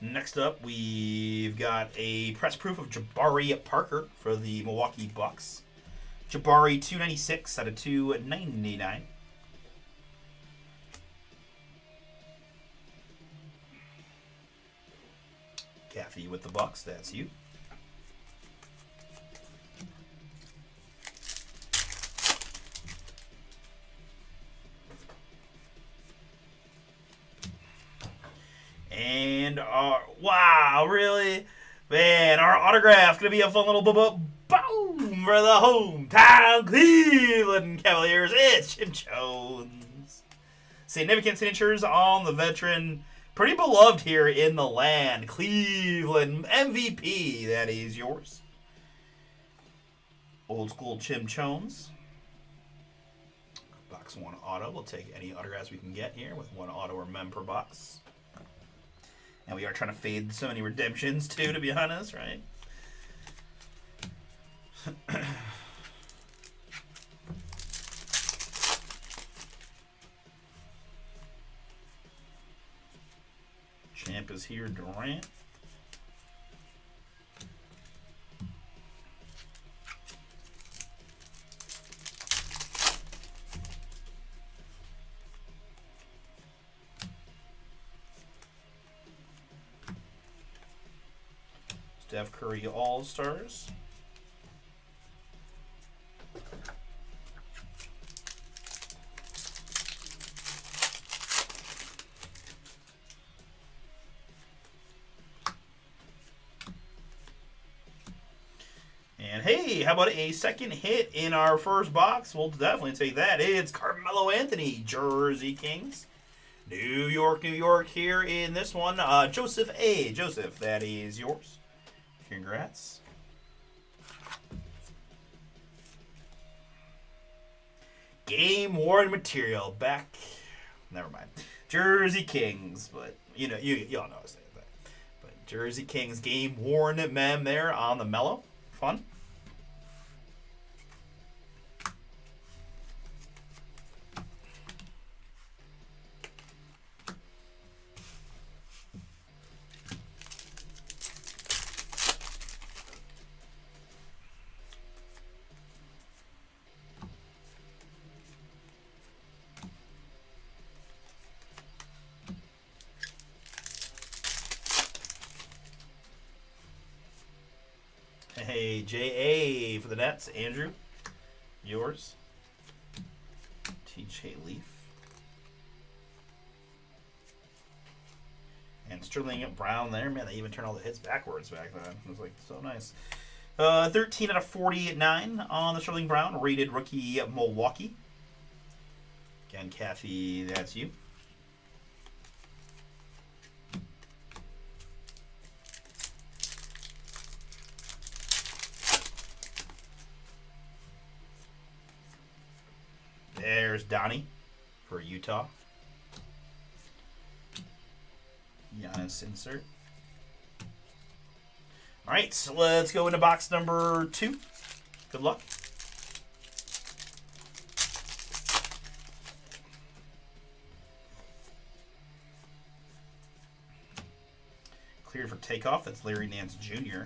Next up, we've got a press proof of Jabari Parker for the Milwaukee Bucks. Jabari 296 out of 299. Kathy with the Bucks, that's you. And wow, really? Man, our autograph gonna be a fun little boom for the hometown Cleveland Cavaliers, it's Jim Jones. Significant signatures on the veteran. Pretty beloved here in the land. Cleveland MVP, that is yours. Old school Jim Jones. Box 1 auto. We'll take any autographs we can get here with 1 auto or mem per box. And we are trying to fade so many redemptions too, to be honest, right? Champ is here, Durant. Steph Curry All-Stars. And hey, how about a second hit in our first box? We'll definitely take that. It's Carmelo Anthony, Jersey Kings. New York, New York here in this one. Joseph A. Joseph, that is yours. Congrats. Game worn material back. Never mind. Jersey Kings, but you know, you all know I was saying that. But Jersey Kings game worn mem there on the Mellow. Fun. Hey, J.A. for the Nets. Andrew, yours. T.J. Leaf. And Sterling Brown there. Man, they even turned all the hits backwards back then. It was like so nice. 13 out of 49 on the Sterling Brown. Rated rookie Milwaukee. Again, Kathy, that's you. There's Donnie for Utah. Giannis insert. All right, so let's go into box number 2. Good luck. Cleared for takeoff. That's Larry Nance Jr.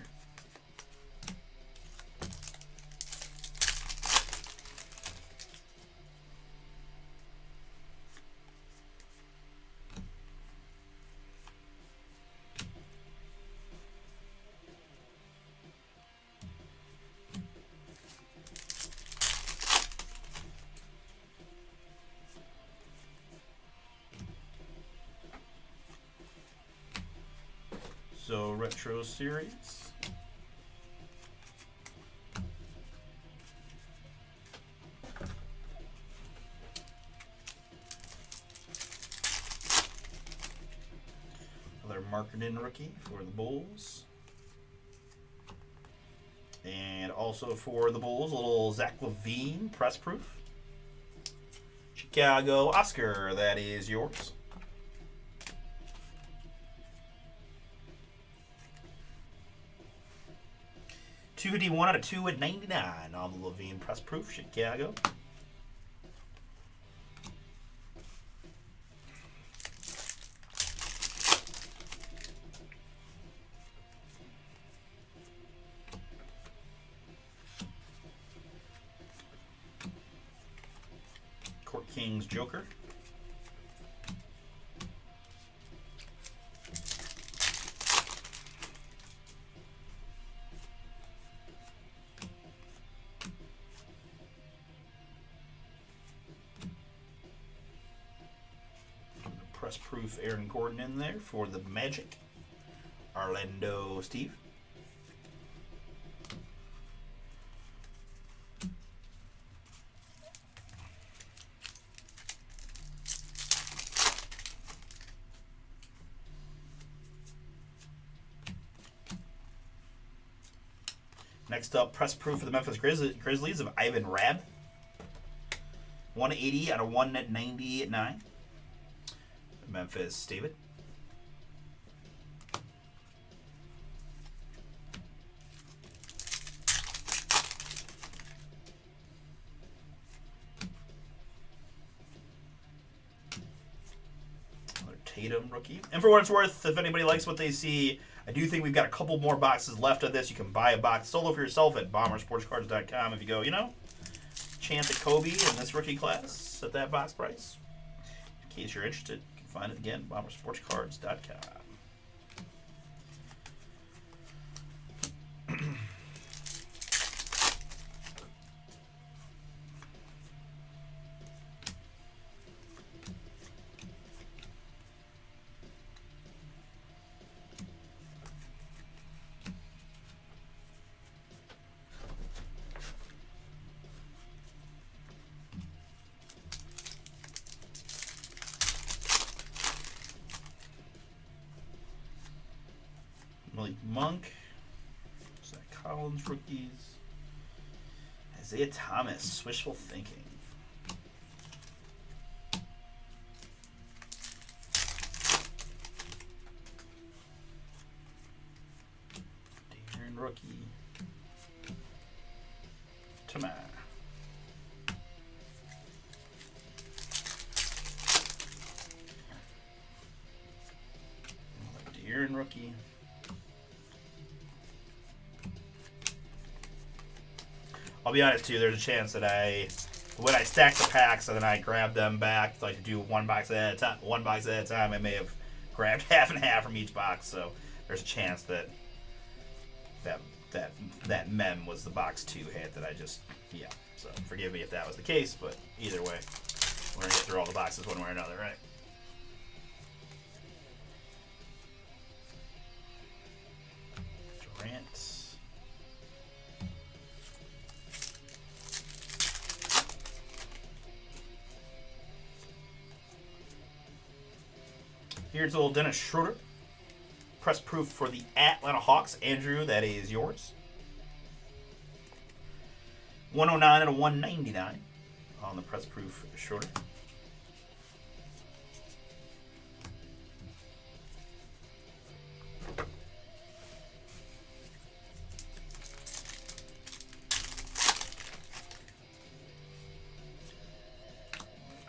So, Retro Series. Another Marketing rookie for the Bulls. And also for the Bulls, a little Zach LaVine press proof. Chicago Oscar, that is yours. $251 out of $299 on the LaVine press proof, Chicago. Court Kings Joker. Press proof Aaron Gordon in there for the Magic. Orlando Steve. Next up, press proof for the Memphis Grizzlies of Ivan Rabb. 180 out of 199. Memphis, David. Another Tatum rookie. And for what it's worth, if anybody likes what they see, I do think we've got a couple more boxes left of this. You can buy a box solo for yourself at bombersportscards.com if you go, chance at Kobe in this rookie class at that box price. In case you're interested, you can find it again, bombersportscards.com. Malik Monk, Zach Collins rookies, Isaiah Thomas, wishful thinking. De'Aaron rookie, Tamar. De'Aaron rookie. I'll be honest too, there's a chance that when I stack the packs and then I grab them back, like to do one box at a time, I may have grabbed half and half from each box, so there's a chance that mem was the box 2 hit that I just, so forgive me if that was the case, but either way, we're going to get through all the boxes one way or another, right? Durant. Here's a little Dennis Schroeder. Press proof for the Atlanta Hawks. Andrew, that is yours. 109 and a 199 on the press proof Schroeder.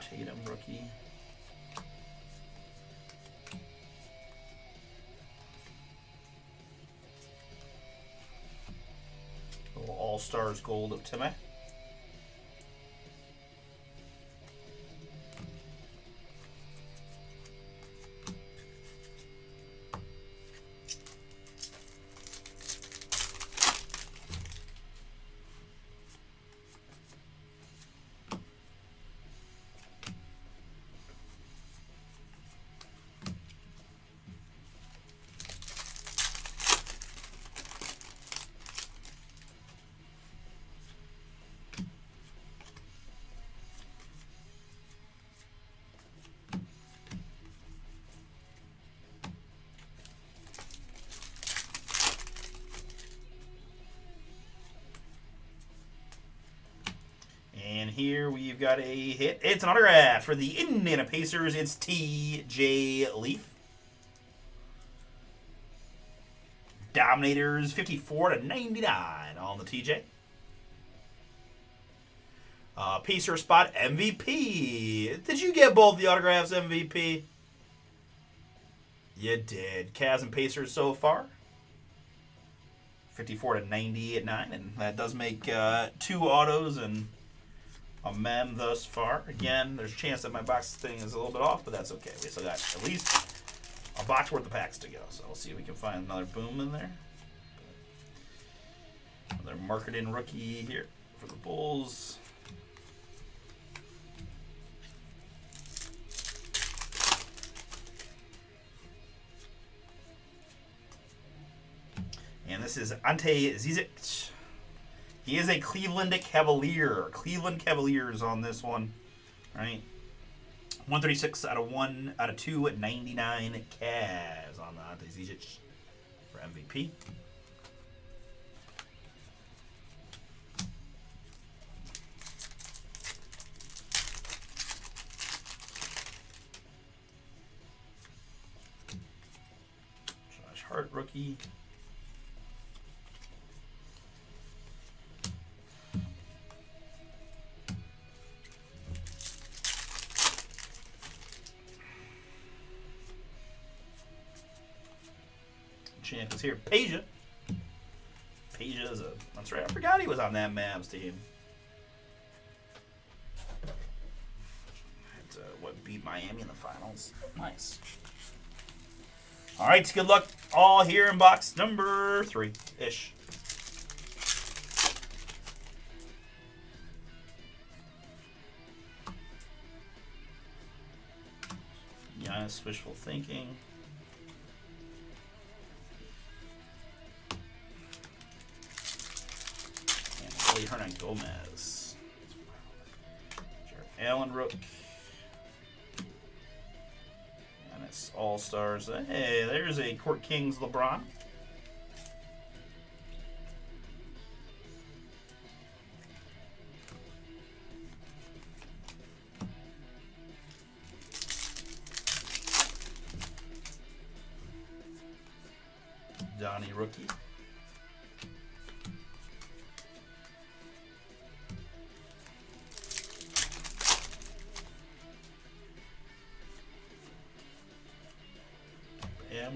Tatum rookie. All-Stars gold of Timmy. And here we've got a hit. It's an autograph for the Indiana Pacers. It's T.J. Leaf. Dominators 54 to 99 on the TJ. Pacer spot MVP. Did you get both the autographs MVP? You did. Cavs and Pacers so far. 54 to 99, and that does make 2 autos and a mem thus far. Again, there's a chance that my box thing is a little bit off, but that's okay. We still got at least a box worth of packs to go, so we'll see if we can find another boom in there. Another marketing rookie here for the Bulls. And this is Ante Zizic. He is a Cleveland Cavalier. Cleveland Cavaliers on this one, right? 136 out of 2 at 99 Cavs on the Ante Zizic for MVP. Hart rookie. Champ is here. Peja. Peja is that's right. I forgot he was on that Mavs team. What beat Miami in the finals. Nice. All right, good luck all here in box number 3-ish. Giannis wishful thinking. And Hernan Gomez. Jared Allen Rook. All-Stars. Hey, there's a Court Kings LeBron. Donnie rookie.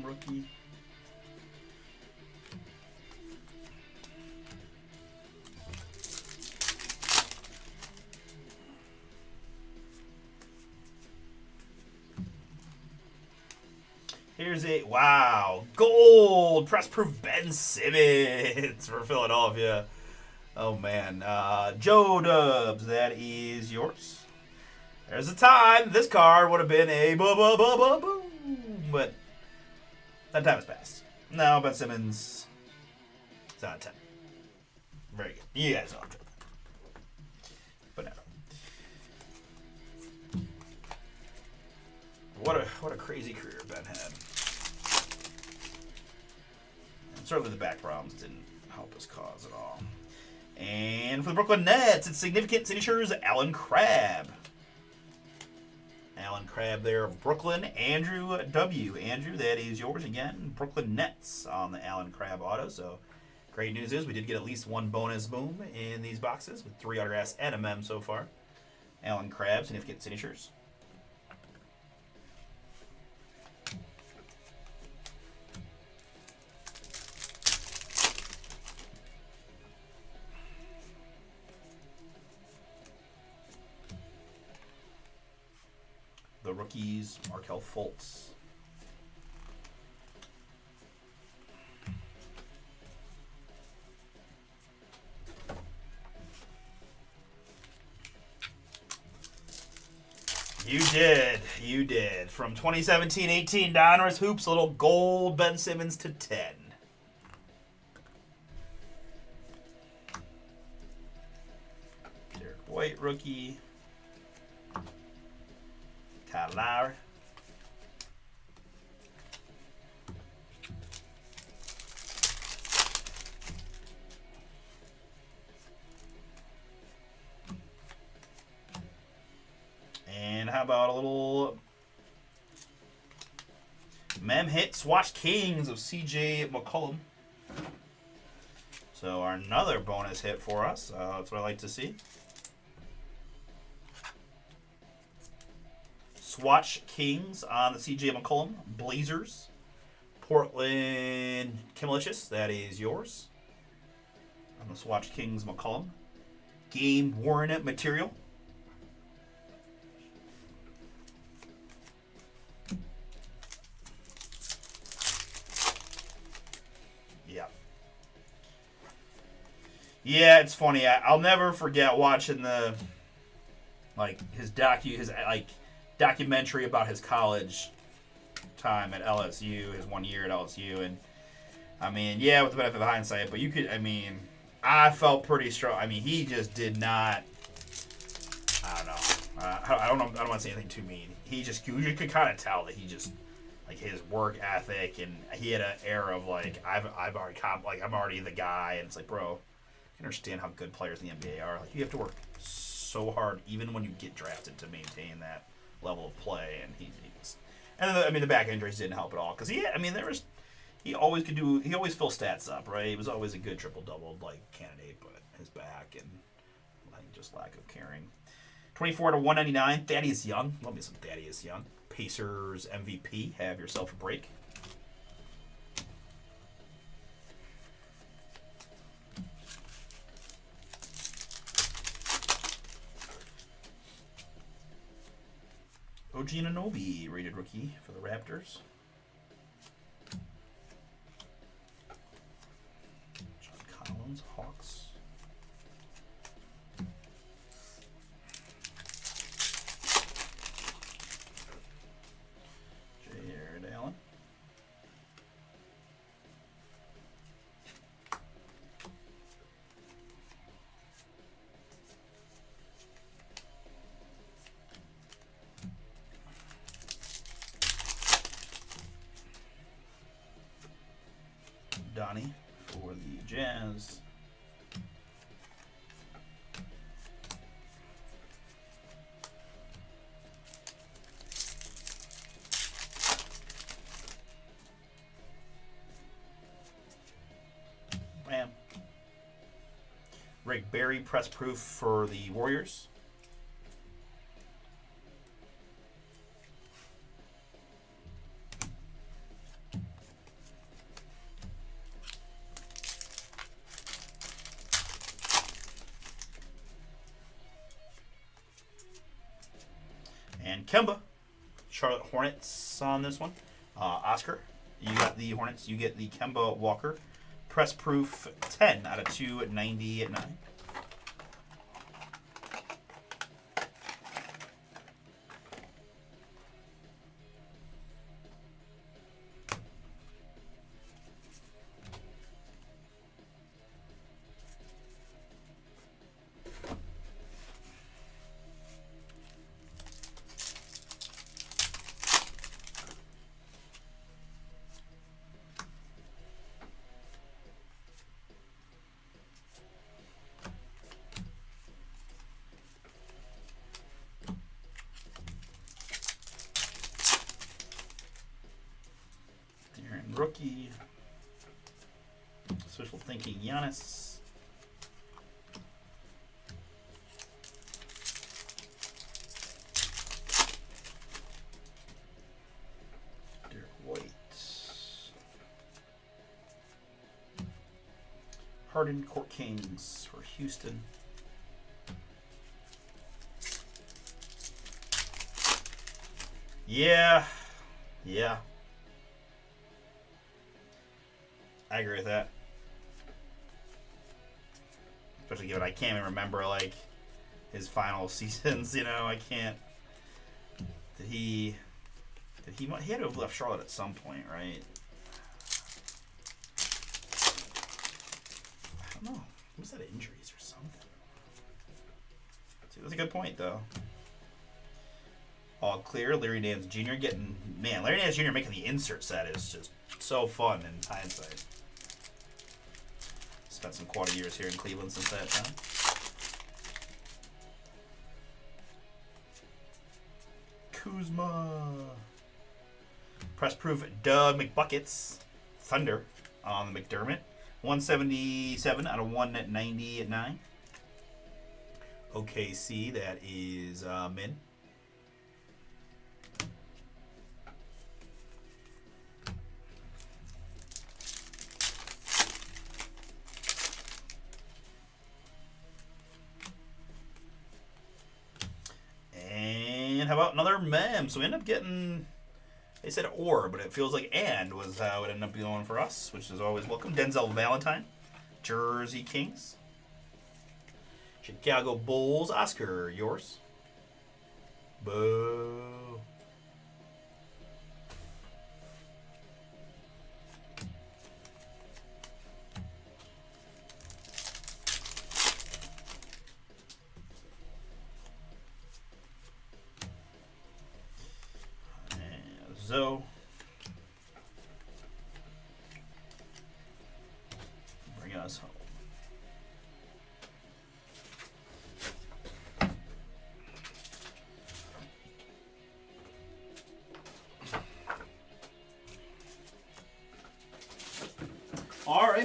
Rookie. Here's a gold press proof Ben Simmons for Philadelphia. Oh man, Joe Dubs, that is yours. There's a time this card would have been a boom, but that time has passed. No, Ben Simmons is out of 10. Very good. You guys know I'm joking. But no. What a crazy career Ben had. And certainly the back problems didn't help his cause at all. And for the Brooklyn Nets, it's significant signatures, Alan Crabb. Alan Crabb there of Brooklyn. Andrew W. Andrew, that is yours again. Brooklyn Nets on the Alan Crabb auto. So great news is we did get at least one bonus boom in these boxes with 3 autographs and a mem so far. Alan Crabb, significant signatures. The rookies, Markelle Fultz. You did. From 2017-18 Donruss Hoops, a little gold Ben Simmons to 10. Derek White rookie. Kyle Lowry. And how about a little mem hit Swatch Kings of CJ McCollum. So another bonus hit for us. That's what I like to see. Swatch Kings on the CJ McCollum. Blazers. Portland Kimmelicious, that is yours. On the Swatch Kings McCollum. Game worn material. Yeah. Yeah, it's funny. I'll never forget watching the his documentary about his college time at LSU, his 1 year at LSU, and I mean, yeah, with the benefit of hindsight, but I felt pretty strong. I mean, he just did not. I don't know. I don't want to say anything too mean. You could kind of tell that he just his work ethic, and he had an air of I'm already the guy, and it's like, bro, I can understand how good players in the NBA are. You have to work so hard, even when you get drafted, to maintain that level of play, and he was. And then the back injuries didn't help at all because he always could do. He always fills stats up, right? He was always a good triple-double like candidate, but his back and like just lack of caring. 24 to 199. Thaddeus Young. Love me some Thaddeus Young. Pacers MVP. Have yourself a break. OG Anunoby, rated rookie for the Raptors. John Collins, Hawks. Jared Allen. Donnie for the Jazz. Bam. Rick Barry, press proof for the Warriors. And Kemba, Charlotte Hornets on this one. Oscar, you got the Hornets. You get the Kemba Walker. Press proof 10 out of 299. Rookie. Social thinking Giannis. Derek White. Harden Court Kings for Houston. Yeah. I agree with that. Especially given I can't even remember like his final seasons. I can't. He had to have left Charlotte at some point, right? I don't know. Was that injuries or something? See, that's a good point though. All clear. Larry Nance Jr. Larry Nance Jr. making the insert set is just so fun in hindsight. Spent some quad years here in Cleveland since that time. Kuzma. Press proof Doug McBuckets. Thunder on the McDermott. 177 out of 199. OKC, that is Min. And how about another mem? So we end up getting, they said or, but it feels like and was how it ended up going for us, which is always welcome. Denzel Valentine, Jersey Kings. Chicago Bulls, Oscar, yours. Boo. Zoe. Bring us home.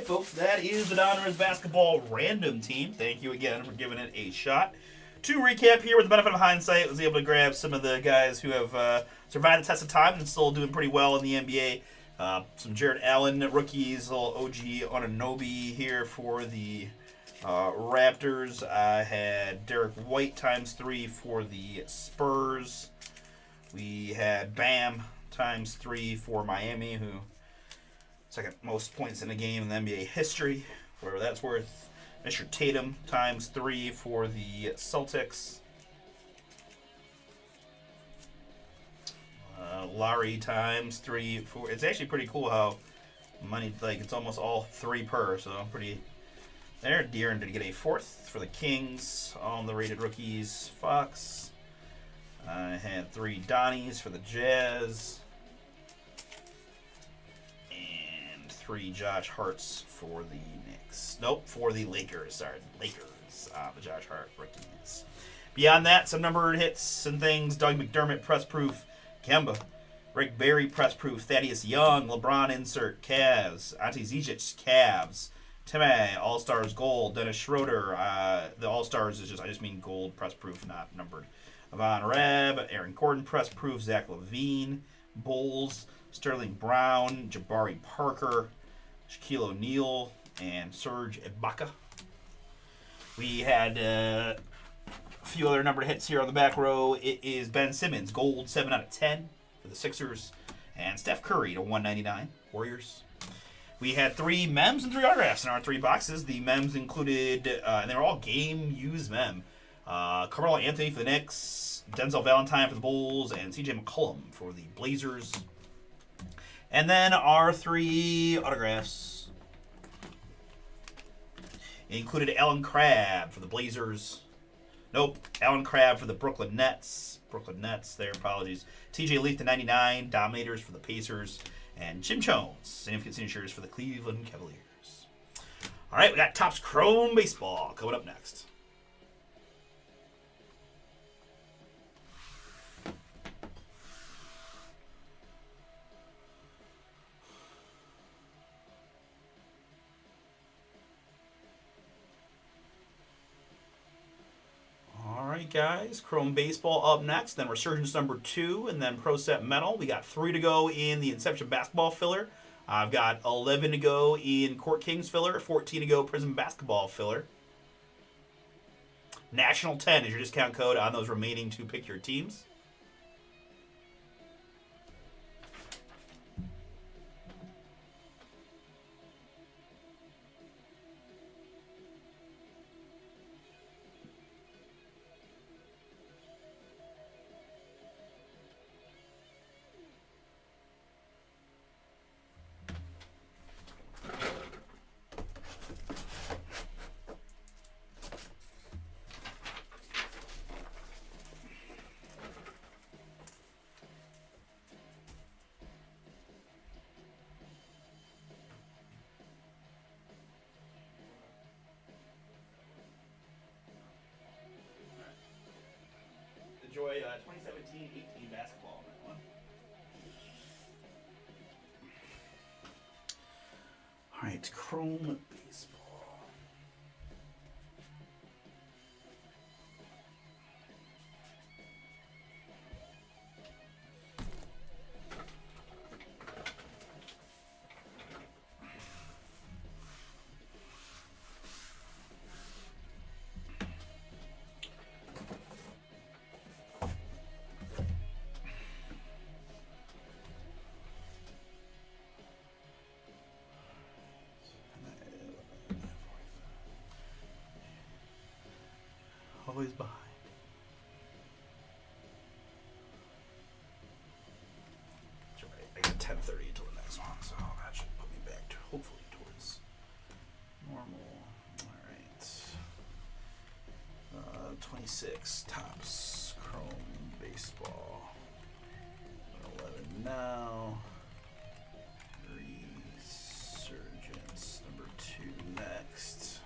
folks, that is the Donruss Basketball Random Team. Thank you again for giving it a shot. To recap here, with the benefit of hindsight, I was able to grab some of the guys who have survived the test of time and still doing pretty well in the NBA. Some Jared Allen rookies, little OG Anunoby here for the Raptors. I had Derek White ×3 for the Spurs. We had Bam ×3 for Miami, who second most points in a game in the NBA history, whatever that's worth. Mr. Tatum ×3 for the Celtics. Lowry ×3 for. It's actually pretty cool how money, like, it's almost all 3 per, so pretty. There, De'Aaron did get a 4th for the Kings. All the rated rookies. Fox. I had 3 Donnies for the Jazz. And 3 Josh Harts for the Knicks. Nope, for the Lakers. Sorry, Lakers. The Josh Hart rookies. Beyond that, some numbered hits and things. Doug McDermott, press proof. Kemba. Rick Barry, press proof. Thaddeus Young, LeBron insert. Cavs. Ante Zizic, Cavs. Timmy, All-Stars gold. Dennis Schroeder. The All-Stars is just, I just mean gold, press proof, not numbered. Von Rabb, Aaron Gordon, press proof. Zach LaVine. Bulls. Sterling Brown. Jabari Parker. Shaquille O'Neal. And Serge Ibaka. We had a few other numbered hits here on the back row. It is Ben Simmons, gold 7/10 for the Sixers. And Steph Curry /199, Warriors. We had 3 mems and 3 autographs in our 3 boxes. The mems included, and they were all game-used mem. Carmelo Anthony for the Knicks, Denzel Valentine for the Bulls, and CJ McCollum for the Blazers. And then our 3 autographs included Alan Crabb for the Blazers. Nope, Alan Crabb for the Brooklyn Nets. Brooklyn Nets, their apologies. TJ Leaf /99, Dominators for the Pacers. And Jim Jones, significant signatures for the Cleveland Cavaliers. All right, we got Topps Chrome Baseball coming up next. Alright guys, Chrome Baseball up next, then Resurgence number 2, and then Pro Set Metal. We got 3 to go in the Inception Basketball filler. I've got 11 to go in Court Kings filler, 14 to go Prism Basketball filler. National 10 is your discount code on those remaining 2 pick your teams. Enjoy 2017-18 basketball on that one. All right, Chrome Baseball. Always behind. That's right. I got 10:30 until the next one, so that should put me back to hopefully towards normal. All right. 26 Topps Chrome Baseball. 11 now. Resurgence number 2 next.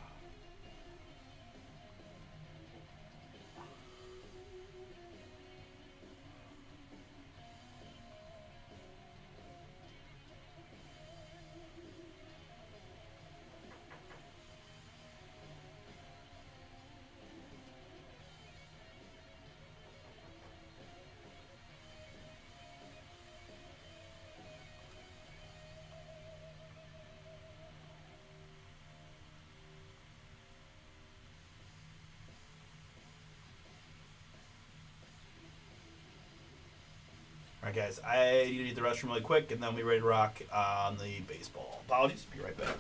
All right, guys. I need to use the restroom really quick, and then we'll be ready to rock on the baseball. Apologies. Be right back.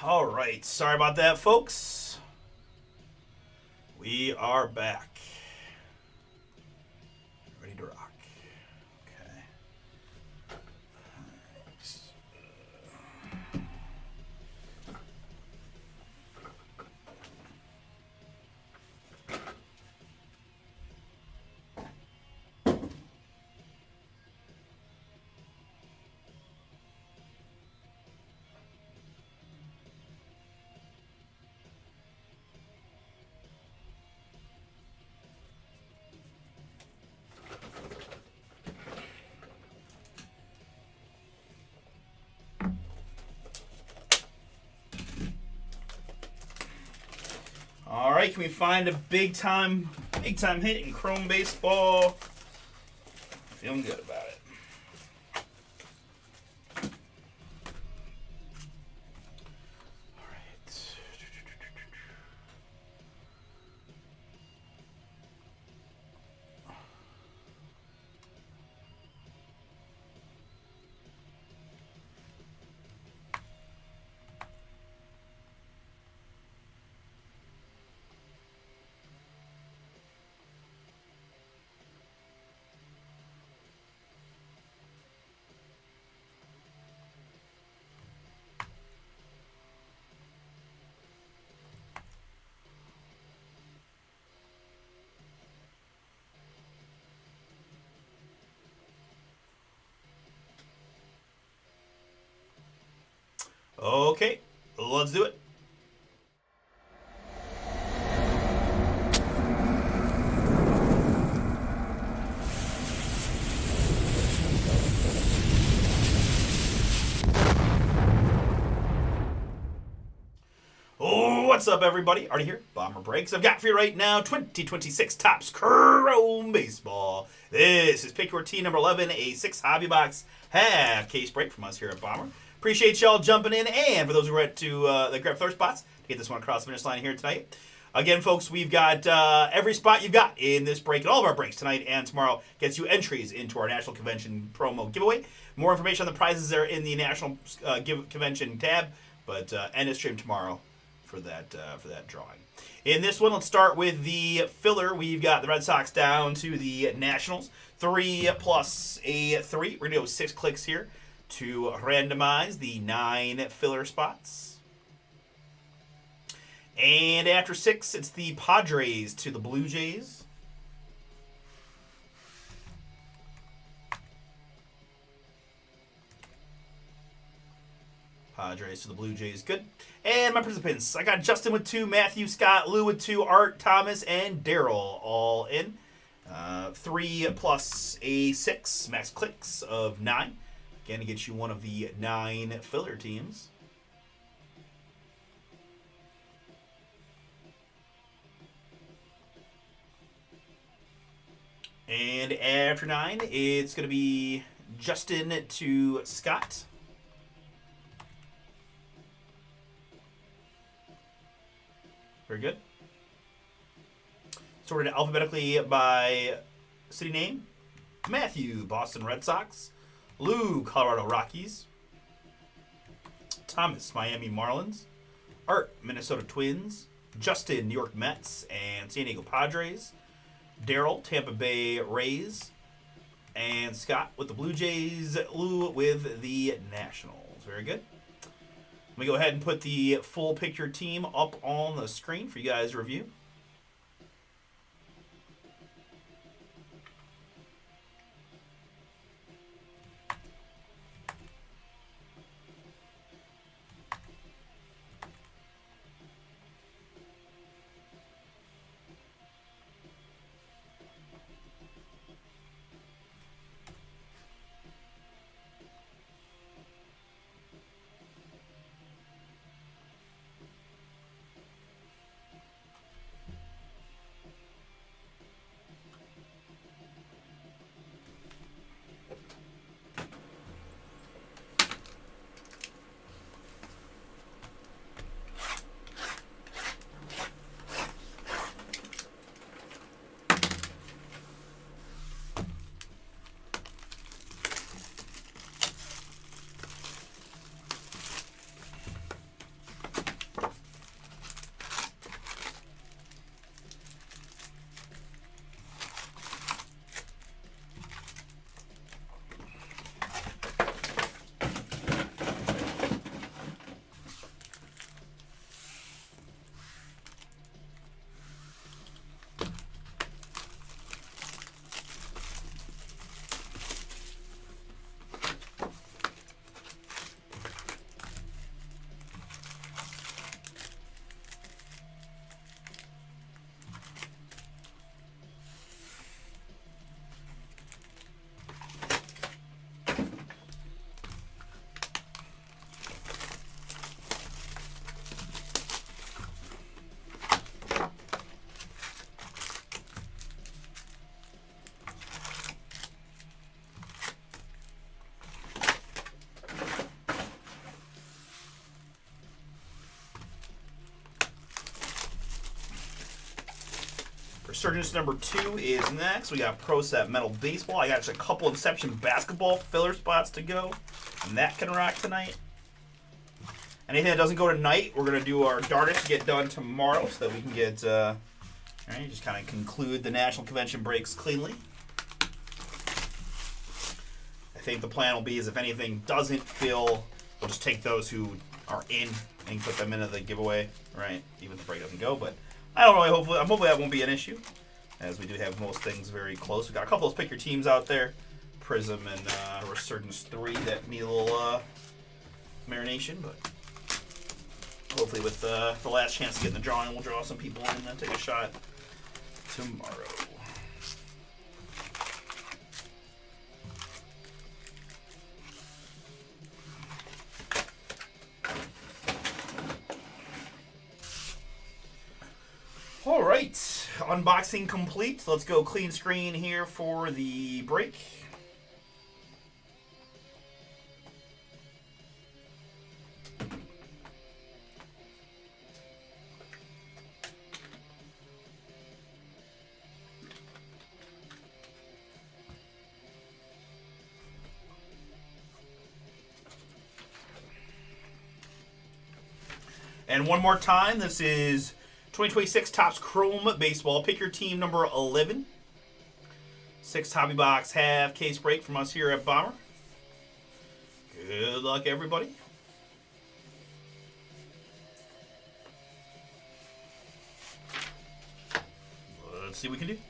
All right. Sorry about that, folks. We are back. Ready to rock. Okay. All right, can we find a big time hit in Chrome Baseball? Feeling good about it. All right. Okay, let's do it. Oh, what's up, everybody? Artie here, Bomber Breaks. I've got for you right now 2026 Topps Chrome Baseball. This is Pick Your Team number 11, a 6 hobby box half case break from us here at Bomber. Appreciate y'all jumping in, and for those who were that grab third spots to get this one across the finish line here tonight. Again, folks, we've got every spot you've got in this break and all of our breaks tonight and tomorrow gets you entries into our National Convention promo giveaway. More information on the prizes are in the National Convention tab, but end of stream tomorrow for that drawing. In this one, let's start with the filler. We've got the Red Sox down to the Nationals. 3 plus a 3. We're going to go 6 clicks here to randomize the 9 filler spots. And after 6, it's the Padres to the Blue Jays. Padres to the Blue Jays. Good. And my participants, I got Justin with 2, Matthew, Scott, Lou with 2, Art, Thomas, and Daryl all in. 3 plus a 6, max clicks of 9. Again, to get you one of the 9 filler teams. And after 9, it's going to be Justin to Scott. Very good. Sorted alphabetically by city name. Matthew, Boston Red Sox. Lou, Colorado Rockies. Thomas, Miami Marlins. Art, Minnesota Twins. Justin, New York Mets and San Diego Padres. Daryl, Tampa Bay Rays. And Scott with the Blue Jays. Lou with the Nationals. Very good. Let me go ahead and put the full picture team up on the screen for you guys to review. Resurgence number 2 is next. We got Pro Set Metal Baseball. I got just a couple Inception Basketball filler spots to go. And that can rock tonight. Anything that doesn't go tonight, we're going to do our Dartish to get done tomorrow so that we can get, alright, just kind of conclude the National Convention breaks cleanly. I think the plan will be is if anything doesn't fill, we'll just take those who are in and put them into the giveaway, right? Even if the break doesn't go, but I don't really, hopefully that won't be an issue, as we do have most things very close. We've got a couple of those pick your teams out there, Prism and Resurgence 3 that need a little marination, but hopefully with the last chance to get in the drawing, we'll draw some people in and take a shot tomorrow. All right, unboxing complete. Let's go clean screen here for the break. And one more time, this is 2026 Topps Chrome Baseball. Pick your team number 11. 6 hobby box half case break from us here at Bomber. Good luck, everybody. Let's see what we can do.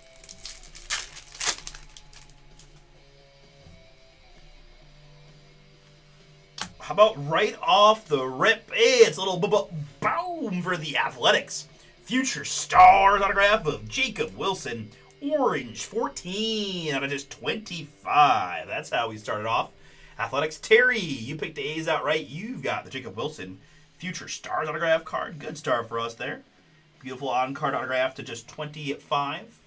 How about right off the rip? Hey, it's a little boom for the Athletics. Future Stars autograph of Jacob Wilson. Orange, 14 out of just 25. That's how we started off. Athletics, Terry, you picked the A's outright. You've got the Jacob Wilson Future Stars autograph card. Good start for us there. Beautiful on-card autograph to just 25.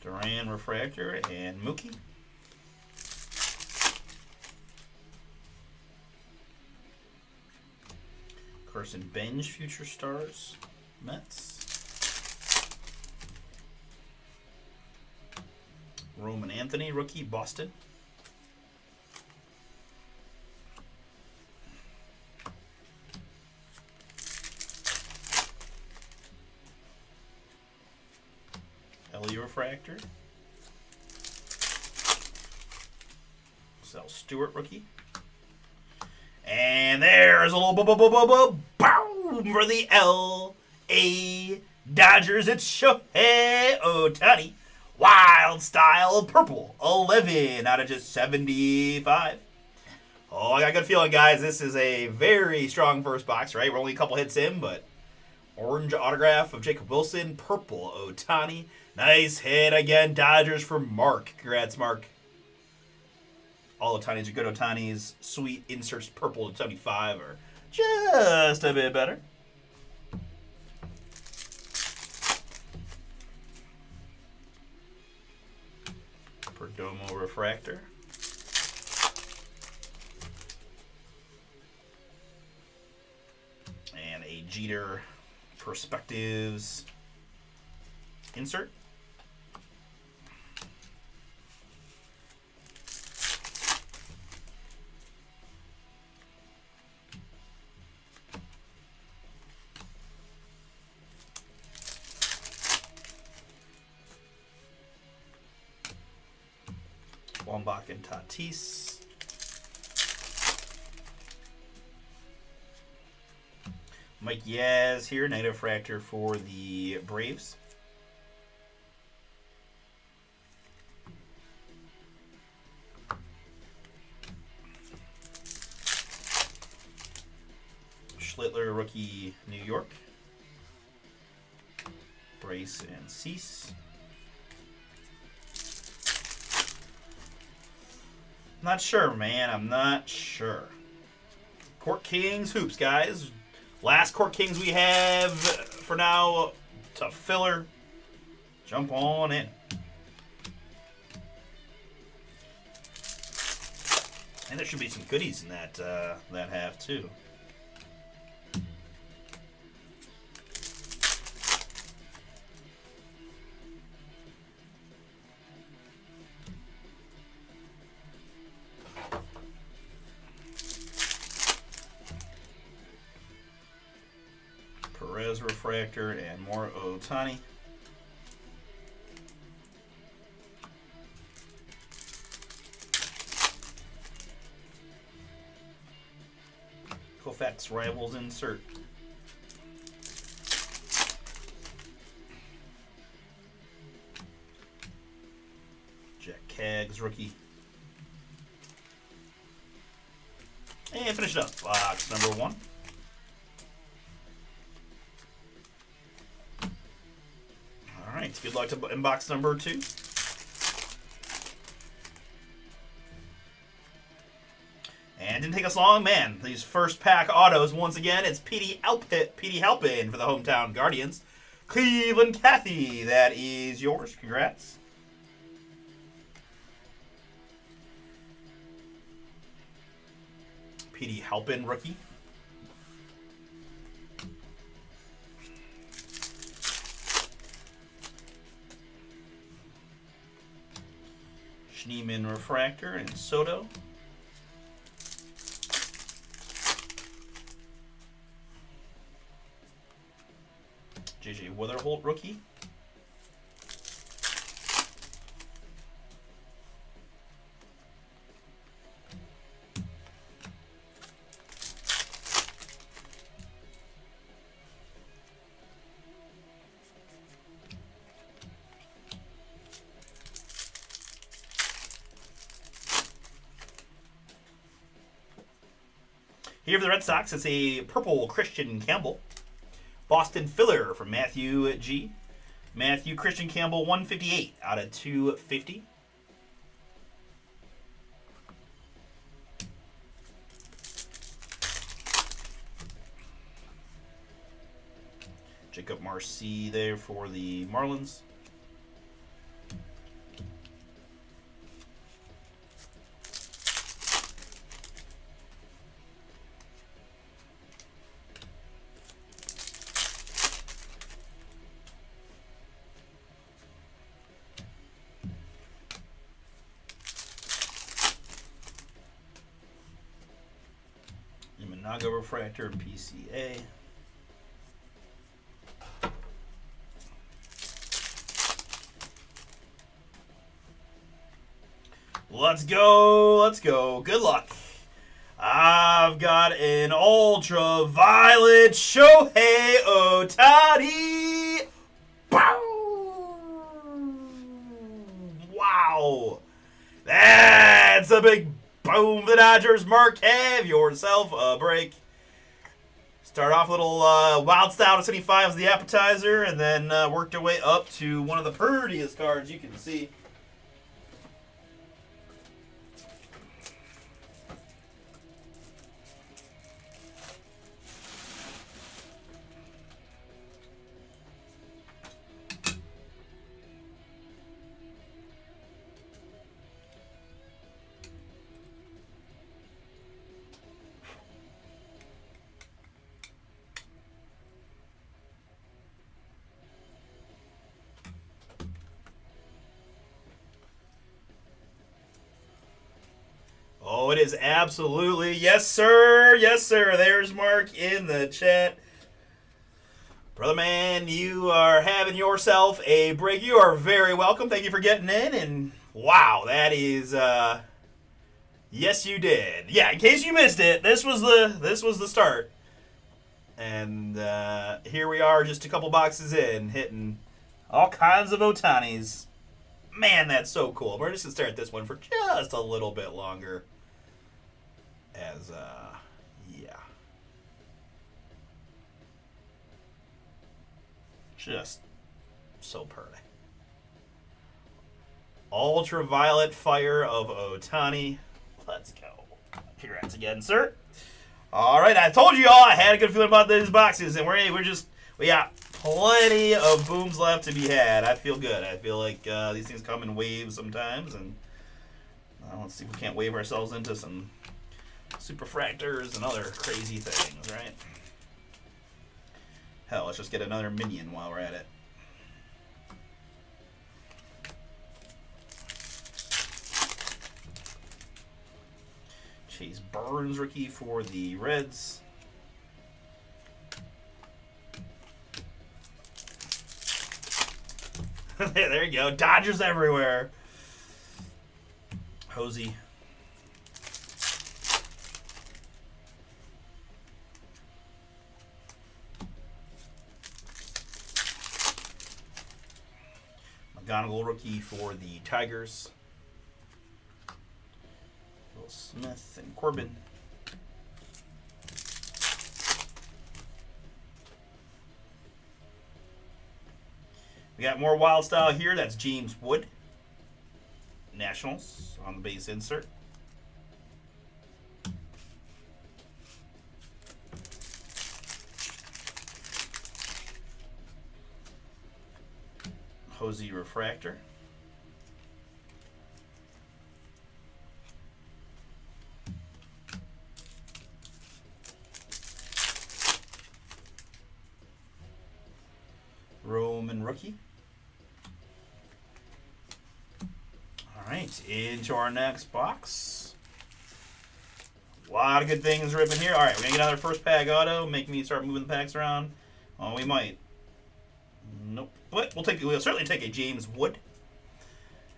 Duran Refractor and Mookie. Carson Bench Future Stars Mets. Roman Anthony rookie Boston. Ellie Refractor. Sal Stewart rookie. And there's a little boom for the L.A. Dodgers. It's Shohei Ohtani. Wild Style Purple. 11 out of just 75. Oh, I got a good feeling, guys. This is a very strong first box, right? We're only a couple hits in, but orange autograph of Jacob Wilson. Purple Ohtani. Nice hit again. Dodgers for Mark. Congrats, Mark. All Otanis are good Otanis. Sweet inserts purple to 75 are just a bit better. Perdomo Refractor. And a Jeter Perspectives insert. Wambach and Tatis. Mike Yaz here, Night Refractor for the Braves. Schlittler, rookie, New York. Brace and Cease. Not sure, man. I'm not sure. Court Kings Hoops, guys. Last Court Kings we have for now to filler. Jump on in. And there should be some goodies in that that half too. Perez refractor and more Ohtani. Koufax Rivals insert. Jack Kaggs rookie. And finish it up. Box number 1. Alright, good luck in box number 2. And didn't take us long, man. These first pack autos, once again, it's Petey Halpin for the hometown Guardians. Cleveland Cathy, that is yours. Congrats. Petey Halpin, rookie. Schneemann refractor and Soto. JJ Witherholt rookie. Here for the Red Sox, it's a purple Christian Campbell. Boston filler from Matthew G. Matthew Christian Campbell, 158 out of 250. Jacob Marcy there for the Marlins. Naga refractor and PCA. Let's go. Let's go. Good luck. I've got an ultraviolet Shohei Ohtani. Wow. That's a big boom. The Dodgers. Mark, have yourself a break. Start off a little wild style to 75 as the appetizer, and then worked our way up to one of the prettiest cards you can see. Oh, it is absolutely. Yes, sir. Yes, sir. There's Mark in the chat. Brother man, you are having yourself a break. You are very welcome. Thank you for getting in. And wow, that is yes, you did. Yeah, in case you missed it, this was the start. And here we are, just a couple boxes in, hitting all kinds of Ohtanis. Man, that's so cool. We're just going to stare at this one for just a little bit longer. As, yeah. Just so pretty. Ultraviolet fire of Ohtani. Let's go. Congrats again, sir. All right, I told you all I had a good feeling about these boxes, and we got plenty of booms left to be had. I feel good. I feel like these things come in waves sometimes, and Let's see if we can't wave ourselves into some superfractors and other crazy things, right? Hell, let's just get another minion while we're at it. Chase Burns rookie for the Reds. There you go. Dodgers everywhere. Hosey. McGonigal rookie for the Tigers. Will Smith and Corbin. We got more wild style here. That's James Wood. Nationals on the base insert. Hosey refractor. Roman rookie. All right, into our next box. A lot of good things ripping here. All right, we're going to get another first pack auto. Make me start moving the packs around. Oh, we might. Nope. But we'll certainly take a James Wood.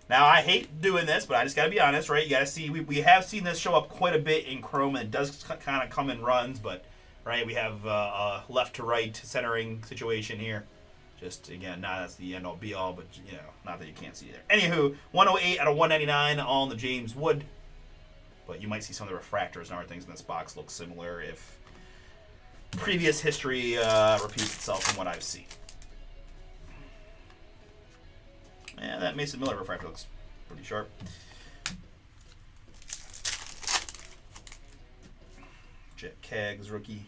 Now, I hate doing this, but I just got to be honest, right? You got to see, we have seen this show up quite a bit in Chrome, and it does kind of come in runs, but, right, we have a left to right centering situation here. Just, again, not that's the end-all, be-all, but, you know, not that you can't see there. Anywho, 108 out of 199 on the James Wood. But you might see some of the refractors and other things in this box look similar if previous history repeats itself from what I've seen. Yeah, that Mason Miller refractor looks pretty sharp. Jet Kaggs rookie.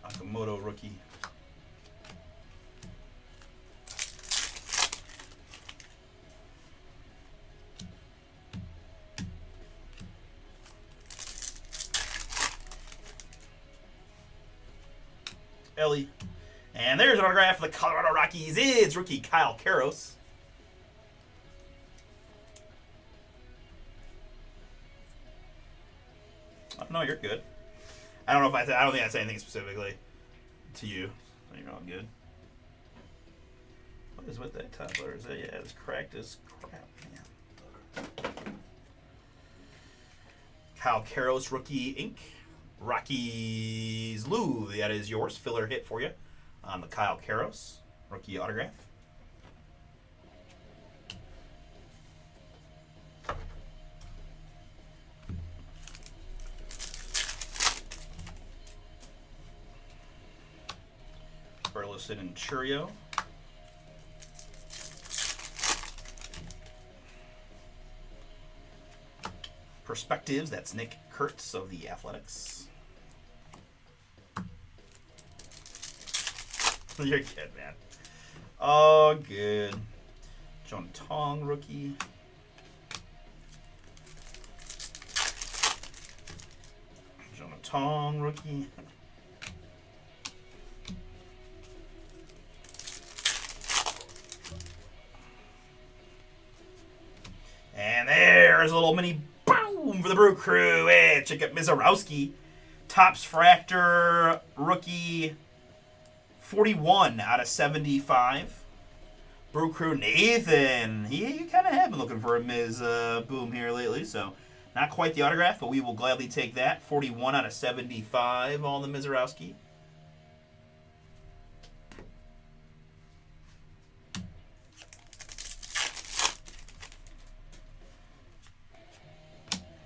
Akamoto rookie. Ellie. And there's an autograph for the Colorado Rockies. It's rookie Kyle Karros. Oh, no, you're good. I don't know if I don't think I said anything specifically to you. So you're all good. What is with that top letter? Is that, yeah, it's cracked as crap, man. Kyle Karros, rookie ink. Rockies Lou, that is yours. Filler hit for you on the Kyle Karros rookie autograph. Burleson and Churio. Perspectives, that's Nick Kurtz of the Athletics. You're good, man. Oh, good. John Tong rookie. John Tong rookie. And there's a little mini boom for the Brew Crew. Hey, check out Mizorowski. Topps Fractor rookie 41 out of 75. Brew Crew Nathan. He kind of have been looking for a Miz boom here lately, so not quite the autograph, but we will gladly take that. 41 out of 75 on the Mizorowski.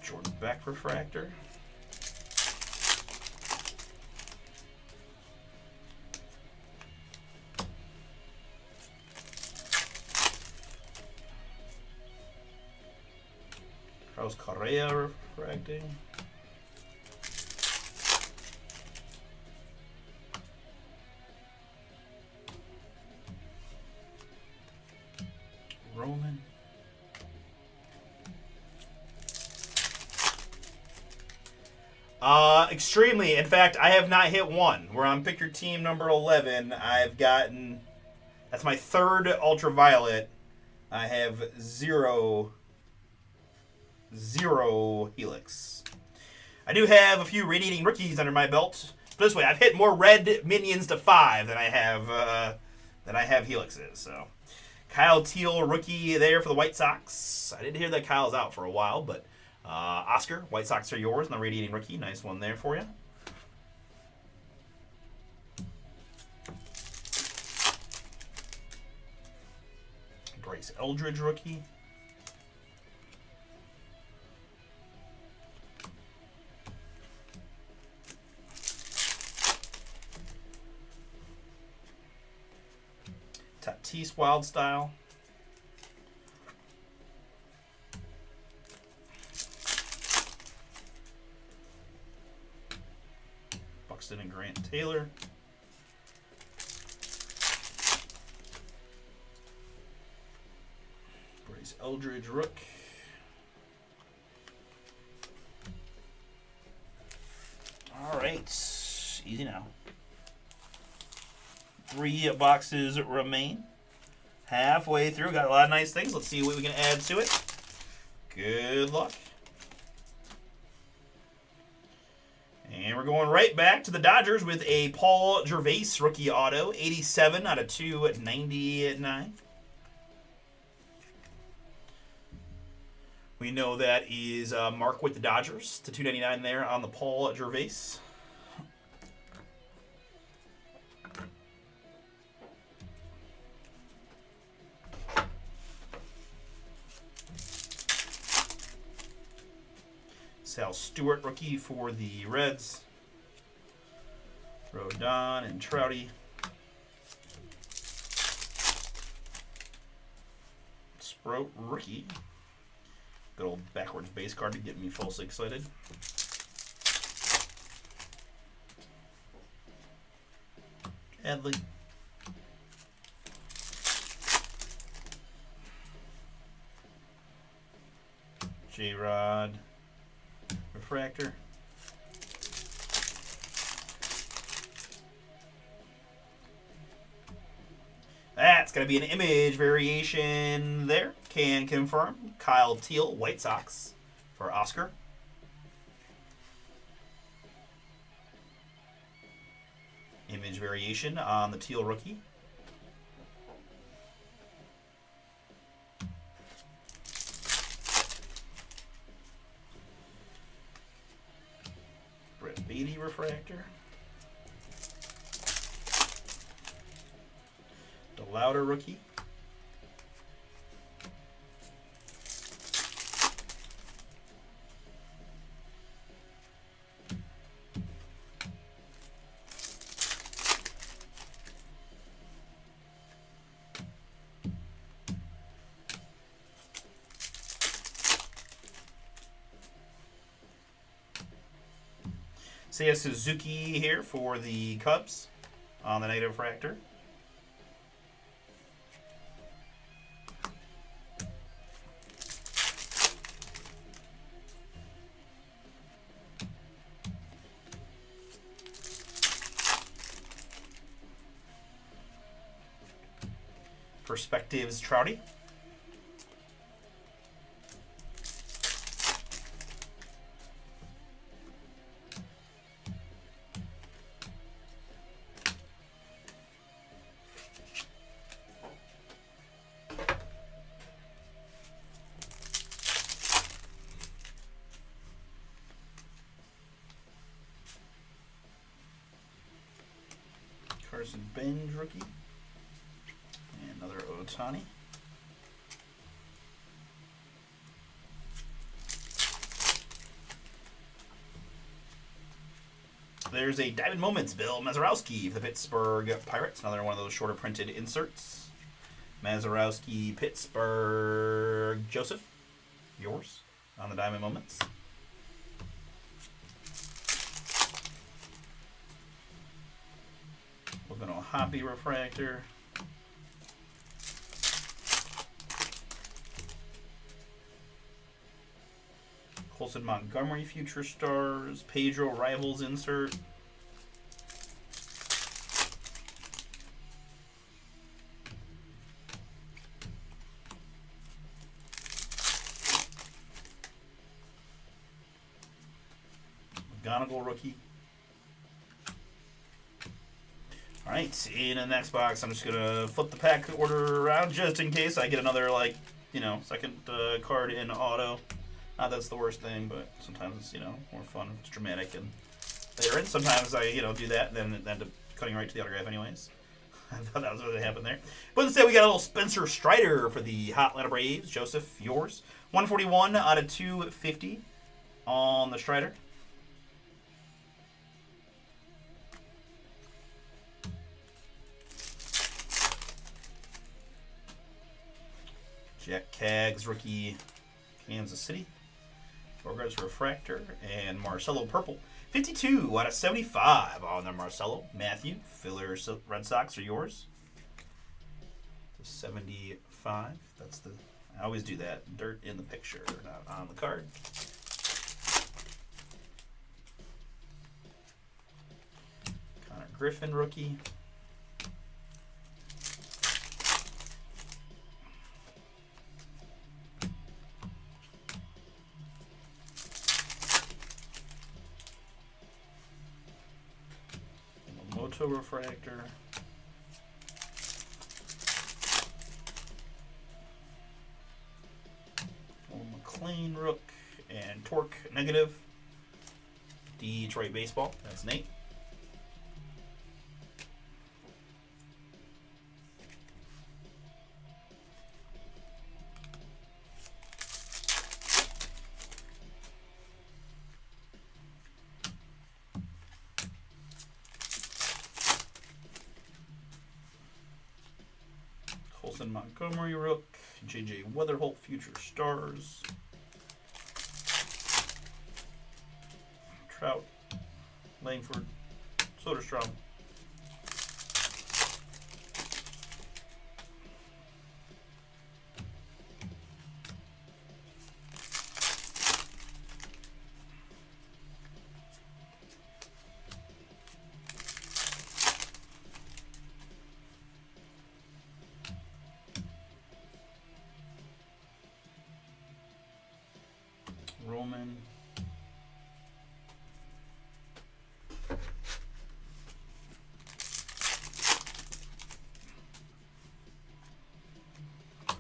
Jordan Beck refractor. Carlos Correa refracting. Extremely. In fact, I have not hit one. We're on Pick Your Team number 11. I've gotten... That's my third Ultraviolet. I have zero Helix. I do have a few Radiating Rookies under my belt. But this way, I've hit more red minions to 5 than I have Helixes. So, Kyle Teal, rookie there for the White Sox. I didn't hear that Kyle's out for a while, but Oscar, White Sox are yours, and the Radiating Rookie. Nice one there for you. Bryce Eldridge, rookie. Tatis Wild Style. Buxton and Grant Taylor. Bryce Eldridge Rook. All right, easy now. 3 boxes remain. Halfway through, got a lot of nice things. Let's see what we can add to it. Good luck. And we're going right back to the Dodgers with a Paul Gervais rookie auto, 87 out of 299. We know that is Mark with the Dodgers to 299 there on the Paul Gervais. Sal Stewart, rookie for the Reds. Rodon and Trouty. Sprout, rookie. Good old backwards base card to get me falsely excited. Adley. J-Rod. Refractor. That's going to be an image variation there. Can confirm. Kyle Teal, White Sox for Oscar. Image variation on the Teal rookie. Brett Beatty refractor. DeLauder rookie. Seiya Suzuki here for the Cubs on the Native Refractor. Perspectives Trouty. Carson Benz rookie. And another Ohtani. There's a Diamond Moments Bill Mazeroski for the Pittsburgh Pirates. Another one of those shorter printed inserts. Mazeroski, Pittsburgh. Joseph, yours on the Diamond Moments. Logano Hoppy refractor. Colson Montgomery Future Stars. Pedro Rivals insert. McGonigal rookie. Alright, in the next box, I'm just going to flip the pack order around just in case I get another, like, second card in auto. Not that's the worst thing, but sometimes it's, more fun if it's dramatic and later in. Sometimes I, do that and then end up cutting right to the autograph anyways. I thought that was what happened there. But instead, we got a little Spencer Strider for the Hot Atlanta Braves. Joseph, yours. 141 out of 250 on the Strider. Jack Caggs, rookie, Kansas City. Bogarts Refractor, and Marcelo Purple. 52 out of 75 on the Marcelo. Matthew, Filler Red Sox are yours. 75. That's the. I always do that. Dirt in the picture, not on the card. Connor Griffin, rookie. Moto Refractor. McLean Rook and Torque Negative. Detroit Baseball. That's Nate. Colson Montgomery Rook, J.J. Weatherholt Future Stars, Trout, Langford, Soderstrom, Roman,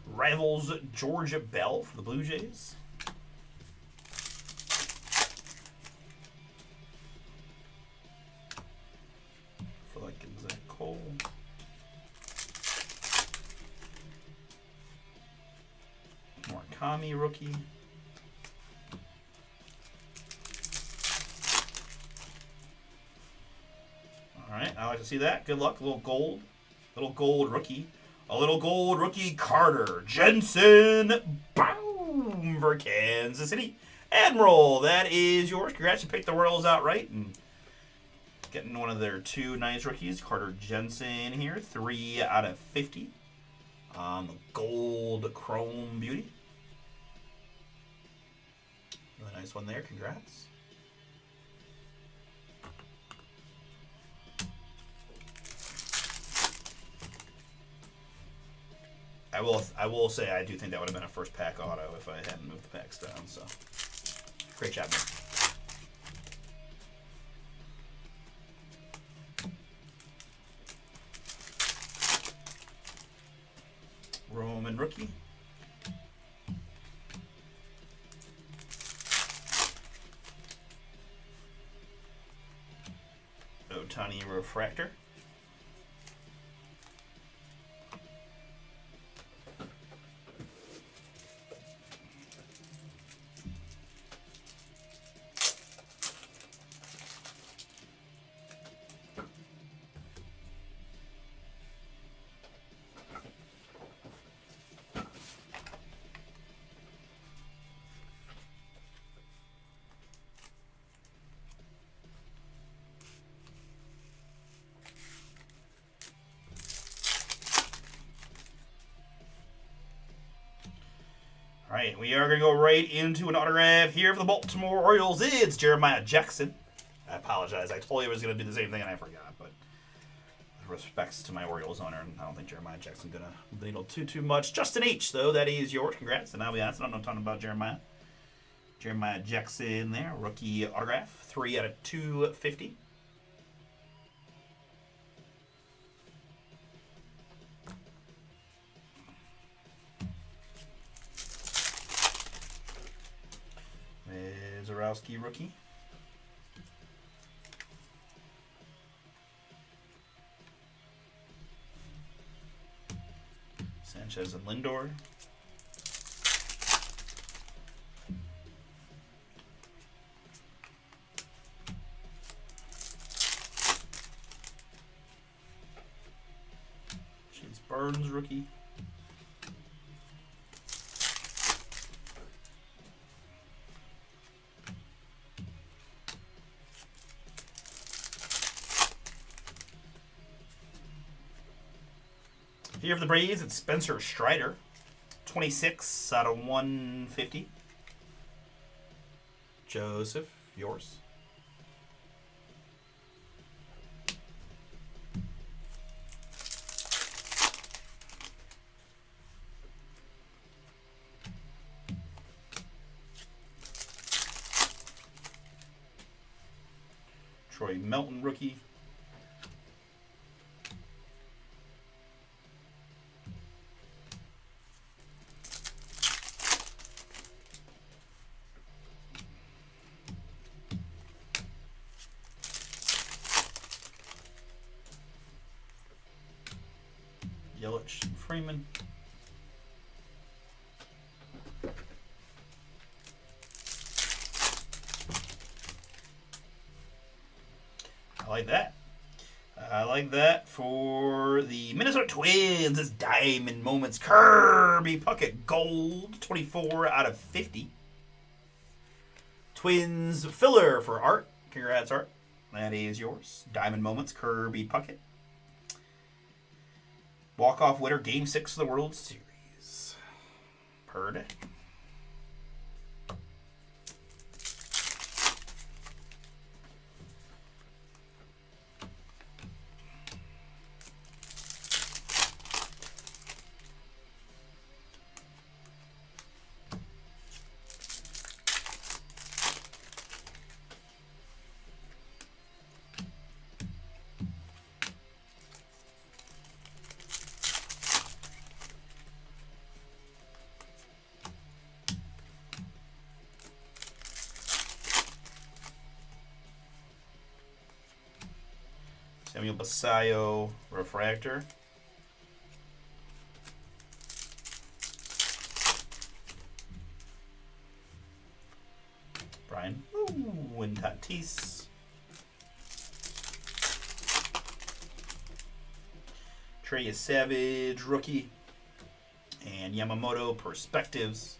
Rivals Georgia Bell for the Blue Jays. For like Zach Cole. Murakami rookie. Alright, I like to see that. Good luck. A little gold rookie. A little gold rookie Carter Jensen. Boom! For Kansas City. Admiral, that is yours. Congrats, you picked the Royals outright. And getting one of their two nice rookies. Carter Jensen here. 3 out of 50. On the gold chrome beauty. Really nice one there. Congrats. I will say I do think that would have been a first pack auto if I hadn't moved the packs down. So great job, man. Roman rookie. Ohtani refractor. right, we are going to go right into an autograph here for the Baltimore Orioles. It's Jeremiah Jackson. I apologize. I told you I was going to do the same thing, and I forgot. But with respects to my Orioles owner, I don't think Jeremiah Jackson's going to needle too much. Justin H., though, that is yours. Congrats. And I'll be honest, I don't know a ton about Jeremiah. Jeremiah Jackson there, rookie autograph. 3 out of 250. Zarowski rookie. Sanchez and Lindor. Chase Burns rookie. Here for the Braves, it's Spencer Strider. 26 out of 150. Joseph, yours. Troy Melton, rookie. Yelich and Freeman. I like that. I like that for the Minnesota Twins. It's Diamond Moments Kirby Puckett Gold. 24 out of 50. Twins filler for Art. Congrats, Art. That is yours. Diamond Moments Kirby Puckett. Walk-off winner, Game 6 of the World Series. Heard. Samuel Basayo refractor. Brian and Tatis. Trey Savage rookie. And Yamamoto Perspectives.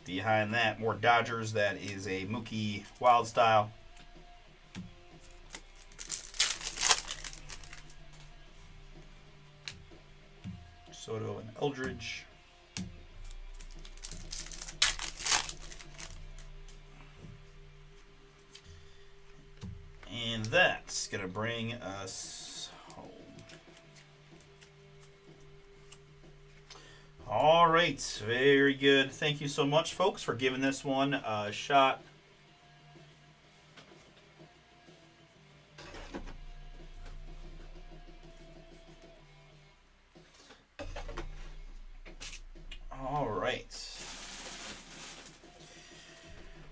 Behind that, more Dodgers. That is a Mookie Wild Style. Soto and Eldridge. And that's going to bring us home. All right. Very good. Thank you so much, folks, for giving this one a shot.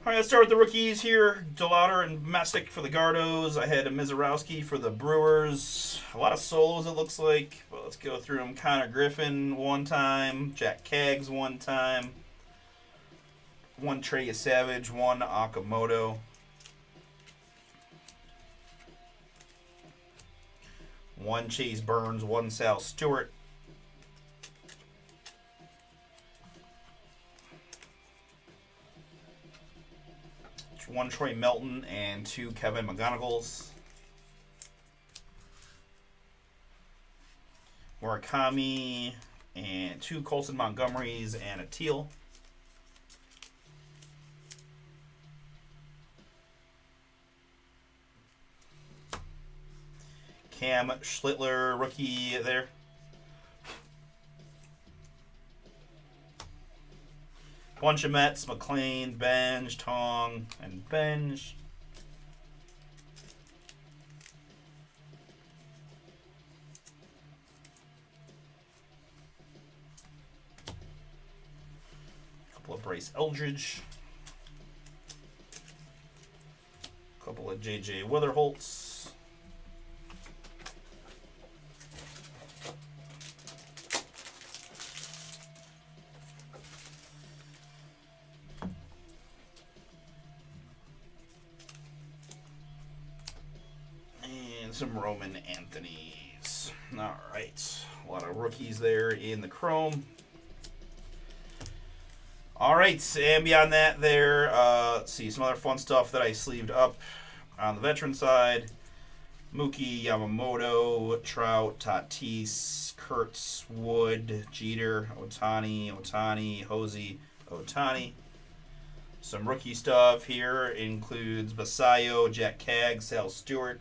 All right, let's start with the rookies here. DeLauder and Messick for the Gardos. I had a Mizorowski for the Brewers. A lot of solos, it looks like. But let's go through them. Connor Griffin one time. Jack Kaggs one time. One Trey Savage. One Okamoto. One Chase Burns. One Sal Stewart. One Troy Melton and two Kevin McGonigal's. Murakami and two Colson Montgomerys and a Teal. Cam Schlittler, rookie there. Bunch of Mets, McLean, Benj, Tong, and Benj. Couple of Bryce Eldridge. Couple of J.J. Weatherholtz. Some Roman Anthony's. All right. A lot of rookies there in the Chrome. All right. And beyond that there, let's see. Some other fun stuff that I sleeved up on the veteran side. Mookie, Yamamoto, Trout, Tatis, Kurtz, Wood, Jeter, Otani, Hosey, Otani. Some rookie stuff here includes Basayo, Jack Cagg, Sal Stewart,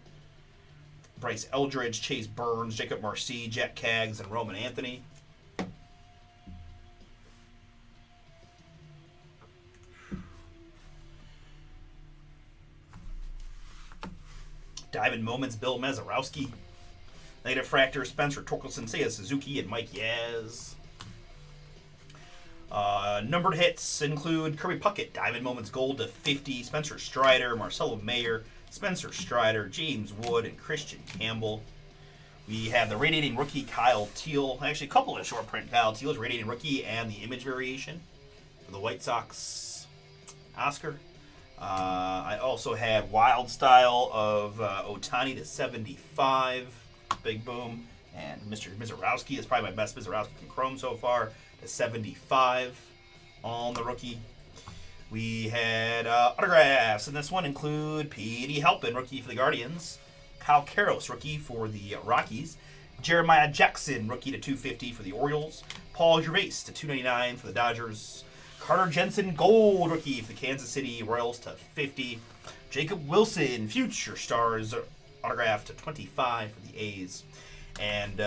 Bryce Eldridge, Chase Burns, Jacob Marcy, Jack Caggs, and Roman Anthony. Diamond Moments, Bill Mazeroski. Negative Fractor, Spencer Torkelson, Seiya Suzuki, and Mike Yaz. Numbered hits include Kirby Puckett, Diamond Moments Gold to 50, Spencer Strider, Marcelo Mayer, Spencer Strider, James Wood, and Christian Campbell. We have the radiating rookie Kyle Teal. Actually, a couple of short print Kyle Teals, radiating rookie and the image variation for the White Sox Oscar. I also had Wild Style of Otani to 75, Big Boom, and Mr. Mizorowski is probably my best Mizorowski from Chrome so far to 75 on the rookie. We had autographs, and this one include Petey Halpin, rookie for the Guardians, Kyle Karros, rookie for the Rockies, Jeremiah Jackson, rookie to 250 for the Orioles, Paul Gervais to 299 for the Dodgers, Carter Jensen, gold rookie for the Kansas City Royals to 50, Jacob Wilson, future stars autograph to 25 for the A's, and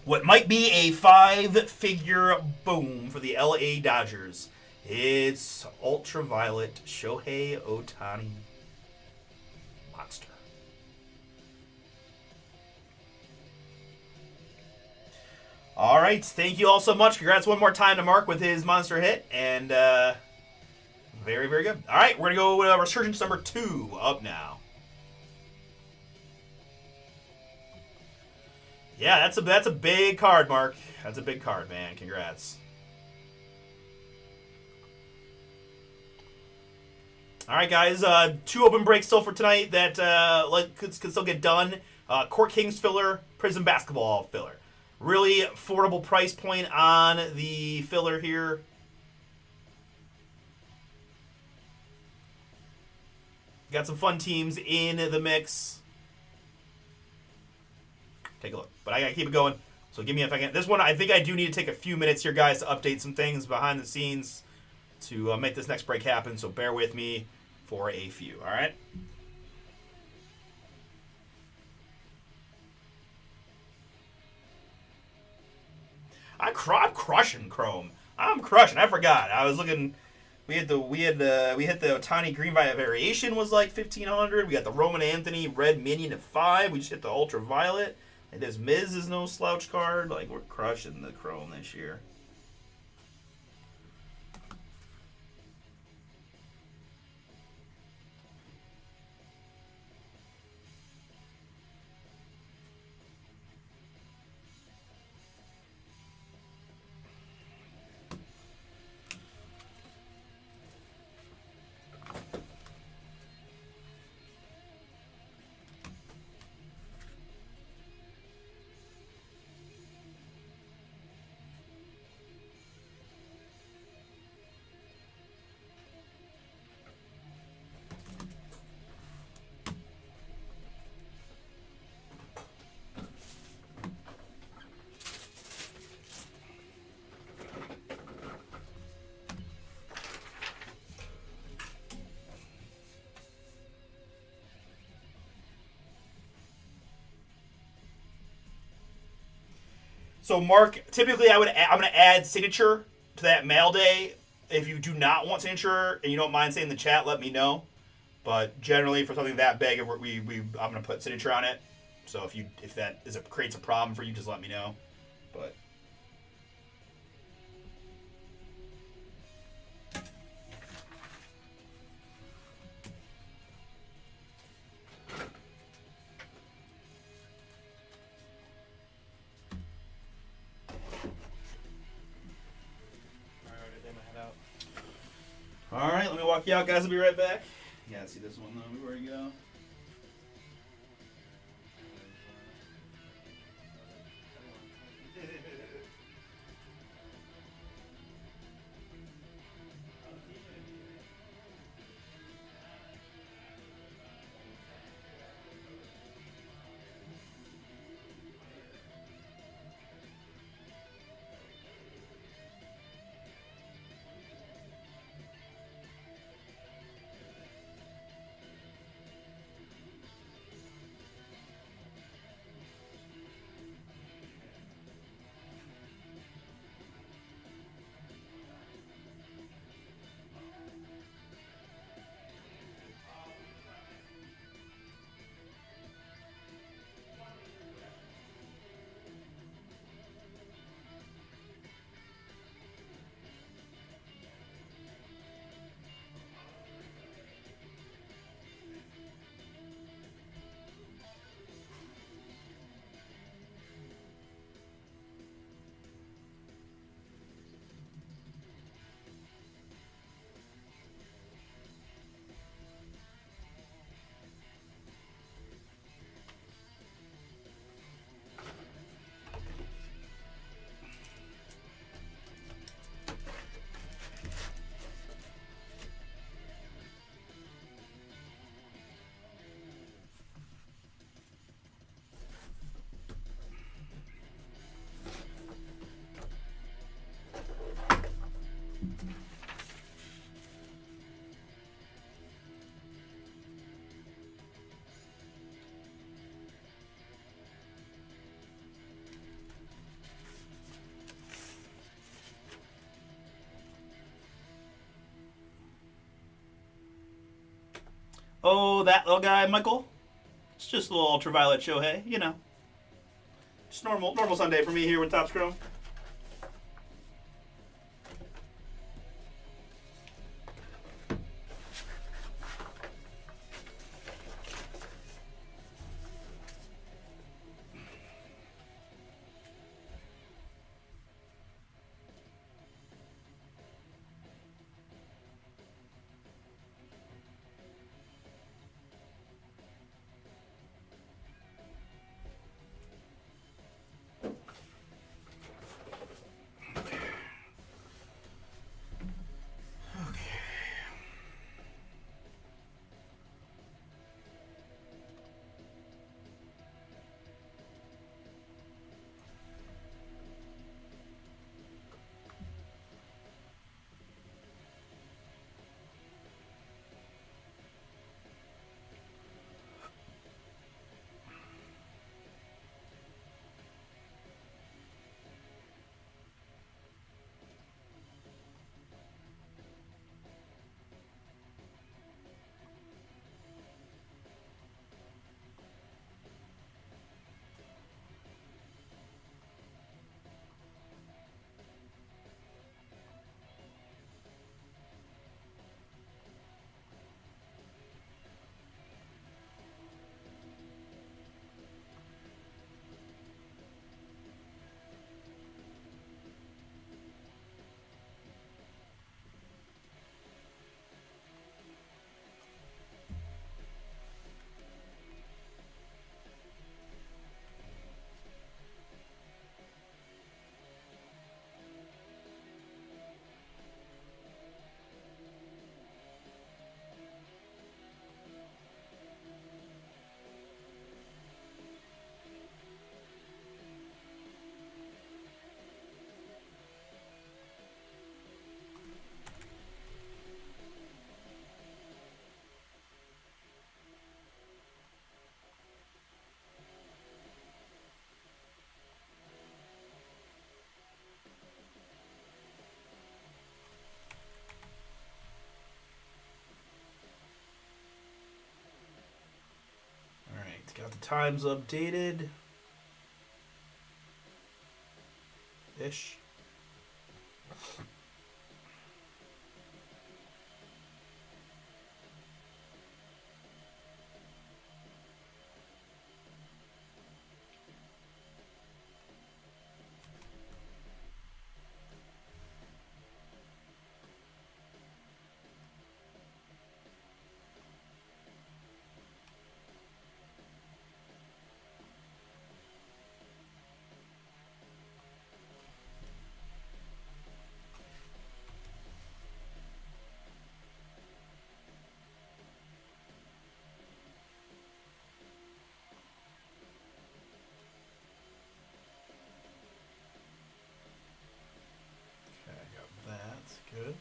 what might be a 5-figure boom for the LA Dodgers. It's Ultraviolet Shohei Otani. Monster. All right. Thank you all so much. Congrats one more time to Mark with his monster hit. And very, very good. All right. We're going to go with Resurgence number 2 up now. Yeah, that's a big card, Mark. That's a big card, man. Congrats. All right, guys. 2 open breaks still for tonight that could still get done. Court Kings filler, Prism Basketball filler. Really affordable price point on the filler here. Got some fun teams in the mix. Take a look. But I gotta keep it going. So give me if I can. This one, I think I do need to take a few minutes here, guys, to update some things behind the scenes to make this next break happen. So bear with me for a few. All right. I'm crushing Chrome. I'm crushing. I forgot. I was looking. We hit the Otani Green Variation was like 1,500. We got the Roman Anthony Red Minion at 5. We just hit the Ultraviolet. And this Miz is no slouch card. Like, we're crushing the Chrome this year. So Mark, typically I'm going to add signature to that mail day. If you do not want signature and you don't mind saying in the chat, let me know. But generally, for something that big, I'm going to put signature on it. So if that creates a problem for you, just let me know. But all right, let me walk you out, guys. I'll be right back. Yeah, see this one though. Where you go? Oh, that little guy, Michael. It's just a little ultraviolet Shohei, you know. Just normal Sunday for me here with Topps Chrome. the times updated. Ish. Okay, I got that. Good.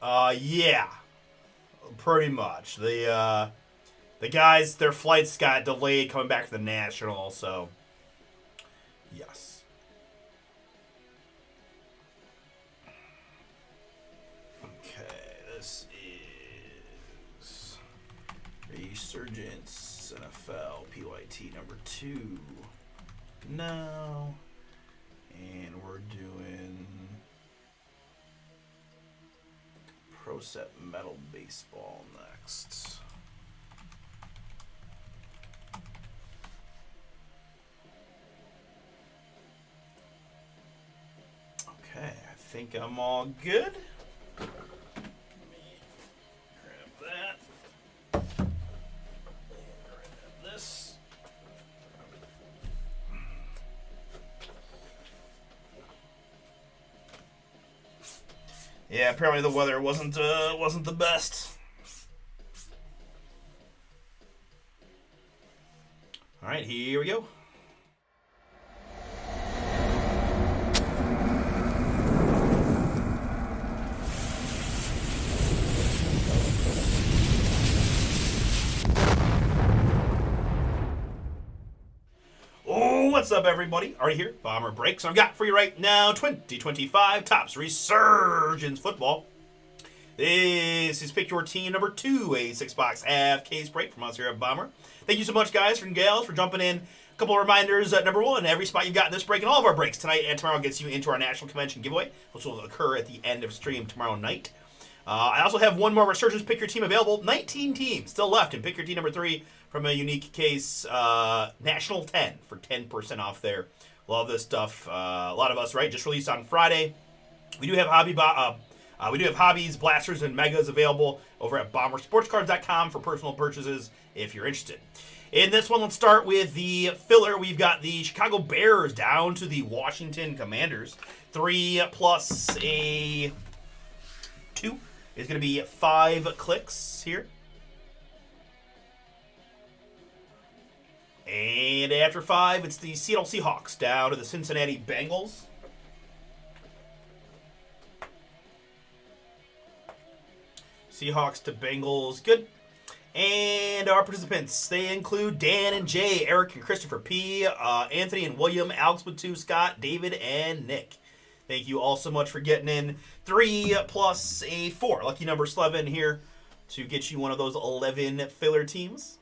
All right. Yeah, pretty much. The guys, their flights got delayed coming back to the National, so yes. Okay, this is Resurgence NFL PYT number 2. No. And we're doing Pro Set Metal Baseball next. Okay, I think I'm all good. Let me grab that. Grab this. Yeah, apparently the weather wasn't the best. All right, here we go. What's up, everybody? Already here, Bomber Break. So I've got for you right now 2025 Topps Resurgence Football. This is Pick Your Team number 2, a 6-box half case break from us here at Bomber. Thank you so much, guys and gals, for jumping in. A couple of reminders. Number 1, every spot you got in this break and all of our breaks tonight and tomorrow gets you into our National Convention giveaway, which will occur at the end of stream tomorrow night. I also have one more Resurgence Pick Your Team available. 19 teams still left in Pick Your Team number 3 from a unique case, National 10 for 10% off there. Love this stuff. A lot of us, right? Just released on Friday. We do have hobbies, blasters, and megas available over at bombersportscards.com for personal purchases if you're interested. In this one, let's start with the filler. We've got the Chicago Bears down to the Washington Commanders. 3 plus a 2 is going to be 5 clicks here. And after 5, it's the Seattle Seahawks down to the Cincinnati Bengals. Seahawks to Bengals, good. And our participants, they include Dan and Jay, Eric and Christopher P, Anthony and William, Alex with 2, Scott, David, and Nick. Thank you all so much for getting in. 3 plus a 4. Lucky number 11 here to get you one of those 11 filler teams.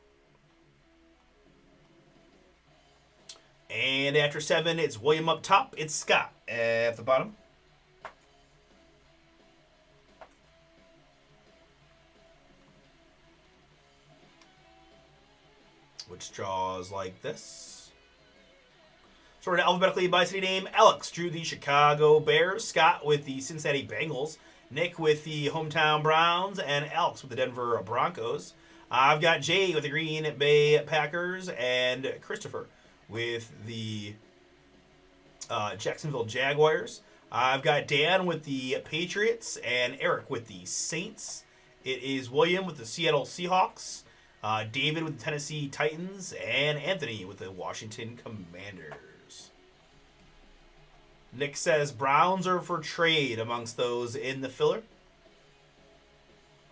And after 7, it's William up top. It's Scott at the bottom. Which draws like this. Sorted alphabetically by city name, Alex drew the Chicago Bears, Scott with the Cincinnati Bengals, Nick with the hometown Browns, and Alex with the Denver Broncos. I've got Jay with the Green Bay Packers, and Christopher with the Jacksonville Jaguars. I've got Dan with the Patriots, and Eric with the Saints. It is William with the Seattle Seahawks, David with the Tennessee Titans, and Anthony with the Washington Commanders. Nick says Browns are for trade amongst those in the filler.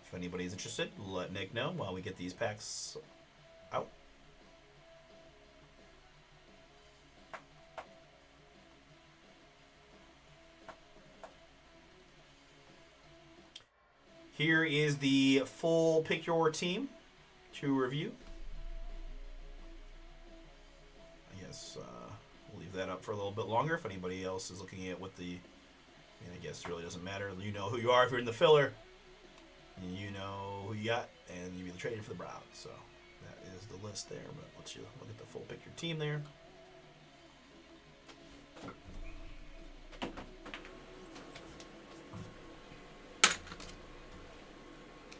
If anybody's interested, let Nick know while we get these packs out. Here is the full Pick Your Team to review. I guess we'll leave that up for a little bit longer if anybody else is looking at what the... I guess it really doesn't matter. You know who you are if you're in the filler. And you know who you got, and you'll be traded for the Browns. So that is the list there. But let's you look at the full Pick Your Team there.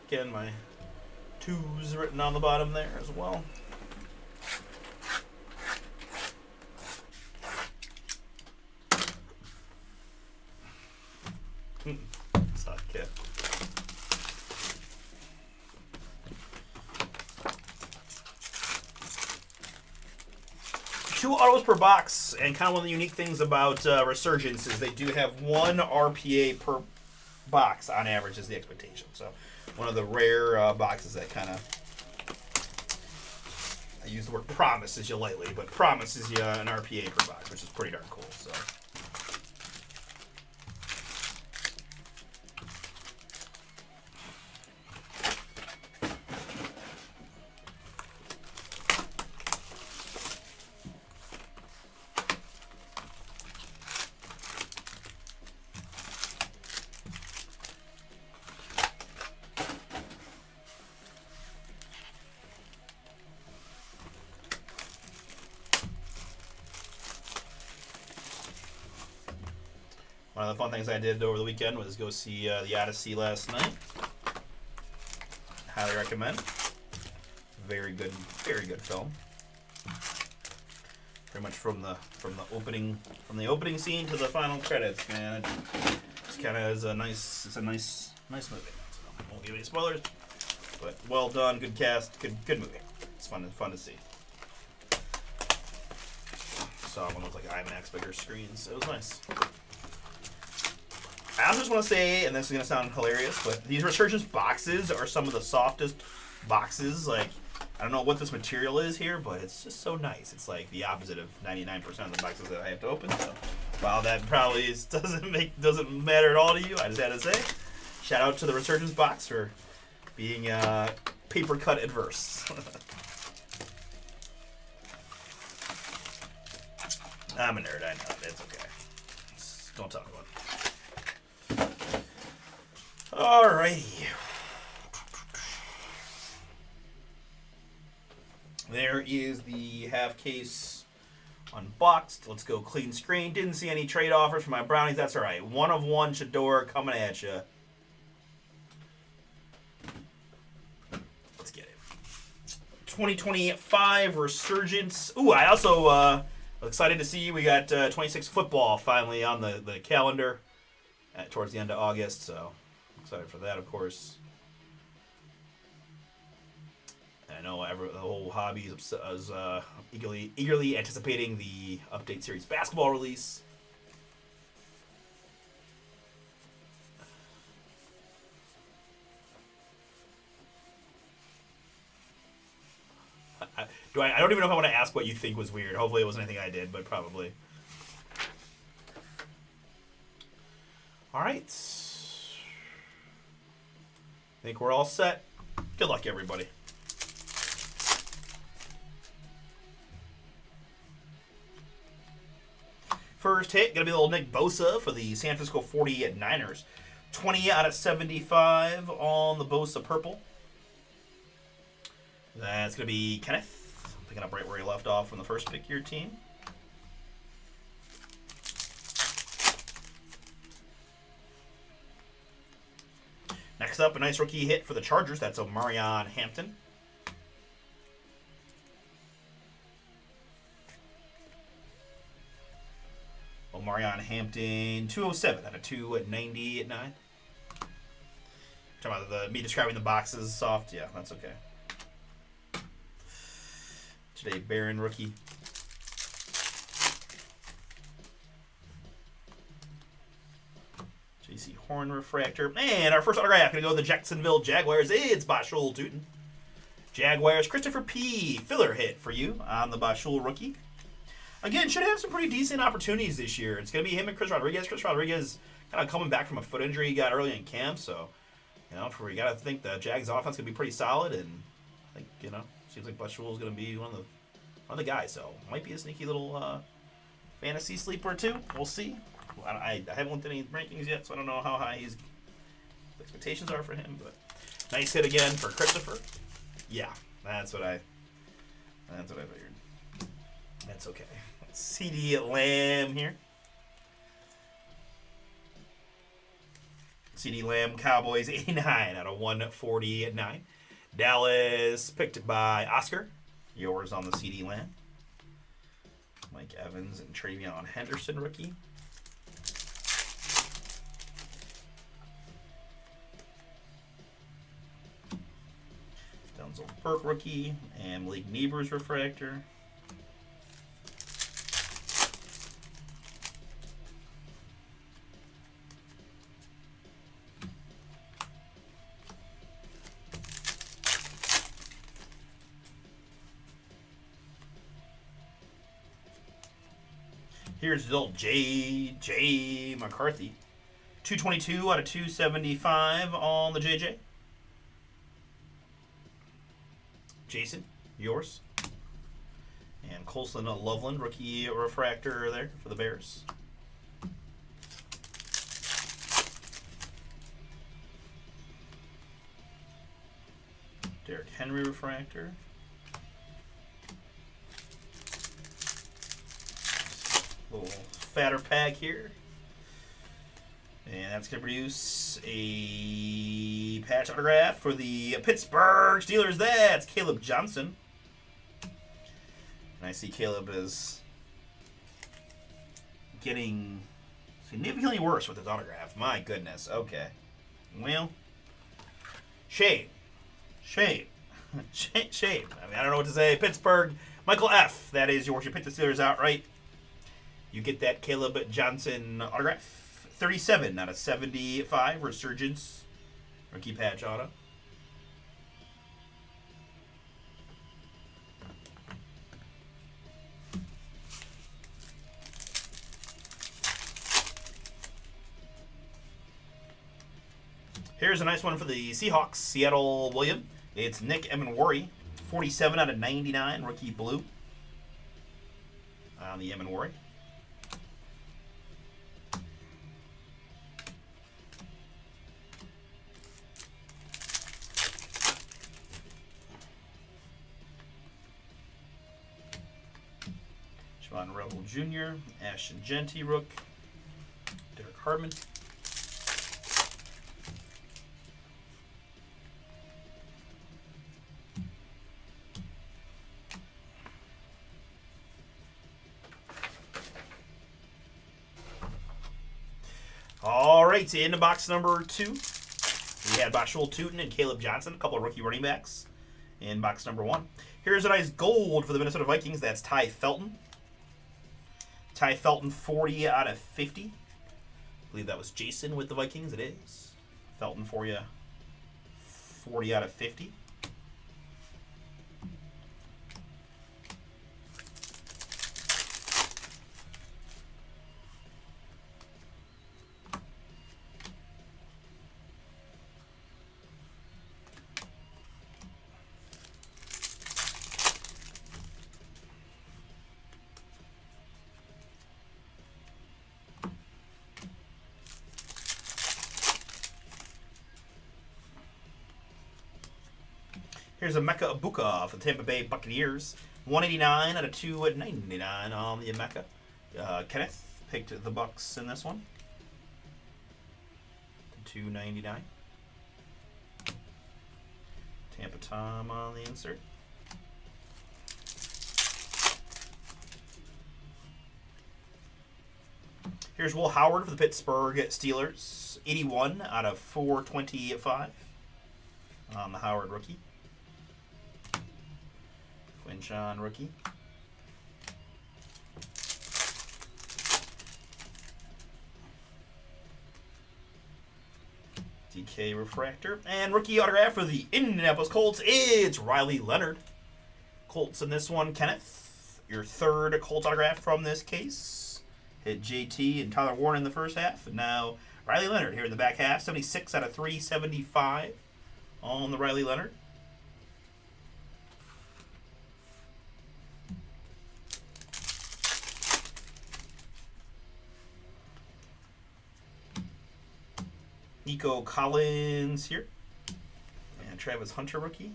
Again, my 2s written on the bottom there as well. Suck it. Two autos per box, and kind of one of the unique things about Resurgence is they do have 1 RPA per box on average is the expectation. So one of the rare boxes that kind of, I use the word promises you lightly, but promises you an RPA per box, which is pretty darn cool. So. One of the fun things I did over the weekend was go see The Odyssey last night. Highly recommend. Very good film. Pretty much from the opening scene to the final credits, man. It's kind of a nice movie. So I won't give any spoilers, but well done, good cast, good movie. It's fun to see. Saw one look like IMAX bigger screens. So it was nice. I also just want to say, and this is going to sound hilarious, but these Resurgence boxes are some of the softest boxes. Like, I don't know what this material is here, but it's just so nice. It's like the opposite of 99% of the boxes that I have to open. So, while that probably doesn't matter at all to you, I just had to say, shout out to the Resurgence box for being paper cut adverse. I'm a nerd. I know. It's okay. Just don't talk about it. Alrighty. There is the half case unboxed. Let's go clean screen. Didn't see any trade offers for my brownies. That's all right. 1 of 1 Shador coming at you. Let's get it. 2025 Resurgence. Ooh, I also excited to see we got 26 football finally on the calendar towards the end of August. So excited for that, of course. I know the whole hobby is eagerly anticipating the Update Series basketball release. I don't even know if I want to ask what you think was weird. Hopefully it wasn't anything I did, but probably. All right. I think we're all set. Good luck, everybody. First hit, going to be a little Nick Bosa for the San Francisco 49ers. 20 out of 75 on the Bosa purple. That's going to be Kenneth. Picking up right where he left off from the first pick of your team. Next up, a nice rookie hit for the Chargers. That's Omarion Hampton. Omarion Hampton, 207 out of 299. Talking about me describing the boxes soft. Yeah, that's okay. Today, Barron rookie. JC Horn refractor. And our first autograph going to go to the Jacksonville Jaguars. It's Bashul Tutin. Jaguars, Christopher P. Filler hit for you on the Bashul rookie. Again, should have some pretty decent opportunities this year. It's going to be him and Chris Rodriguez. Chris Rodriguez kind of coming back from a foot injury he got early in camp. So, we got to think the Jags offense going to be pretty solid. And I think, seems like Bashul is going to be one of the guys. So, might be a sneaky little fantasy sleeper too. We'll see. I haven't looked at any rankings yet, so I don't know how high his expectations are for him. But nice hit again for Christopher. Yeah, that's what I figured. That's okay. CD Lamb here. CD Lamb, Cowboys, 89 out of 149. Dallas picked by Oscar. Yours on the CD Lamb. Mike Evans and Travion Henderson rookie. Denzel Burke rookie. And Malik Neighbors refractor. Here's the old J. McCarthy. 222 out of 275 on the JJ. Jason, yours. And Colson Loveland, rookie refractor there for the Bears. Derrick Henry refractor. Little fatter pack here. And that's going to produce a patch autograph for the Pittsburgh Steelers. That's Caleb Johnson. And I see Caleb is getting significantly worse with his autograph. My goodness. Okay. Well, shame. I mean, I don't know what to say. Pittsburgh, Michael F. That is yours. You picked the Steelers outright. You get that Caleb Johnson autograph. 37 out of 75. Resurgence. Rookie patch auto. Here's a nice one for the Seahawks, Seattle William. It's Nick Emenwari, 47 out of 99, rookie blue on the Emenwari. Javon Rebel Jr., Ashton Genty, rook. Derek Hardman. All right, into box number 2. We had Bashul Tootin and Caleb Johnson, a couple of rookie running backs in box number 1. Here's a nice gold for the Minnesota Vikings. That's Ty Felton. Ty Felton, 40 out of 50. I believe that was Jason with the Vikings. It is. Felton for you, 40 out of 50. Here's a Emeka Egbuka for the Tampa Bay Buccaneers. 189 out of 299 on the Emeka. Kenneth picked the Bucks in this one. 299. Tampa Tom on the insert. Here's Will Howard for the Pittsburgh Steelers. 81 out of 425 on the Howard rookie. Quinshon rookie. DK refractor. And rookie autograph for the Indianapolis Colts. It's Riley Leonard. Colts in this one, Kenneth. Your third Colts autograph from this case. Hit JT and Tyler Warren in the first half. And now Riley Leonard here in the back half. 76 out of 375 on the Riley Leonard. Nico Collins here. And Travis Hunter rookie.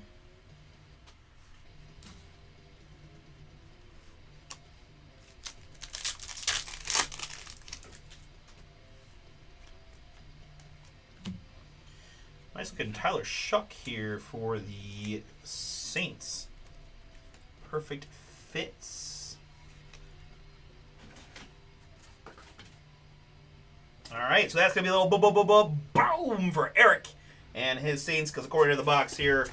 Nice looking Tyler Shuck here for the Saints. Perfect fits. All right, so that's going to be a little boom for Eric and his Saints, because according to the box here,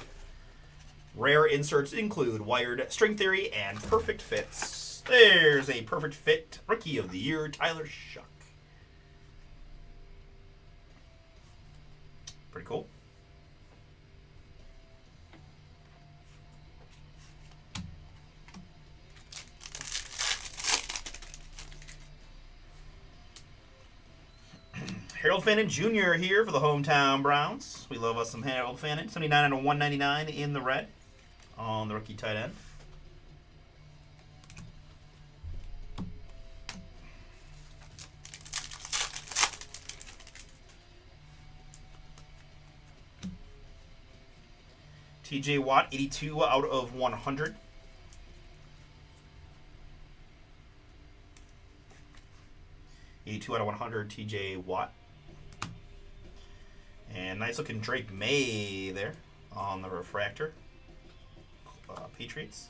rare inserts include Wired, String Theory, and Perfect Fits. There's a Perfect Fit Rookie of the Year, Tyler Shuck. Pretty cool. Harold Fannin Jr. here for the hometown Browns. We love us some Harold Fannin. 79 out of 199 in the red on the rookie tight end. TJ Watt, 82 out of 100. Out of 100, TJ Watt. And nice looking Drake May there on the refractor. Patriots.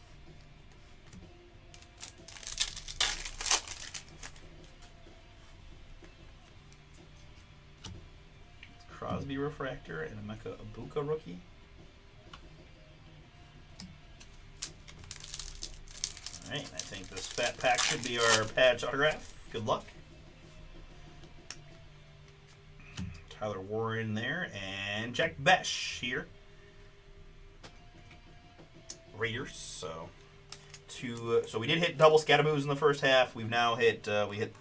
Crosby refractor and Emeka Egbuka rookie. Alright, I think this fat pack should be our patch autograph. Good luck. Tyler Warren there, and Jack Besh here. Raiders. So we did hit double Scataboos in the first half. We've now hit we hit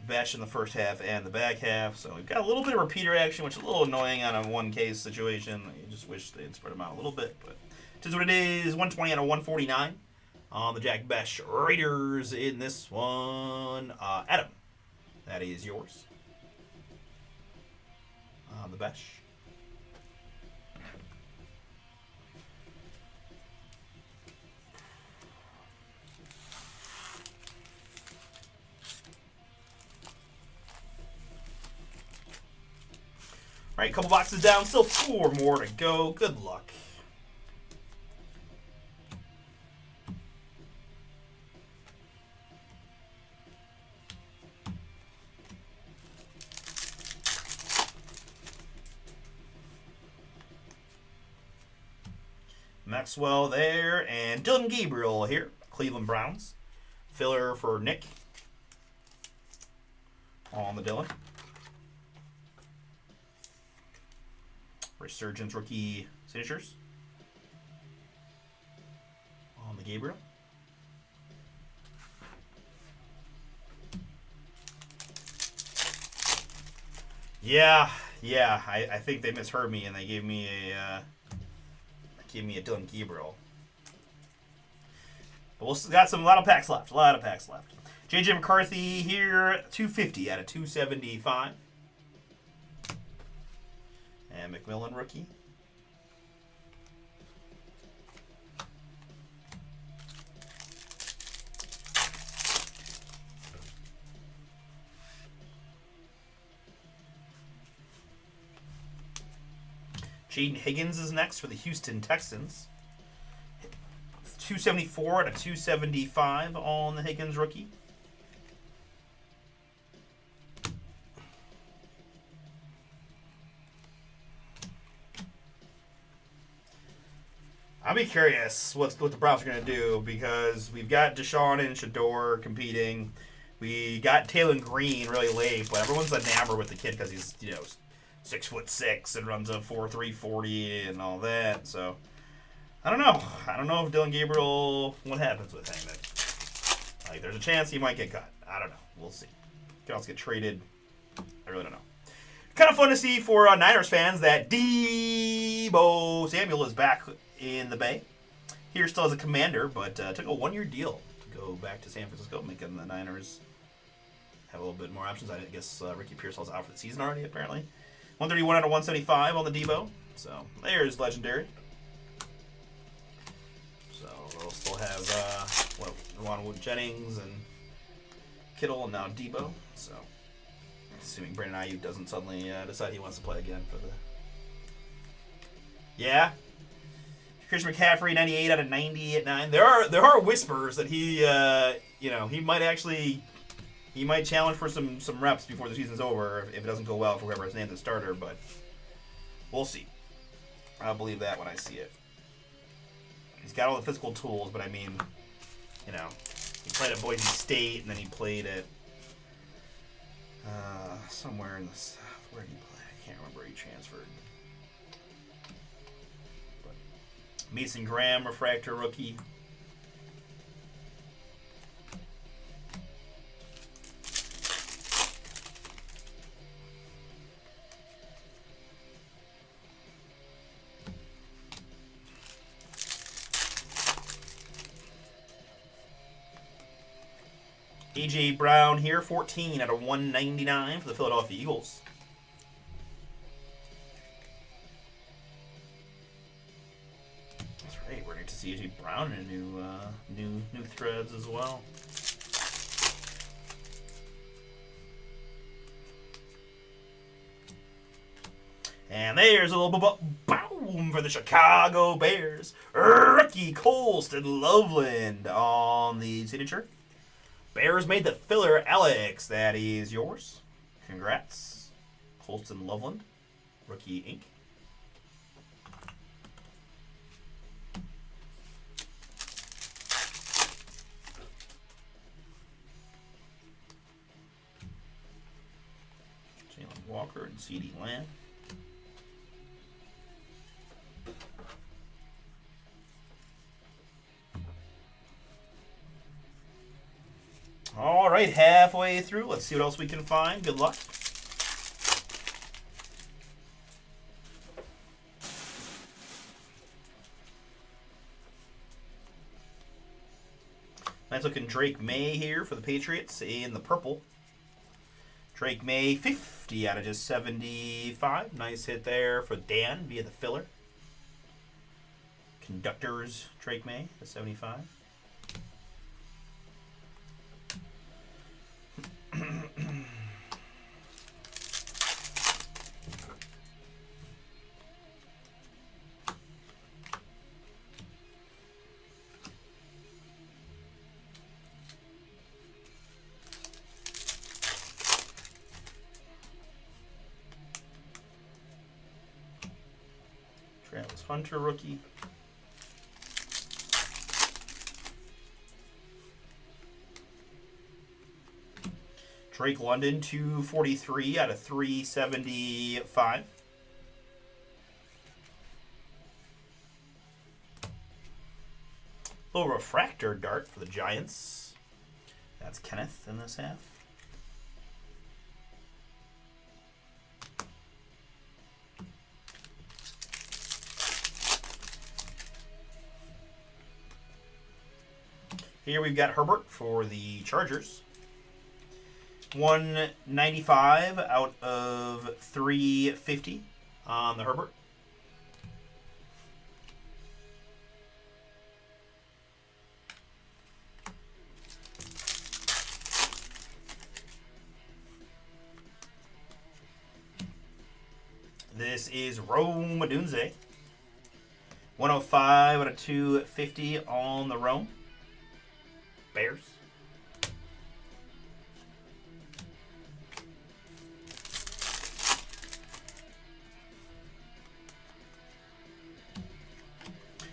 Besh in the first half and the back half. So we've got a little bit of repeater action, which is a little annoying on a one-case situation. You just wish they'd spread them out a little bit. But it is what it is. 120 out of 149 on the Jack Besh Raiders in this one. Adam, that is yours. The Besh. All right, couple boxes down, still 4 more to go. Good luck. Maxwell there, and Dylan Gabriel here, Cleveland Browns. Filler for Nick on the Dylan. Resurgence rookie signatures on the Gabriel. Yeah. I think they misheard me and they gave me a Dylan Gabriel. But we'll got a lot of packs left. JJ McCarthy here, 250 out of 275. And McMillan rookie. Jaden Higgins is next for the Houston Texans. 274 out of 275 on the Higgins rookie. I'll be curious what the Browns are going to do because we've got Deshaun and Shador competing. We got Taylor Green really late, but everyone's enamored with the kid because he's 6'6" and runs a 4.3 40 and all that. So I don't know. I don't know if Dylan Gabriel, what happens with him. Like, there's a chance he might get cut. I don't know. We'll see. He can also get traded. I really don't know. Kind of fun to see for Niners fans that Deebo Samuel is back in the Bay. Here still as a Commander, but took a 1-year deal to go back to San Francisco, making the Niners have a little bit more options. I guess Ricky Pearsall's out for the season already, apparently. 131 out of 175 on the Deebo. So there's legendary. So we'll still have Ron Wood Jennings and Kittle and now Deebo. So assuming Brandon Ayuk doesn't suddenly decide he wants to play again for the. Yeah. Christian McCaffrey, 98 out of 90 at 9. There are whispers that he he might challenge for some reps before the season's over if it doesn't go well for whoever is named the starter, but we'll see. I'll believe that when I see it. He's got all the physical tools, but I mean, he played at Boise State and then he played at somewhere in the South. Where did he play? I can't remember. He transferred. Mason Graham, refractor rookie. A.J. Brown here, 14 out of 199 for the Philadelphia Eagles. We're going to see A.J. Brown in new threads as well. And there's a little boom for the Chicago Bears. Rookie Colston Loveland on the signature. Bears made the filler. Alex, that is yours. Congrats. Colston Loveland, rookie ink. Walker and CeeDee Lamb. All right, halfway through. Let's see what else we can find. Good luck. Nice looking Drake May here for the Patriots in the purple. Drake May, 50 out of just 75. Nice hit there for Dan via the filler. Conductors, Drake May, the 75. Travis Hunter rookie. Drake London, 243 out of 375. Little refractor dart for the Giants. That's Kenneth in this half. Here we've got Herbert for the Chargers. 195 out of 350 on the Herbert. This is Rome Odunze. 105 out of 250 on the Rome. Bears.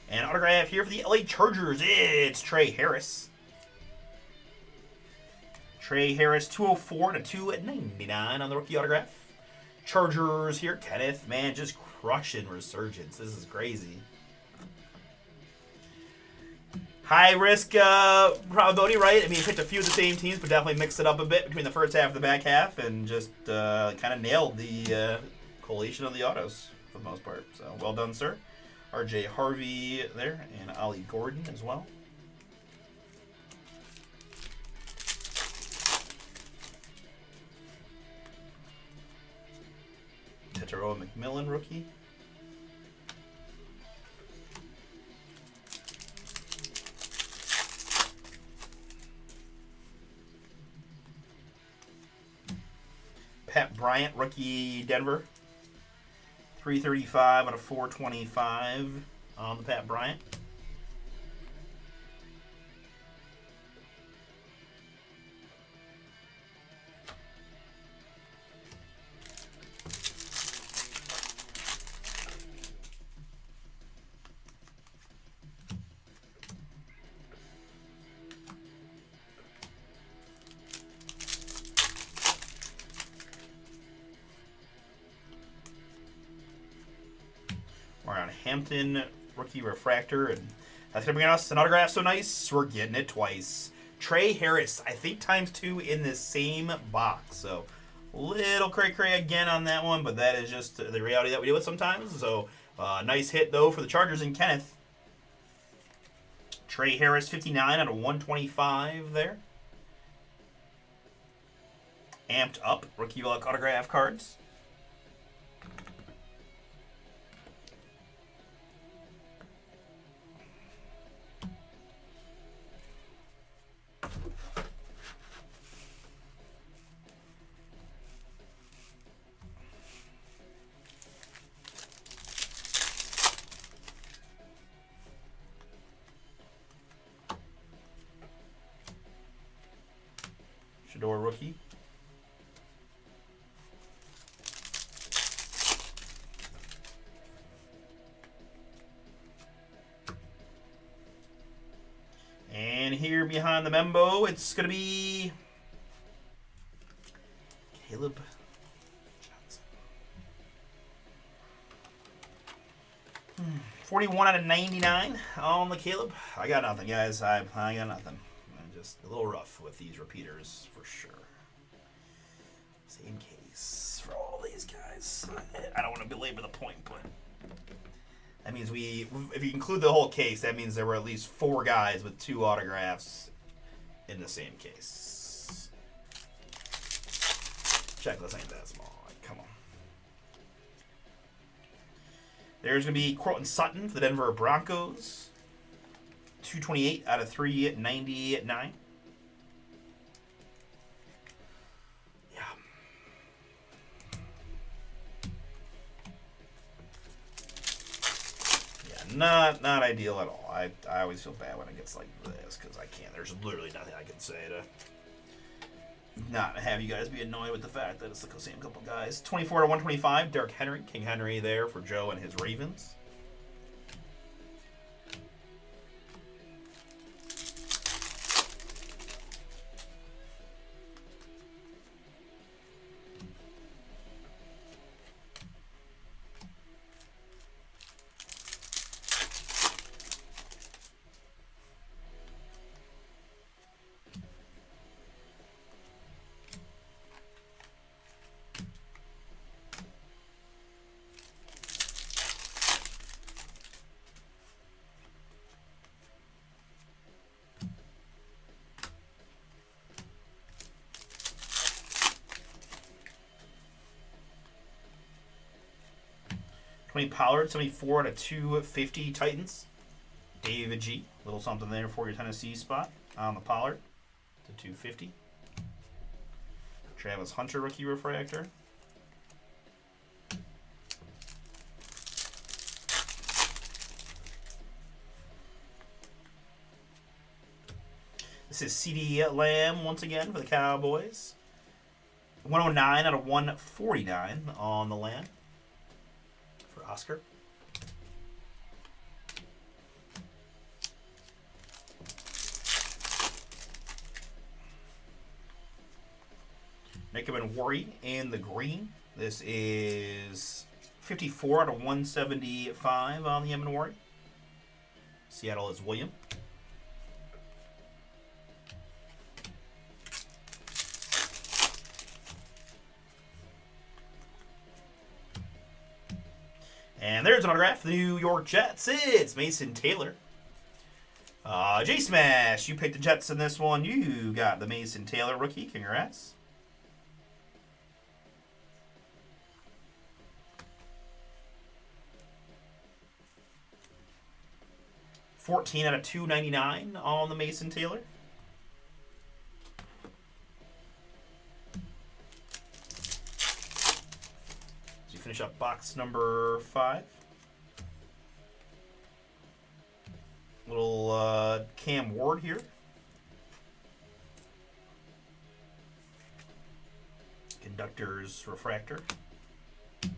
And autograph here for the LA Chargers. It's Trey Harris. Trey Harris, 204 to 299 on the rookie autograph. Chargers here. Kenneth, man, just crushing Resurgence. This is crazy. High risk probability, right? I mean, he picked a few of the same teams, but definitely mixed it up a bit between the first half and the back half, and just kind of nailed the collation of the autos for the most part. So well done, sir. RJ Harvey there, and Ollie Gordon as well. Tetairoa McMillan rookie. Pat Bryant, rookie Denver. 335 out of 425 on the Pat Bryant. We're on Hampton rookie refractor, and that's gonna bring us an autograph. So nice, we're getting it twice. Trey Harris, I think ×2 in this same box. So little cray again on that one, but that is just the reality that we deal with sometimes. So nice hit though for the Chargers and Kenneth. Trey Harris, 59 out of 125 there. Amped up rookie luck autograph cards. Shador rookie. And here behind the Membo, it's going to be Caleb Johnson. 41 out of 99 on the Caleb. I got nothing, guys. I got nothing. Just a little rough with these repeaters for sure. Same case for all these guys. I don't want to belabor the point, but that means if you include the whole case, that means there were at least 4 guys with 2 autographs in the same case. Checklist ain't that small. Like, come on. There's going to be Courtland Sutton for the Denver Broncos. 228 out of 399. Yeah. Yeah, not ideal at all. I always feel bad when it gets like this because I can't. There's literally nothing I can say to not have you guys be annoyed with the fact that it's the same couple guys. 24 to 125, Derrick Henry, King Henry there for Joe and his Ravens. Tony Pollard, 74 out of 250 Titans. David G. Little something there for your Tennessee spot on the Pollard to 250. Travis Hunter, rookie refractor. This is CeeDee Lamb once again for the Cowboys. 109 out of 149 on the Lamb. Oscar. Nickerman Worry in the green. This is 54 out of 175 on the Nickerman Worry. Seattle is William. And there's an autograph for the New York Jets. It's Mason Taylor. J-Smash, you picked the Jets in this one. You got the Mason Taylor rookie. Congrats. $14 out of $299 on the Mason Taylor. Finish up box number 5. Little Cam Ward here. Conductor's refractor. All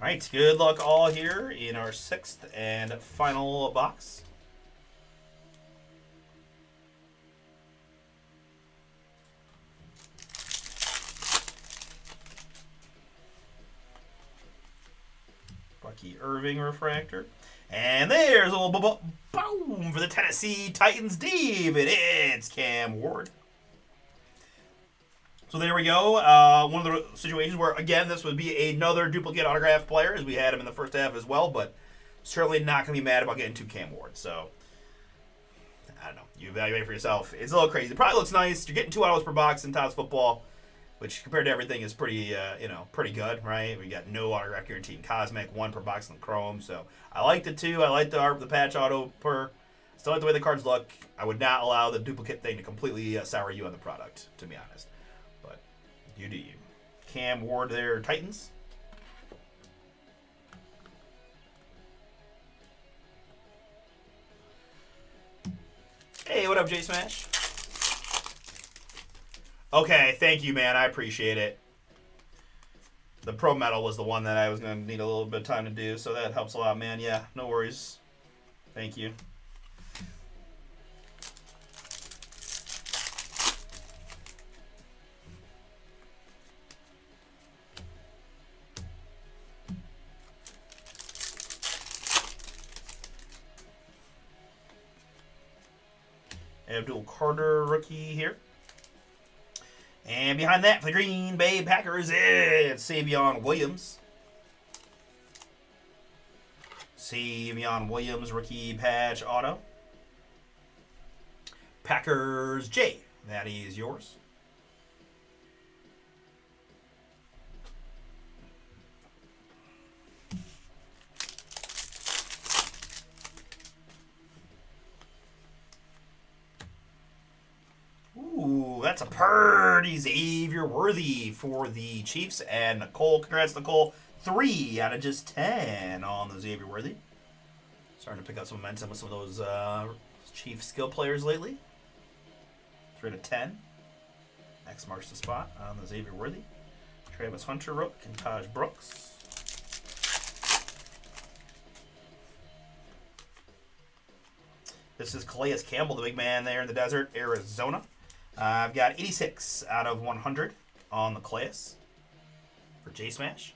right, good luck all here in our 6th and final box. Bucky Irving refractor. And there's a little boom for the Tennessee Titans, David. It's Cam Ward. So there we go. One of the situations where, again, this would be another duplicate autograph player, as we had him in the first half as well, but certainly not going to be mad about getting 2 Cam Wards. So, I don't know. You evaluate for yourself. It's a little crazy. It probably looks nice. You're getting 2 autos per box in Topps football, which compared to everything is pretty, pretty good, right? We got no autograph guarantee in Cosmic, 1 per box in Chrome. So I like the 2. I like the patch auto per. Still like the way the cards look. I would not allow the duplicate thing to completely sour you on the product, to be honest. But you do you. Cam Ward there, Titans. Hey, what up, J-Smash? Okay, thank you, man. I appreciate it. The Pro Metal was the one that I was going to need a little bit of time to do, so that helps a lot, man. Yeah, no worries. Thank you. Abdul Carter rookie here. And behind that, for the Green Bay Packers, it's Savion Williams. Savion Williams rookie patch auto. Packers J, that is yours. Ooh, that's a Purdy Xavier Worthy for the Chiefs. And Nicole, congrats, Nicole. 3 out of just 10 on the Xavier Worthy. Starting to pick up some momentum with some of those Chiefs skill players lately. 3 out of 10. X marks the spot on the Xavier Worthy. Travis Hunter Rook and Taj Brooks. This is Calais Campbell, the big man there in the desert, Arizona. I've got 86 out of 100 on the Calais for J-Smash.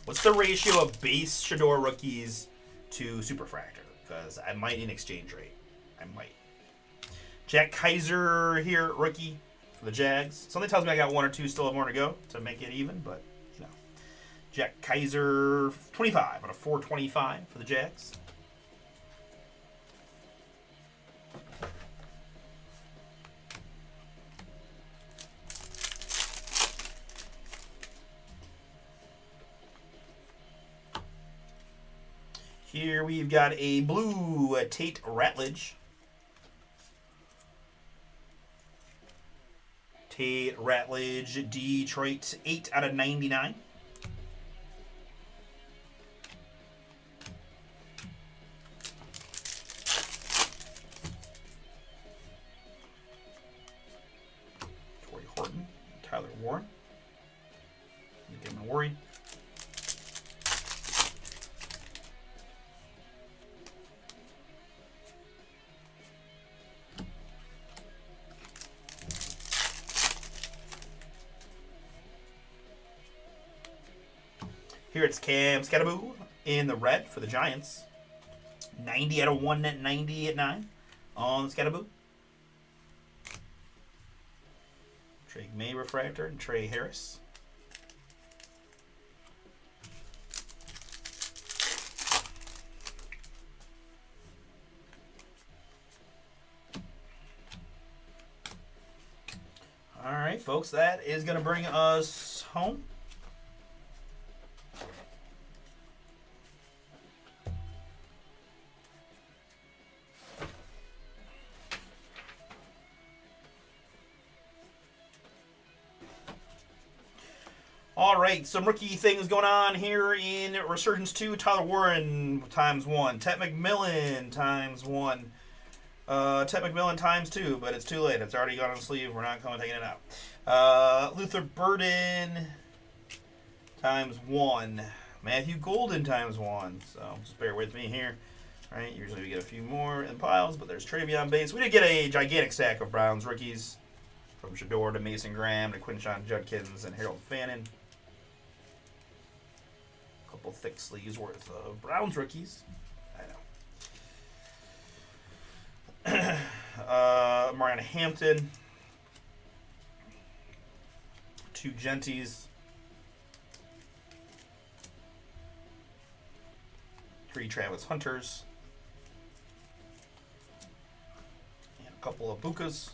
What's the ratio of base Shador rookies to Superfractor? Because I might need an exchange rate. I might. Jack Kaiser here, rookie for the Jags. Something tells me I got 1 or 2 still have more to go to make it even, but you know. Jack Kaiser, 25 out of 425 for the Jags. Here we've got a blue Tate Ratledge. Tate Ratledge, Detroit, 8 out of 99. Torrey Horton, Tyler Warren. Get him worried. Here it's Cam Skadaboo in the red for the Giants. 90 out of 190 at 9 on Skadaboo. Drake May refractor and Trey Harris. All right, folks, that is going to bring us home. All right, some rookie things going on here in Resurgence 2. Tyler Warren ×1. Ted McMillan ×1. Ted McMillan ×2, but it's too late. It's already gone on the sleeve. We're not going taking it out. Luther Burden ×1. Matthew Golden ×1. So just bear with me here. All right, usually we get a few more in piles, but there's Travion Bates. We did get a gigantic stack of Browns rookies from Shador to Mason Graham to Quinshon Judkins and Harold Fannin. Couple thick sleeves worth of Browns rookies. I know. Mariana Hampton. 2 Genties. 3 Travis Hunters. And a couple of Bukas.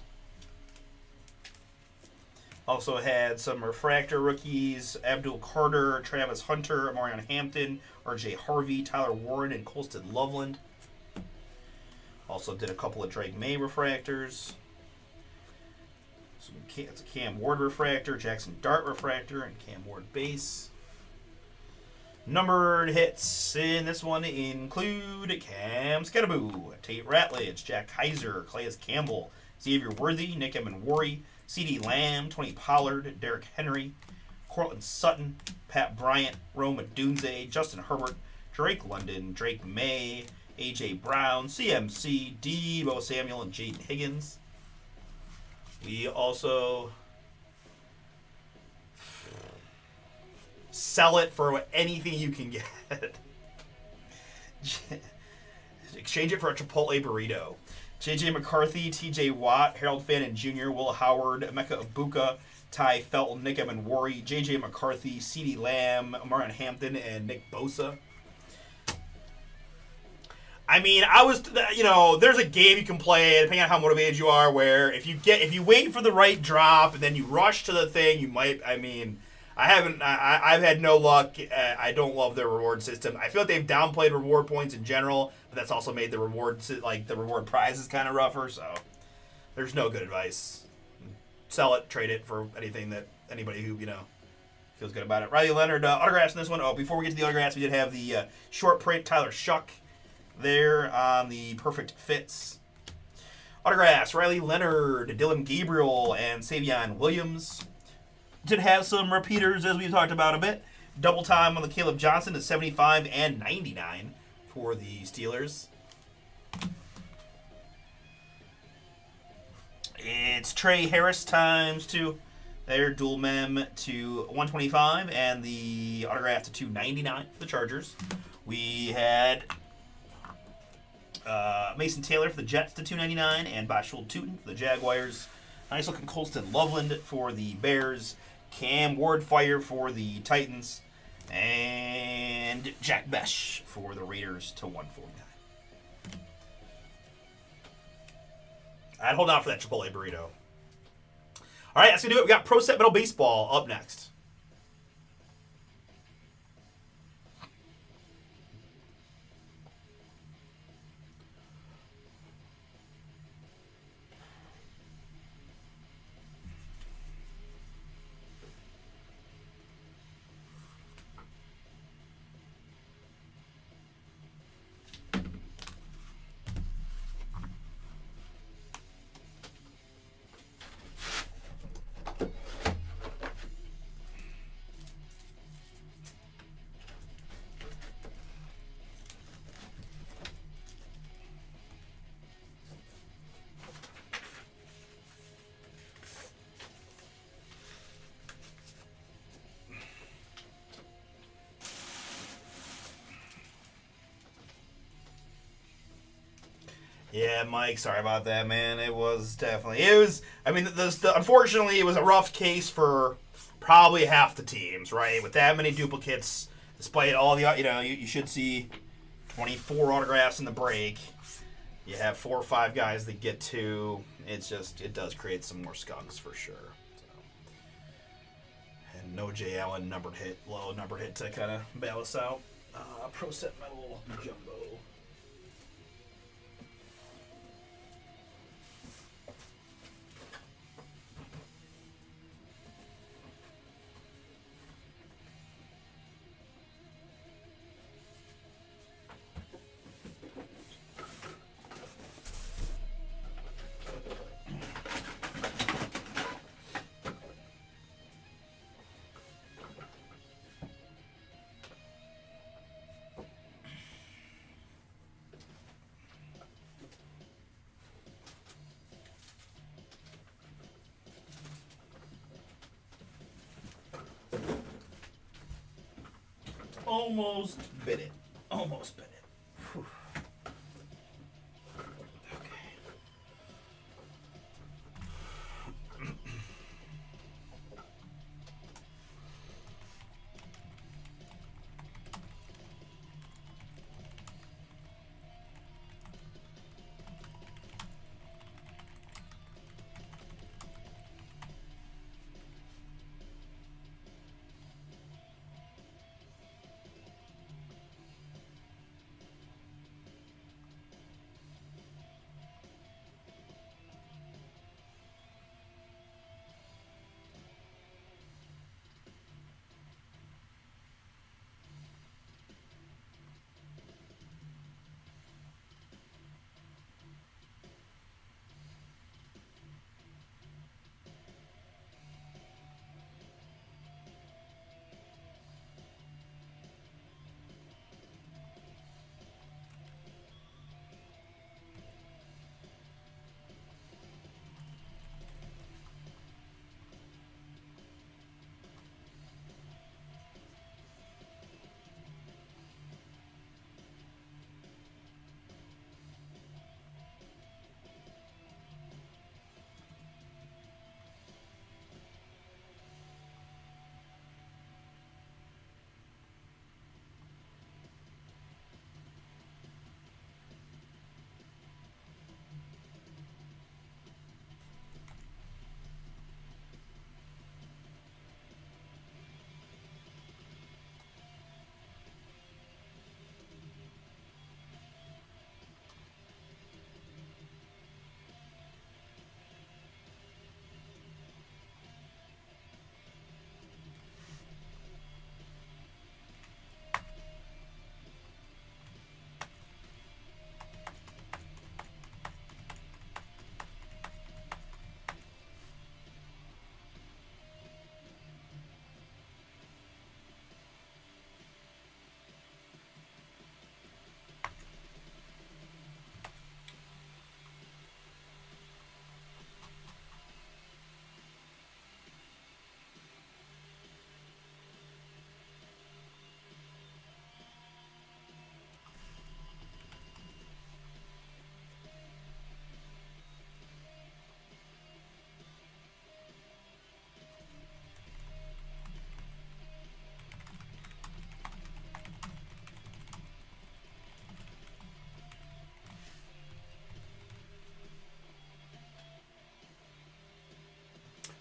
Also had some refractor rookies, Abdul Carter, Travis Hunter, Mariana Hampton, RJ Harvey, Tyler Warren, and Colston Loveland. Also did a couple of Drake May refractors. It's a Cam Ward refractor, Jackson Dart refractor, and Cam Ward base. Numbered hits in this one include Cam Skadaboo, Tate Ratledge, Jack Kaiser, Calais Campbell, Xavier Worthy, Nick Emenwari, C.D. Lamb, Tony Pollard, Derrick Henry, Cortland Sutton, Pat Bryant, Rome Odunze, Justin Herbert, Drake London, Drake May, A.J. Brown, CMC, Deebo Samuel, and Jaden Higgins. We also Sell it for anything you can get. Exchange it for a Chipotle burrito. J.J. McCarthy, T.J. Watt, Harold Fannin Jr., Will Howard, Emeka Ibuka, Ty Felton, Nick Emenwari, J.J. McCarthy, CeeDee Lamb, Marlon Hampton, and Nick Bosa. I mean, there's a game you can play, depending on how motivated you are, where if you wait for the right drop and then you rush to the thing, you might, I've had no luck. I don't love their reward system. I feel like they've downplayed reward points in general, but that's also made the reward prizes kind of rougher, so there's no good advice. Sell it, trade it for anything that anybody who, feels good about it. Riley Leonard, autographs in this one. Oh, before we get to the autographs, we did have the short print Tyler Shuck there on the Perfect Fits. Autographs, Riley Leonard, Dylan Gabriel, and Savion Williams. Did have some repeaters, as we talked about a bit. Double time on the Caleb Johnson to 75 and 99 for the Steelers. It's Trey Harris times 2. There, dual mem to 125 and the autograph to 299 for the Chargers. We had Mason Taylor for the Jets to 299 and Bashul Tootin for the Jaguars. Nice looking Colston Loveland for the Bears. Cam Wardfire for the Titans. And Jack Besh for the Raiders to 149. I'd hold out for that Chipotle burrito. All right, that's going to do it. We got Pro Set Metal Baseball up next. Yeah, Mike, sorry about that, man. Unfortunately, it was a rough case for probably half the teams, right? With that many duplicates, despite all the, you should see 24 autographs in the break. You have 4 or 5 guys that get 2. It does create some more skunks for sure. So. And no Jay Allen low numbered hit to kind of bail us out. Pro Set Metal Jumbo. Almost bit it. Whew.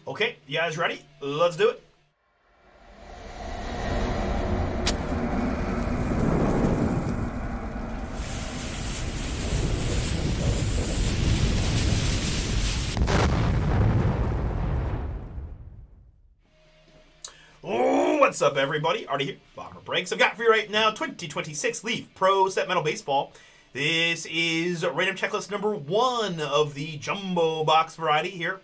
Okay, you guys ready? Let's do it. Oh, what's up, everybody? Artie here, Bomber Breaks. I've got for you right now 2026 Leaf Pro Set Metal Baseball. This is random checklist number 1 of the jumbo box variety here.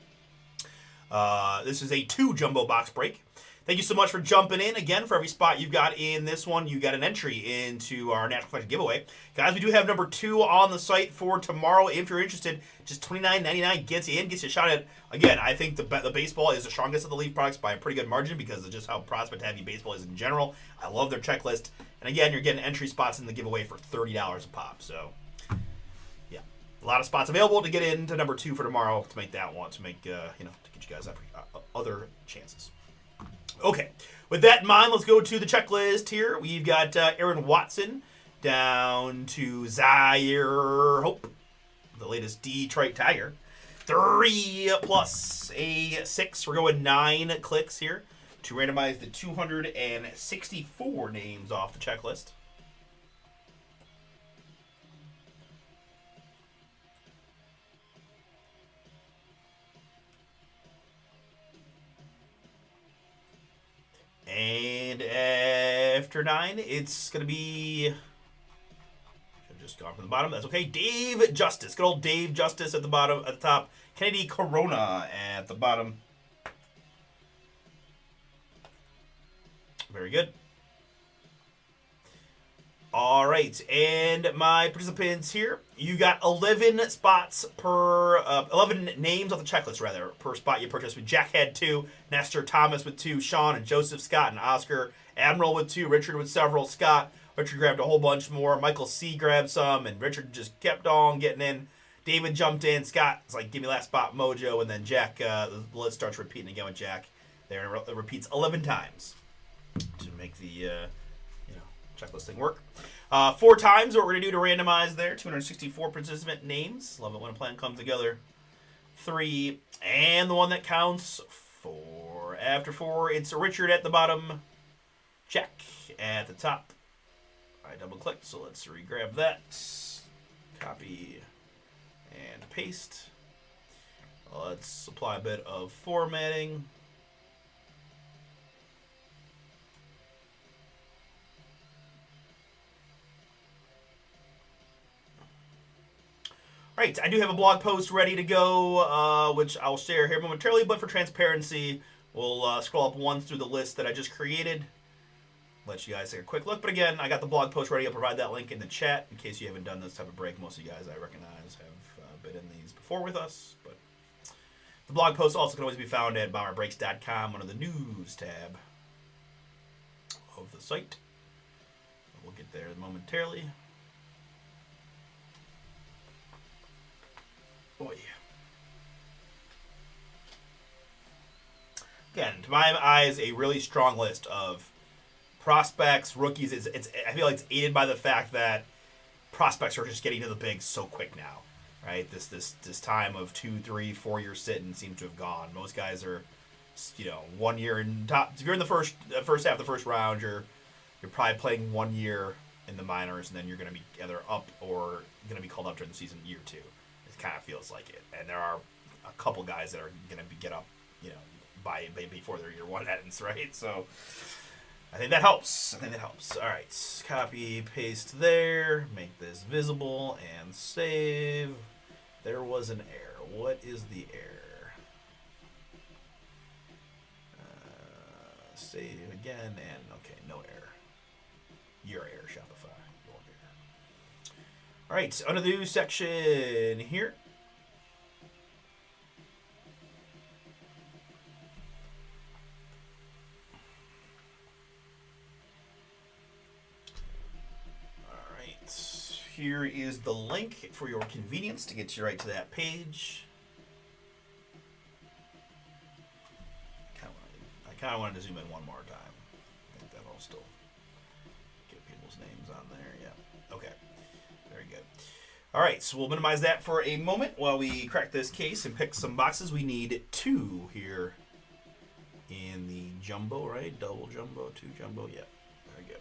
This is a 2 jumbo box break. Thank you so much for jumping in. Again, for every spot you've got in this one, you got an entry into our National Collection giveaway. Guys, we do have number 2 on the site for tomorrow. If you're interested, just $29.99 gets you in, gets you a shot at. Again, I think the baseball is the strongest of the Leaf products by a pretty good margin because of just how prospect heavy baseball is in general. I love their checklist. And again, you're getting entry spots in the giveaway for $30 a pop. So, yeah, a lot of spots available to get into number 2 for tomorrow to make that one, to make, to get you guys other chances. Okay, with that in mind, let's go to the checklist here. We've got Aaron Watson down to Zaire Hope, the latest Detroit Tiger. 3 plus a 6. We're going 9 clicks here to randomize the 264 names off the checklist. And after 9, it's going to be... Should have just gone from the bottom. That's okay. Dave Justice. Good old Dave Justice at the bottom, at the top. Kennedy Corona at the bottom. Very good. All right, and my participants here, you got 11 spots per, 11 names on the checklist, rather, per spot you purchased. With Jack had 2, Nestor Thomas with 2, Sean and Joseph, Scott and Oscar, Admiral with 2, Richard with several, Scott, Richard grabbed a whole bunch more, Michael C. grabbed some, and Richard just kept on getting in. David jumped in, Scott's like, give me last spot, Mojo, and then Jack, the list starts repeating again with Jack there, and it repeats 11 times to make the, checklist thing work. 4 times what we're going to do to randomize there. 264 participant names. Love it when a plan comes together. 3. And the one that counts 4. After 4, it's Richard at the bottom. Jack at the top. I double clicked, so let's re-grab that. Copy and paste. Let's apply a bit of formatting. Right, I do have a blog post ready to go, which I'll share here momentarily, but for transparency, we'll scroll up once through the list that I just created. Let you guys take a quick look. But again, I got the blog post ready. I'll provide that link in the chat in case you haven't done this type of break. Most of you guys I recognize have been in these before with us. But the blog post also can always be found at bomberbreaks.com under the news tab of the site. We'll get there momentarily. Boy. Again, to my eyes, a really strong list of prospects, rookies. I feel like it's aided by the fact that prospects are just getting to the bigs so quick now, right? This time of 2, 3, 4 year sitting seems to have gone. Most guys are, 1 year in top. If you're in the first half, the first round, you're probably playing 1 year in the minors, and then you're going to be either up or going to be called up during the season year 2. It kind of feels like it, and there are a couple guys that are going to get up, by before their year 1 ends, right? So I think that helps. All right, copy, paste there, make this visible, and save. There was an error. What is the error? Save again, and okay, no error. Your error, Shopify. Your error. All right, under the news section here. Here is the link for your convenience to get you right to that page. I kind of wanted to zoom in one more time. I think that'll still get people's names on there. Yeah. Okay. Very good. All right. So we'll minimize that for a moment while we crack this case and pick some boxes. We need 2 here jumbo, right? Double jumbo, 2 jumbo. Yeah, very good.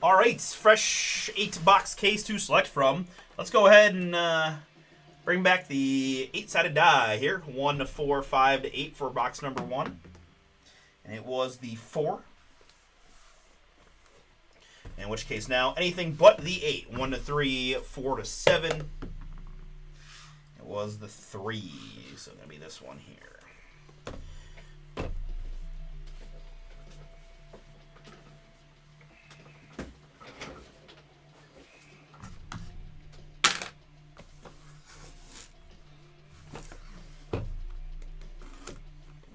All right, fresh 8-box case to select from. Let's go ahead and bring back the 8-sided die here. 1 to 4, 5 to 8 for box number 1. And it was the 4. In which case now, anything but the 8. 1 to 3, 4 to 7. It was the 3. So it's going to be this one here.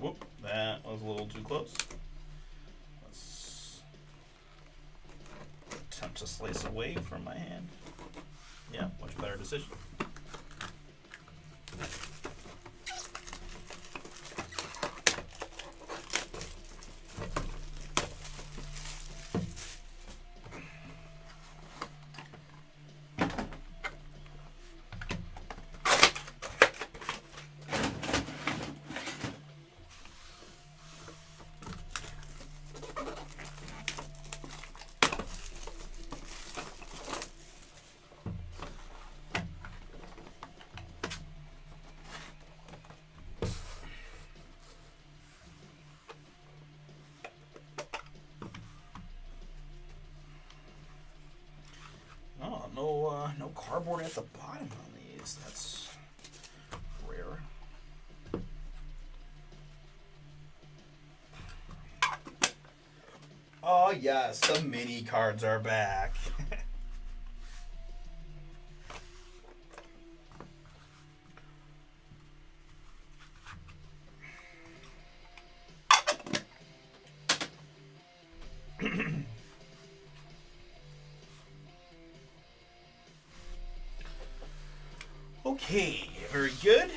Whoop, that was a little too close. Let's attempt to slice away from my hand. Yeah, much better decision. Oh, no cardboard at the bottom on these. That's rare. Oh yes, the mini cards are back. Okay, very good.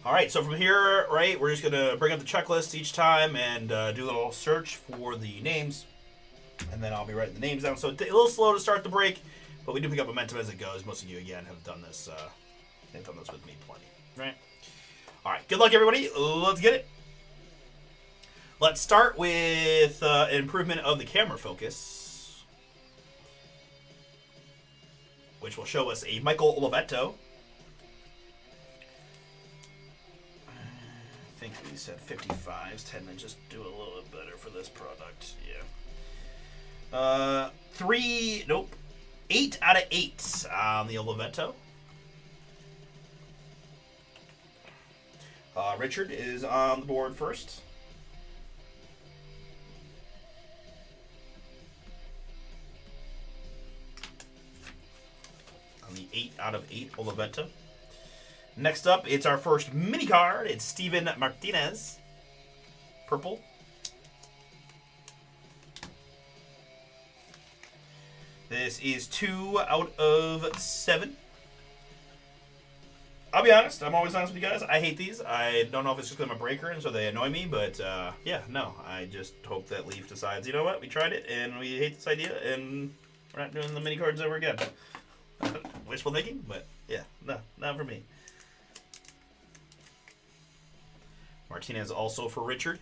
All right, so from here, right, we're just going to bring up the checklist each time and do a little search for the names. And then I'll be writing the names down. So it's a little slow to start the break, but we do pick up momentum as it goes. Most of you, again, have done this. They've done this with me plenty, right? All right, good luck, everybody. Let's get it. Let's start with an improvement of the camera focus, which will show us a Michael Olivetto. I think we said 55s. 10 to just do a little bit better for this product. Yeah. 8 out of 8 on the Olivetto. Richard is on the board first. The 8 out of 8 Olivetto. Next up, it's our first mini card. It's Steven Martinez. Purple. This is 2 out of 7. I'll be honest. I'm always honest with you guys. I hate these. I don't know if it's just because I'm a breaker and so they annoy me, but yeah, no. I just hope that Leaf decides, you know what? We tried it and we hate this idea and we're not doing the mini cards ever again. Wishful thinking, but yeah, no, not for me. Martinez also for Richard.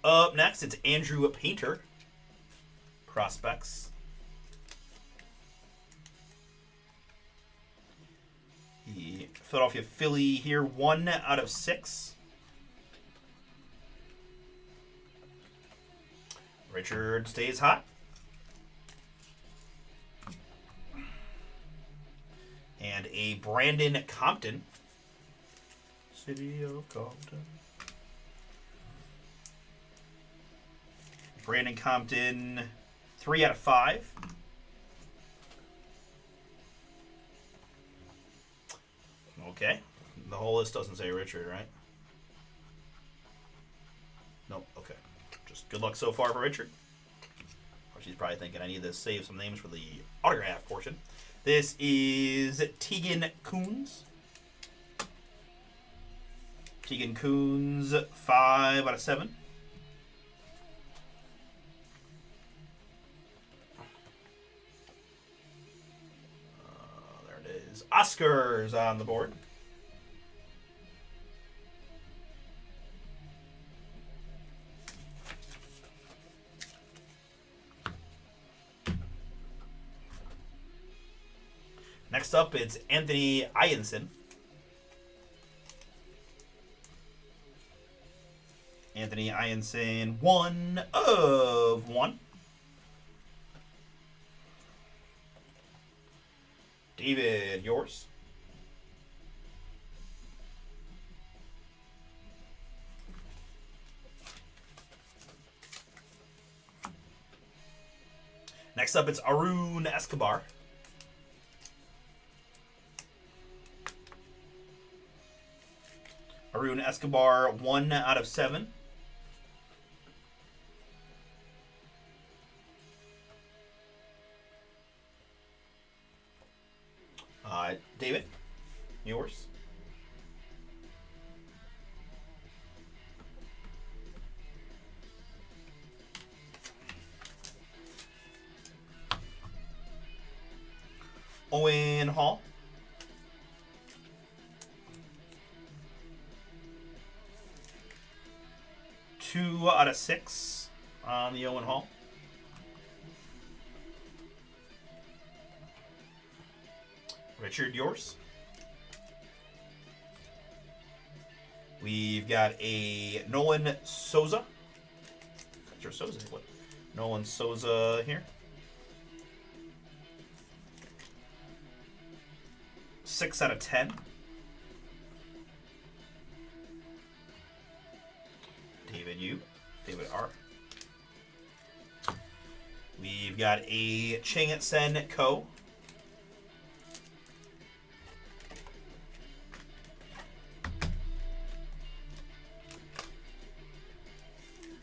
Up next, it's Andrew Painter. Prospects. The Philadelphia Philly here, 1 out of 6. Richard stays hot. And a Brandon Compton. City of Compton. Brandon Compton, 3 out of 5. Okay. The whole list doesn't say Richard, right? Nope. Okay. Just good luck so far for Richard. Of course, he's probably thinking I need to save some names for the autograph portion. This is Tegan Coons. Tegan Coons, 5 out of 7. There it is. Oscars on the board. Next up, it's Anthony Ianson. Anthony Ianson, 1 of 1. David, yours. Next up, it's Arun Escobar. Arun Escobar, 1 out of 7. David, yours. Owen Hall. Two out of 6 on the Owen Hall. Richard, yours. We've got a Nolan Souza. That's your Souza. What? Nolan Souza here. 6 out of 10. David U. David R. We've got a Chang Sen Ko.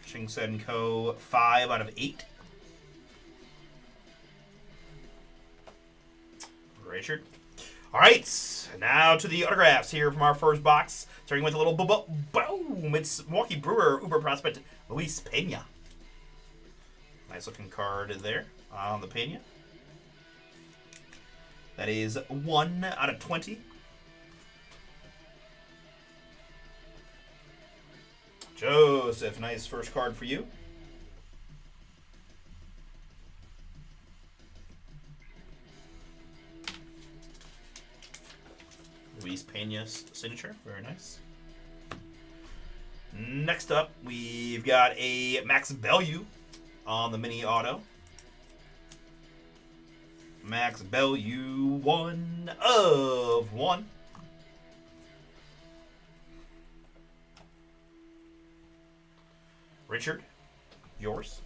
Chang Sen Ko, 5 out of 8. Richard. All right, now to the autographs here from our first box. Starting with a little boom. It's Milwaukee Brewer Uber prospect Luis Pena. Nice looking card there on the Pena. That is 1 out of 20. Joseph, nice first card for you. Luis Pena's signature, very nice. Next up, we've got a Max Bellew on the mini auto. Max Bellew, 1 of 1. Richard, yours.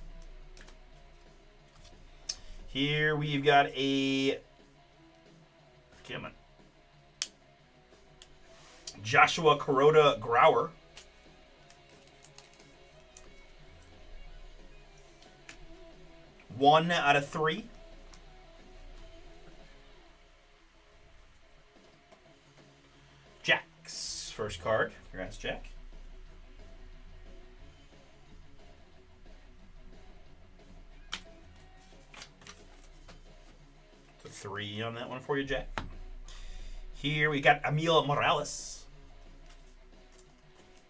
Here we've got a Joshua Kuroda Grauer. One out of 3. Jack's first card. Congrats, Jack. So 3 on that one for you, Jack. Here we got Emil Morales.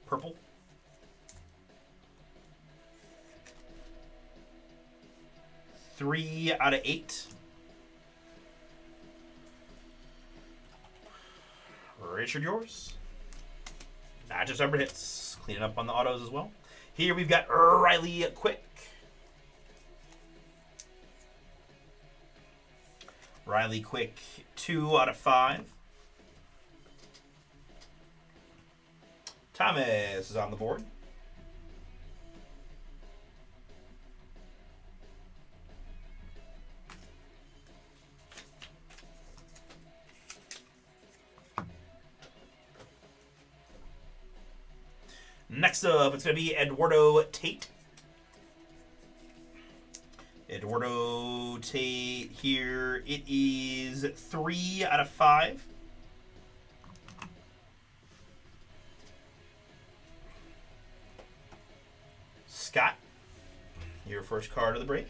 Purple. Three out of 8. Richard, yours. Not just number hits. Cleaning up on the autos as well. Here we've got Riley Quick. Riley Quick, 2 out of 5. Thomas is on the board. Next up, it's going to be Eduardo Tate. Eduardo Tate here. It is 3 out of 5. Scott, your first card of the break.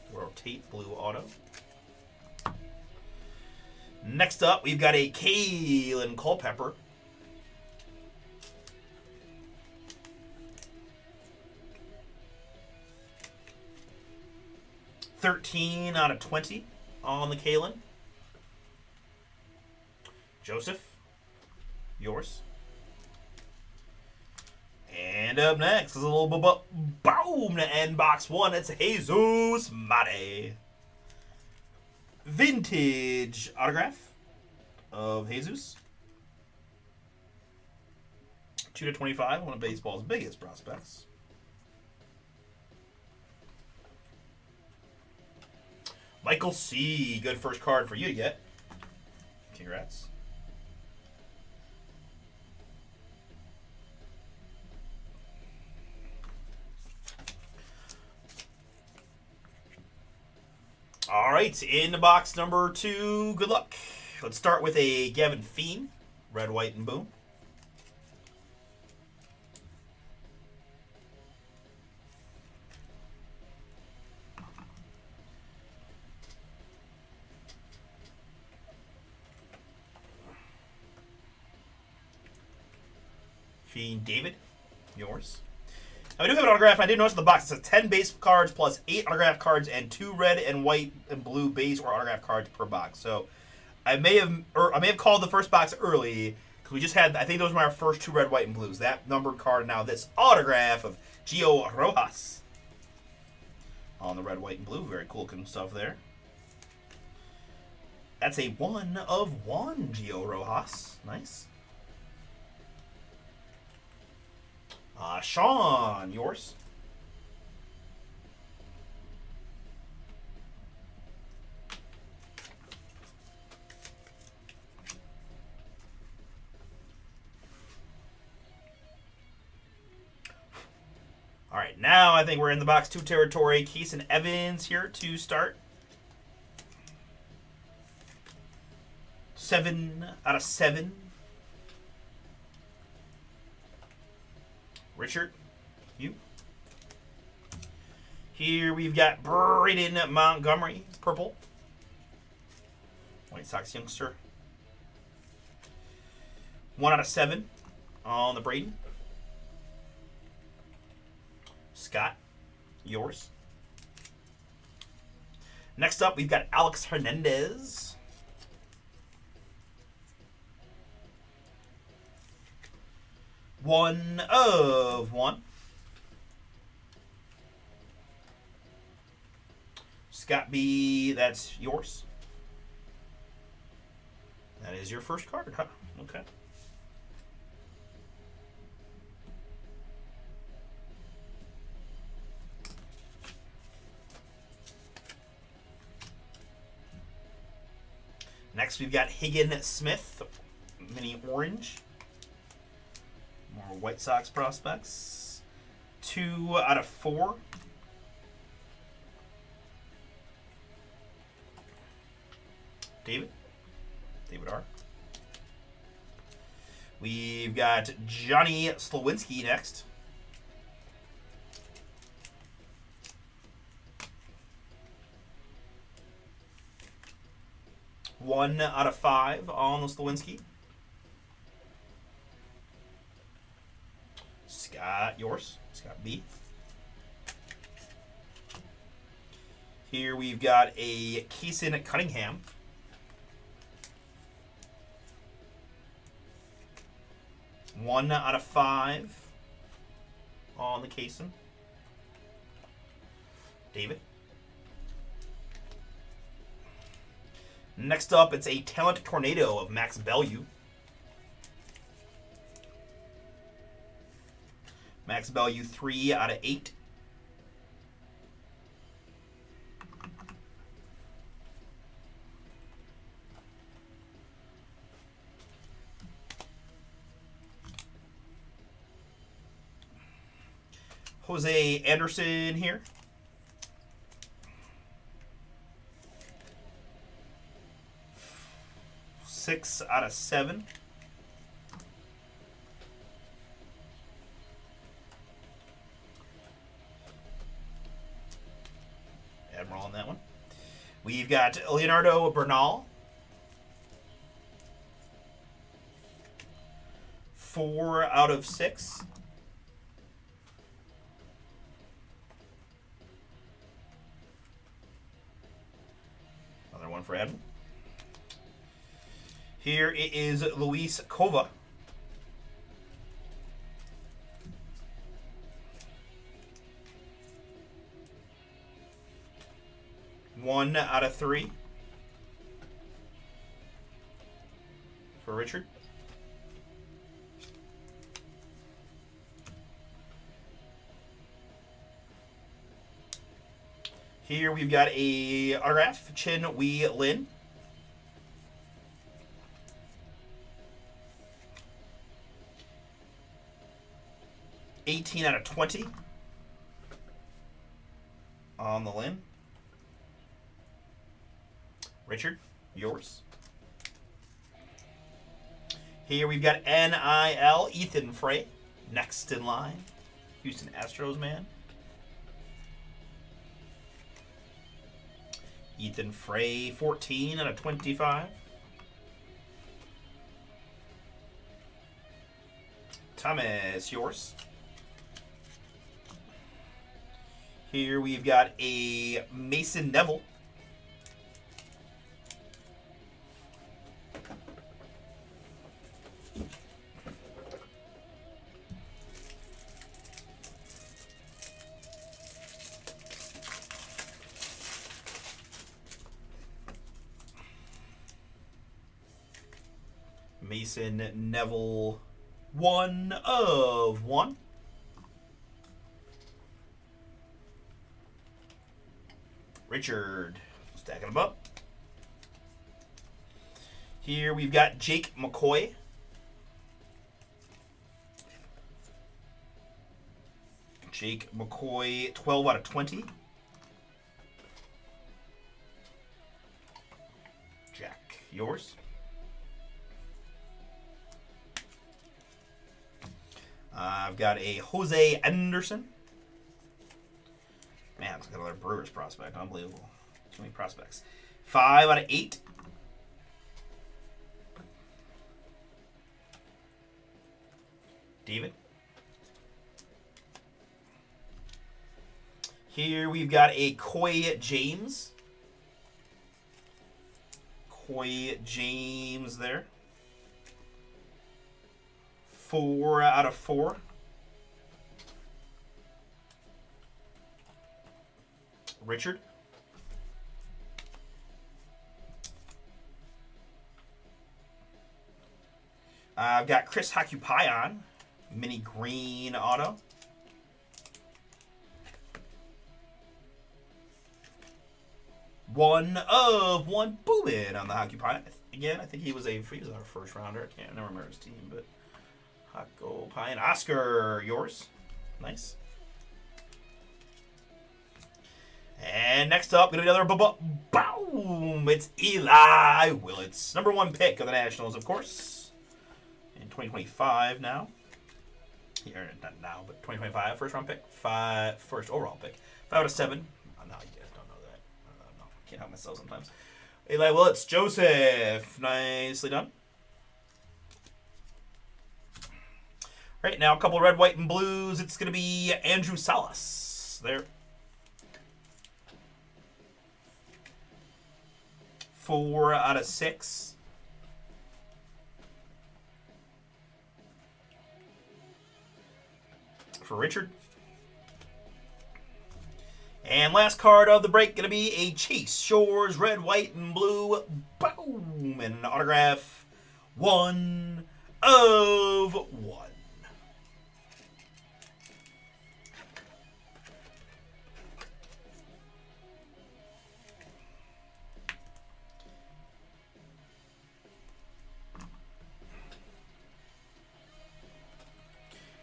Eduardo Tate, blue auto. Next up, we've got a Kalen Culpepper. $13 out of 20 on the Kalen. Joseph, yours. And up next is a little boom to end box 1. It's Jesus Mate. Vintage autograph of Jesus. 2 to 25, one of baseball's biggest prospects. Michael C. Good first card for you to get. Congrats. All right, in the box number 2, good luck. Let's start with a Gavin Fiend, red, white, and boom. Fiend David, yours. Now, we do have an autograph. I did notice in the box it says 10 base cards plus 8 autograph cards and 2 red and white and blue base or autograph cards per box. So I may have called the first box early because we just had, I think those were our first 2 red, white, and blues. That numbered card, now this autograph of Gio Rojas on the red, white, and blue. Very cool looking stuff there. That's a 1 of 1 Gio Rojas. Nice. Sean, yours. All right, now I think we're in the box 2 territory. Keeson Evans here to start. 7 out of 7. Richard, you. Here we've got Braden Montgomery, purple. White Sox youngster. 1 out of 7 on the Braden. Scott, yours. Next up, we've got Alex Hernandez. One of 1. Scott B, that's yours. That is your first card, huh? Okay. Next, we've got Higgin Smith, mini orange. More White Sox prospects. 2 out of 4. David R. We've got Johnny Slowinski next. One out of 5 on the Slowinski. Scott, yours. Scott B. Here we've got a Keeson Cunningham. One out of 5 on the Keeson. David. Next up, it's a Talent Tornado of Max Bellew. Max Bellew, 3 out of 8. Jose Anderson here. Six out of 7. Admiral on that one. We've got Leonardo Bernal. 4 out of 6. Another one for Admiral. Here it is Luis Kova. 1 out of 3 for Richard. Here we've got a autograph, Chin Wei Lin. $18 out of 20 on the Lin. Richard, yours. Here we've got NIL, Ethan Frey, next in line. Houston Astros man. Ethan Frey, 14 out of 25. Thomas, yours. Here we've got a Mason Neville. Mason Neville, 1 of 1. Richard, stacking them up. Here we've got Jake McCoy. Jake McCoy, 12 out of 20. Jack, yours. I've got a Jose Anderson. Man, it's got another Brewers prospect. Unbelievable. Too many prospects. 5 out of 8. David. Here we've got a Coy James. Coy James there. 4 out of 4. Richard. I've got Chris Hakupayan, mini green auto. One of 1 booming on the Hakupayan. Again, I think he was our first rounder. I can't remember his team, but Hakupayan. Oscar, yours. Nice. And next up, gonna be another boom. It's Eli Willits, number 1 pick of the Nationals, of course, in 2025 now. Here, not now, but 2025 first round pick, first overall pick, 5 out of 7. Oh, no, you guys don't know that. No, I can't help myself sometimes. Eli Willits, Joseph, nicely done. Right now, a couple red, white, and blues. It's gonna be Andrew Salas there. 4 out of 6. For Richard. And last card of the break, going to be a Chase Shores red, white, and blue. Boom! And an autograph. 1 of 1.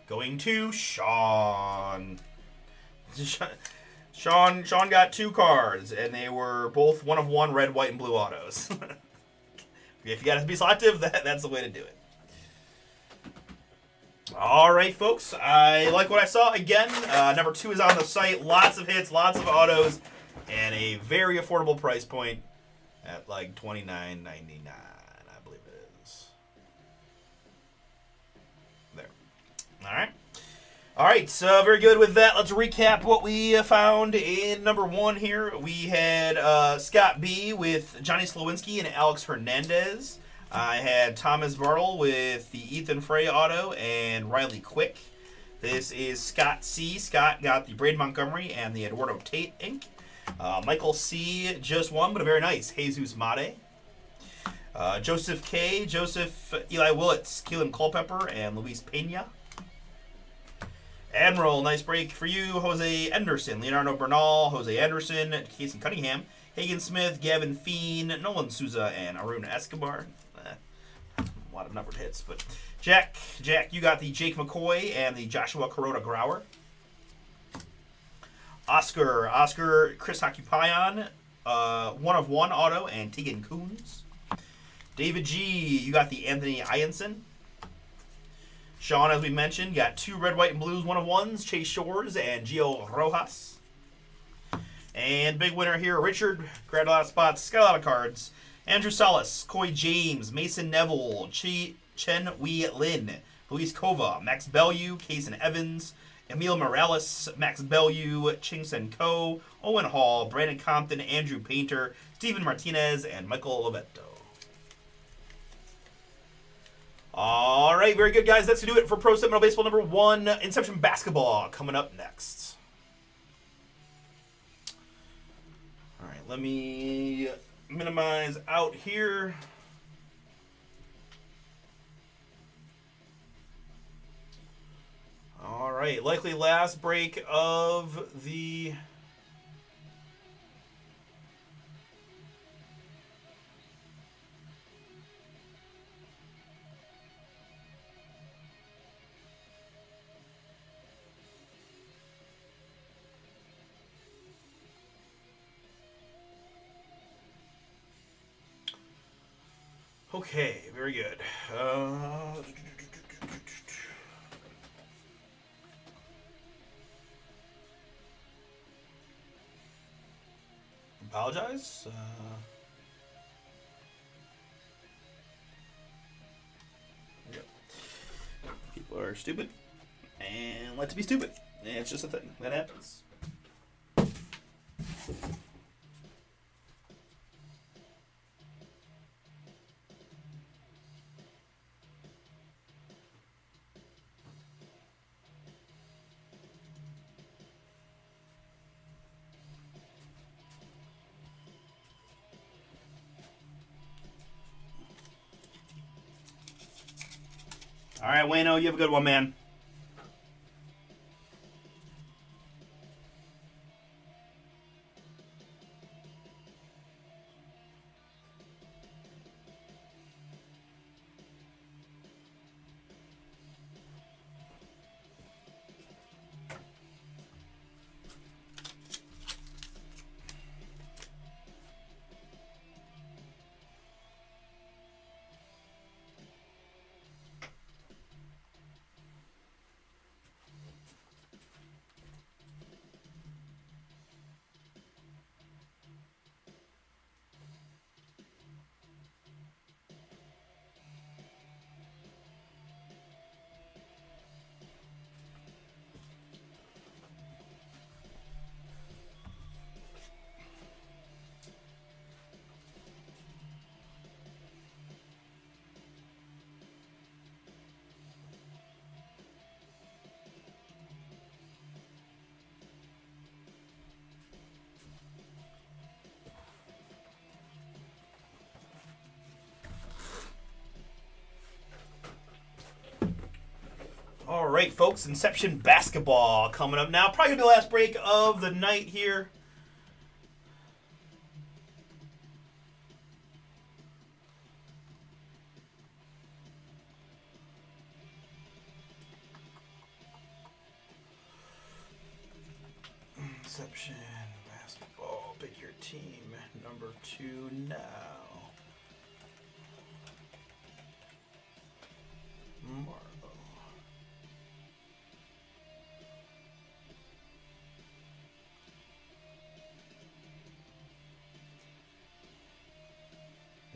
Going to Sean. Sean got 2 cards, and they were both 1 of 1 red, white, and blue autos. If you got to be selective, that's the way to do it. All right, folks. I like what I saw. Again, number 2 is on the site. Lots of hits, lots of autos, and a very affordable price point at like $29.99, I believe it is. There. All right. All right, so very good with that. Let's recap what we found in number 1 here. We had Scott B. with Johnny Slowinski and Alex Hernandez. I had Thomas Bartle with the Ethan Frey auto and Riley Quick. This is Scott C. Scott got the Braden Montgomery and the Eduardo Tate ink. Michael C. just won, but a very nice Jesus Mate. Joseph K. Joseph Eli Willits, Keelan Culpepper, and Luis Pena. Admiral, nice break for you. Jose Anderson, Leonardo Bernal, Jose Anderson, Casey Cunningham, Hagen Smith, Gavin Feen, Nolan Souza, and Arun Escobar. A lot of numbered hits, but Jack, you got the Jake McCoy and the Joshua Corona Grauer. Oscar, Chris Hakupayan, 1 of 1 auto, and Tegan Coons. David G, you got the Anthony Ianson. Sean, as we mentioned, got 2 red, white, and blues 1 of 1s, Chase Shores and Gio Rojas. And big winner here, Richard, grabbed a lot of spots, got a lot of cards. Andrew Salas, Coy James, Mason Neville, Chen Wei Lin, Luis Kova, Max Bellew, Kaysen Evans, Emil Morales, Max Bellew, Ching Sen Ko, Owen Hall, Brandon Compton, Andrew Painter, Steven Martinez, and Michael Lovetto. All right, very good, guys. That's going to do it for Pro Set Metal Baseball number 1, Inception Basketball, coming up next. All right, let me minimize out here. All right, likely last break of the... Okay, very good. Apologize. Yep. People are stupid and like to be stupid. It's just a thing that happens. All right, Wayno, you have a good one, man. All right, folks, Inception Basketball coming up now. Probably the last break of the night here. Inception Basketball. Pick your team. Number 2 now. Marvel.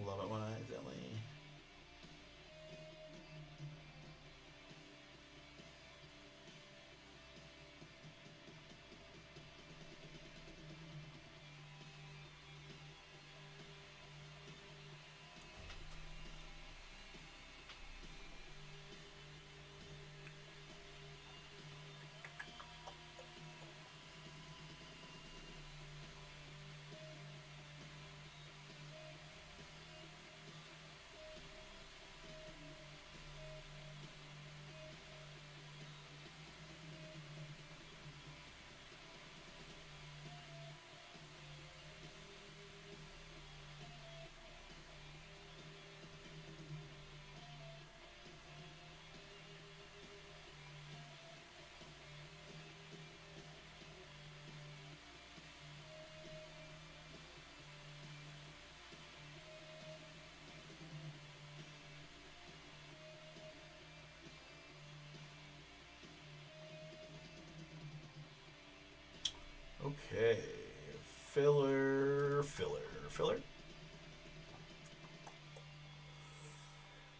Love it when I accidentally. Okay, filler.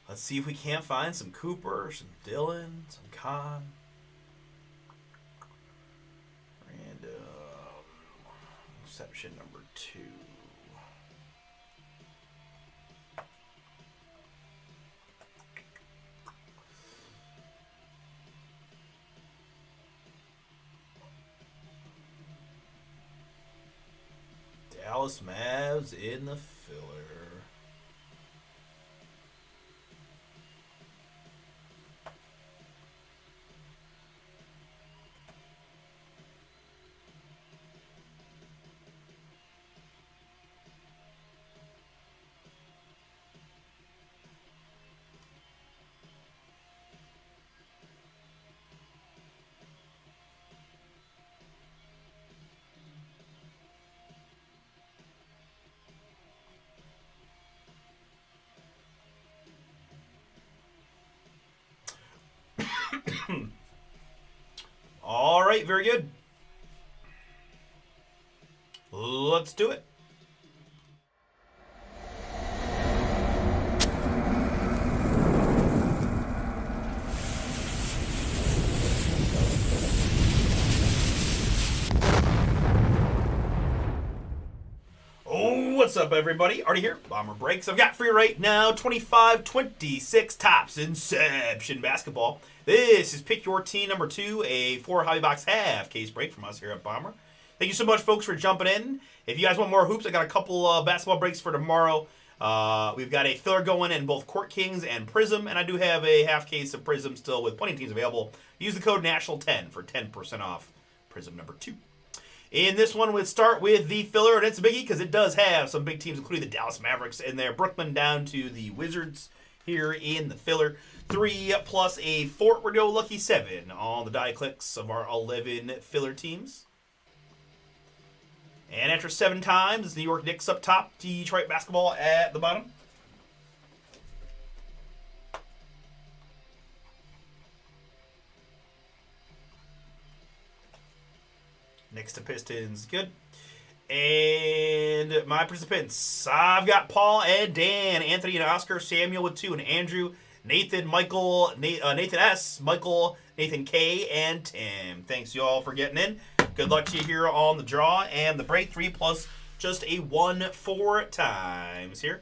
Let's see if we can't find some Cooper, some Dylan, some Khan. Random. Exception number 2. Dallas Mavs in the filler. All right, very good. Let's do it. What's up, everybody? Artie here, Bomber Breaks. I've got for you right now 25-26 Topps Inception Basketball. This is Pick Your Team number 2, a 4 hobby box half case break from us here at Bomber. Thank you so much, folks, for jumping in. If you guys want more hoops, I got a couple basketball breaks for tomorrow. We've got a filler going in both Court Kings and Prism, and I do have a half case of Prism still with plenty of teams available. Use the code NATIONAL10 for 10% off Prism number 2. In this one, we'll start with the filler, and it's a biggie because it does have some big teams, including the Dallas Mavericks in there. Brooklyn down to the Wizards here in the filler. 3 plus a Fort Rideau Lucky 7 on the die clicks of our 11 filler teams. And after 7 times, the New York Knicks up top, Detroit basketball at the bottom. Next to Pistons, good. And my participants, I've got Paul and Dan, Anthony and Oscar, Samuel with 2, and Andrew, Nathan, Michael, Nathan S, Michael, Nathan K, and Tim. Thanks you all for getting in. Good luck to you here on the draw and the break. 3 plus just a 1 4 times here.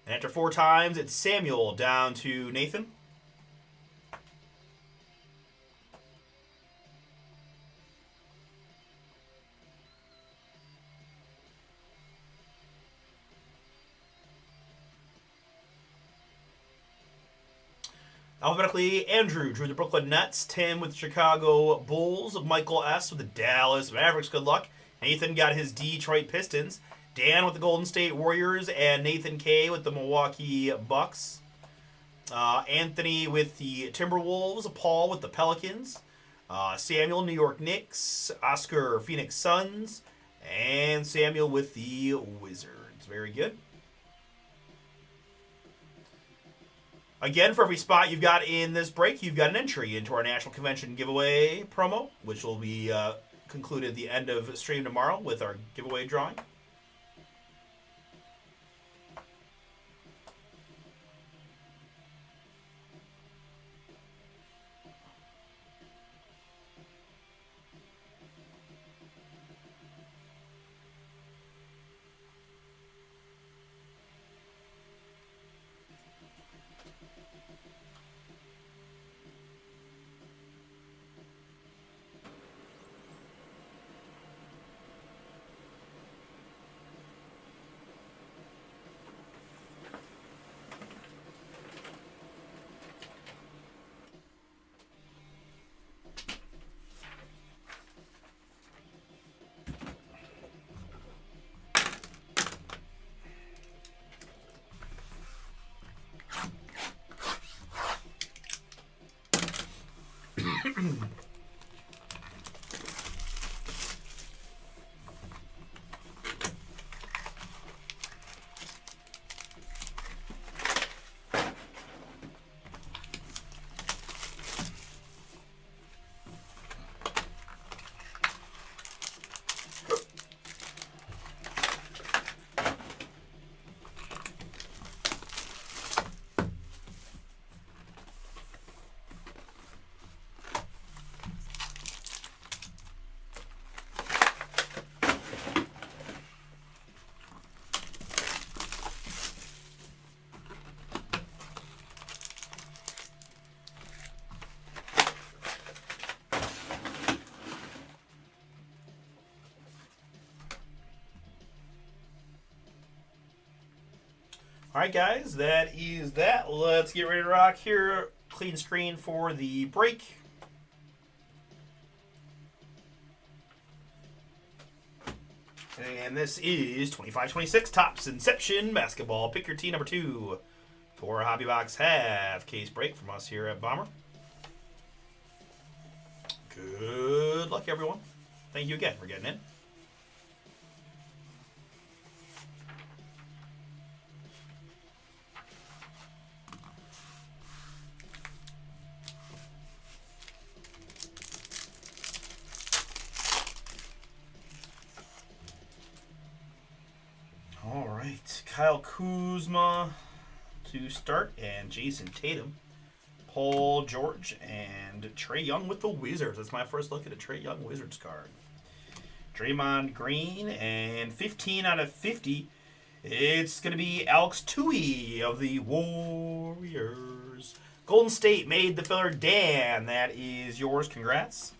And after 4 times, it's Samuel down to Nathan. Alphabetically, Andrew drew the Brooklyn Nets, Tim with the Chicago Bulls, Michael S with the Dallas Mavericks, good luck. Nathan got his Detroit Pistons, Dan with the Golden State Warriors, and Nathan K with the Milwaukee Bucks. Anthony with the Timberwolves. Paul with the Pelicans. Samuel, New York Knicks. Oscar, Phoenix Suns. And Samuel with the Wizards. Very good. Again, for every spot you've got in this break, you've got an entry into our National Convention giveaway promo, which will be concluded at the end of stream tomorrow with our giveaway drawing. All right, guys, that is that. Let's get ready to rock here. Clean screen for the break. And this is 25-26 Topps Inception Basketball. Pick your team number 2 for a Hobby Box half case break from us here at Bomber. Good luck, everyone. Thank you again for getting in. All right, Kyle Kuzma to start, and Jason Tatum, Paul George, and Trae Young with the Wizards. That's my first look at a Trae Young Wizards card. Draymond Green, and 15 out of 50. It's going to be Alex Tui of the Warriors. Golden State made the filler. Dan, that is yours. Congrats.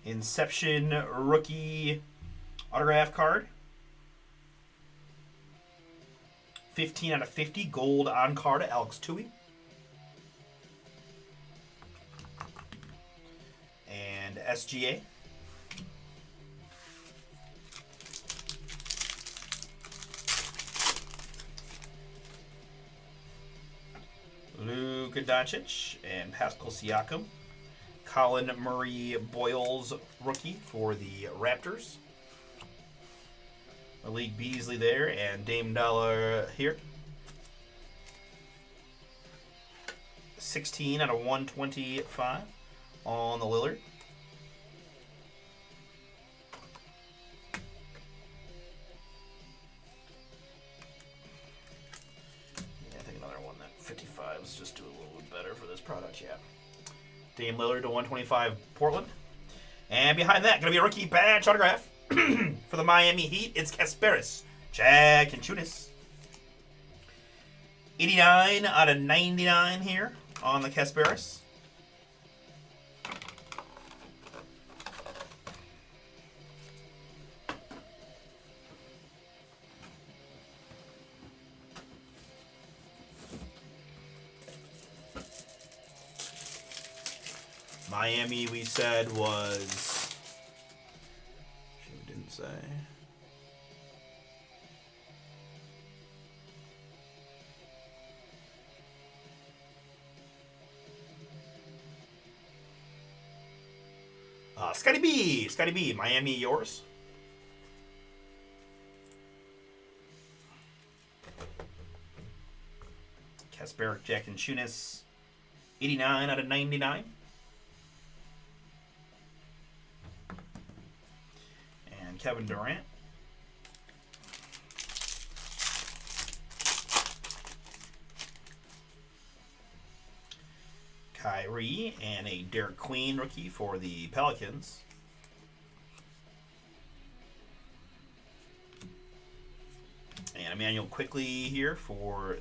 Inception rookie autograph card. 15 out of 50. Gold on card to Alex Tui. And SGA. Luka Doncic and Pascal Siakam. Colin Murray Boyles rookie for the Raptors. Malik Beasley there, and Dame Dollar here. 16 out of 125 on the Lillard. Yeah, I think another one that 55 is just do a little bit better for this product, yeah. Dame Lillard to 125 Portland. And behind that, going to be a rookie badge autograph. For the Miami Heat, it's Kasparis, Jack and Chunis. 89 out of 99 here on the Kasparis. Miami, we said, was... Didn't say. Scotty B, Miami, yours. Kasperic Jackson-Chunas, 89 out of 99. And Kevin Durant. Kyrie and a Derek Queen rookie for the Pelicans. And Emmanuel Quickley here for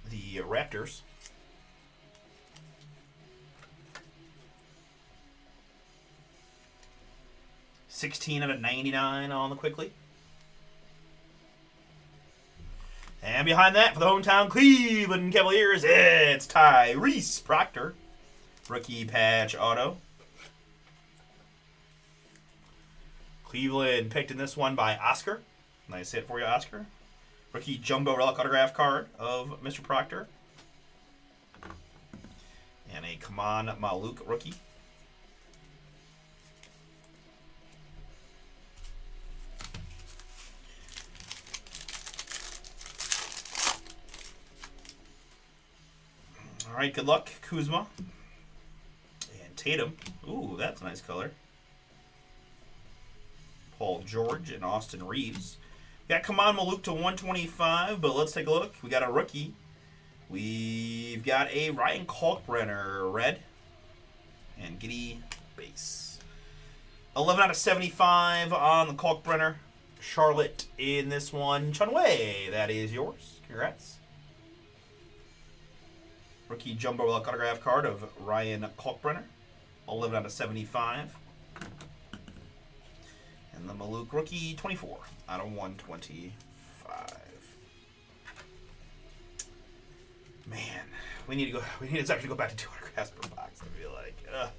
the Raptors. $16 out of 99 on the Quickley. And behind that, for the hometown Cleveland Cavaliers, it's Tyrese Proctor. Rookie patch auto. Cleveland picked in this one by Oscar. Nice hit for you, Oscar. Rookie jumbo relic autograph card of Mr. Proctor. And a Kaman Maluk rookie. All right, good luck, Kuzma. And Tatum. Ooh, that's a nice color. Paul George and Austin Reeves. We got Kaman Maluk to 125, but let's take a look. We got a rookie. We've got a Ryan Kalkbrenner red. And Giddy base. 11 out of 75 on the Kalkbrenner. Charlotte in this one. Chunwei, that is yours. Congrats. Rookie jumbo relic autograph card of Ryan Kalkbrenner. 11 out of 75. And the Maluk rookie, 24 out of 125. Man, we need to actually go back to 2 autographs per box. I feel like a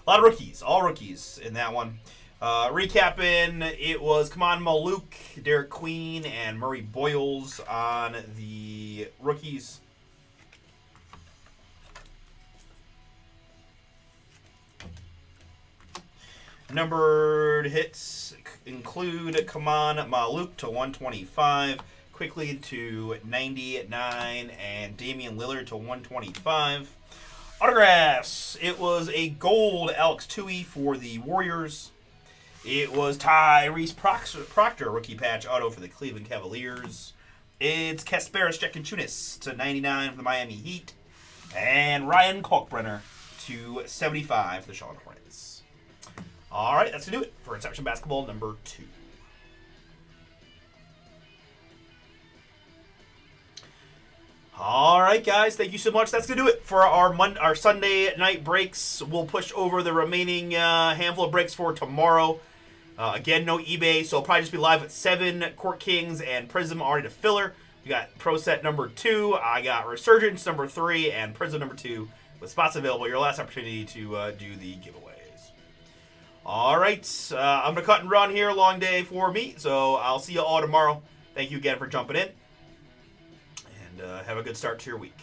lot of rookies, all rookies in that one. Recapping, it was Kaman Maluk, Derek Queen, and Murray Boyles on the rookies. Numbered hits include Kaman Maluk to 125, Quickley to 99, and Damian Lillard to 125. Autographs. It was a gold Alex Tui for the Warriors. It was Tyrese Proctor rookie patch auto for the Cleveland Cavaliers. It's Kasparis Jackson-Chunas to 99 for the Miami Heat. And Ryan Kalkbrenner to 75 for the Charlotte Hornets. All right, that's going to do it for Inception Basketball number 2. All right, guys, thank you so much. That's going to do it for our Sunday night breaks. We'll push over the remaining handful of breaks for tomorrow. Again, no eBay, so it'll probably just be live at 7. Court Kings and Prism already to filler. We got Pro Set number 2. I got Resurgence number 3 and Prism number 2 with spots available. Your last opportunity to do the giveaways. All right, I'm going to cut and run here. Long day for me, so I'll see you all tomorrow. Thank you again for jumping in, and have a good start to your week.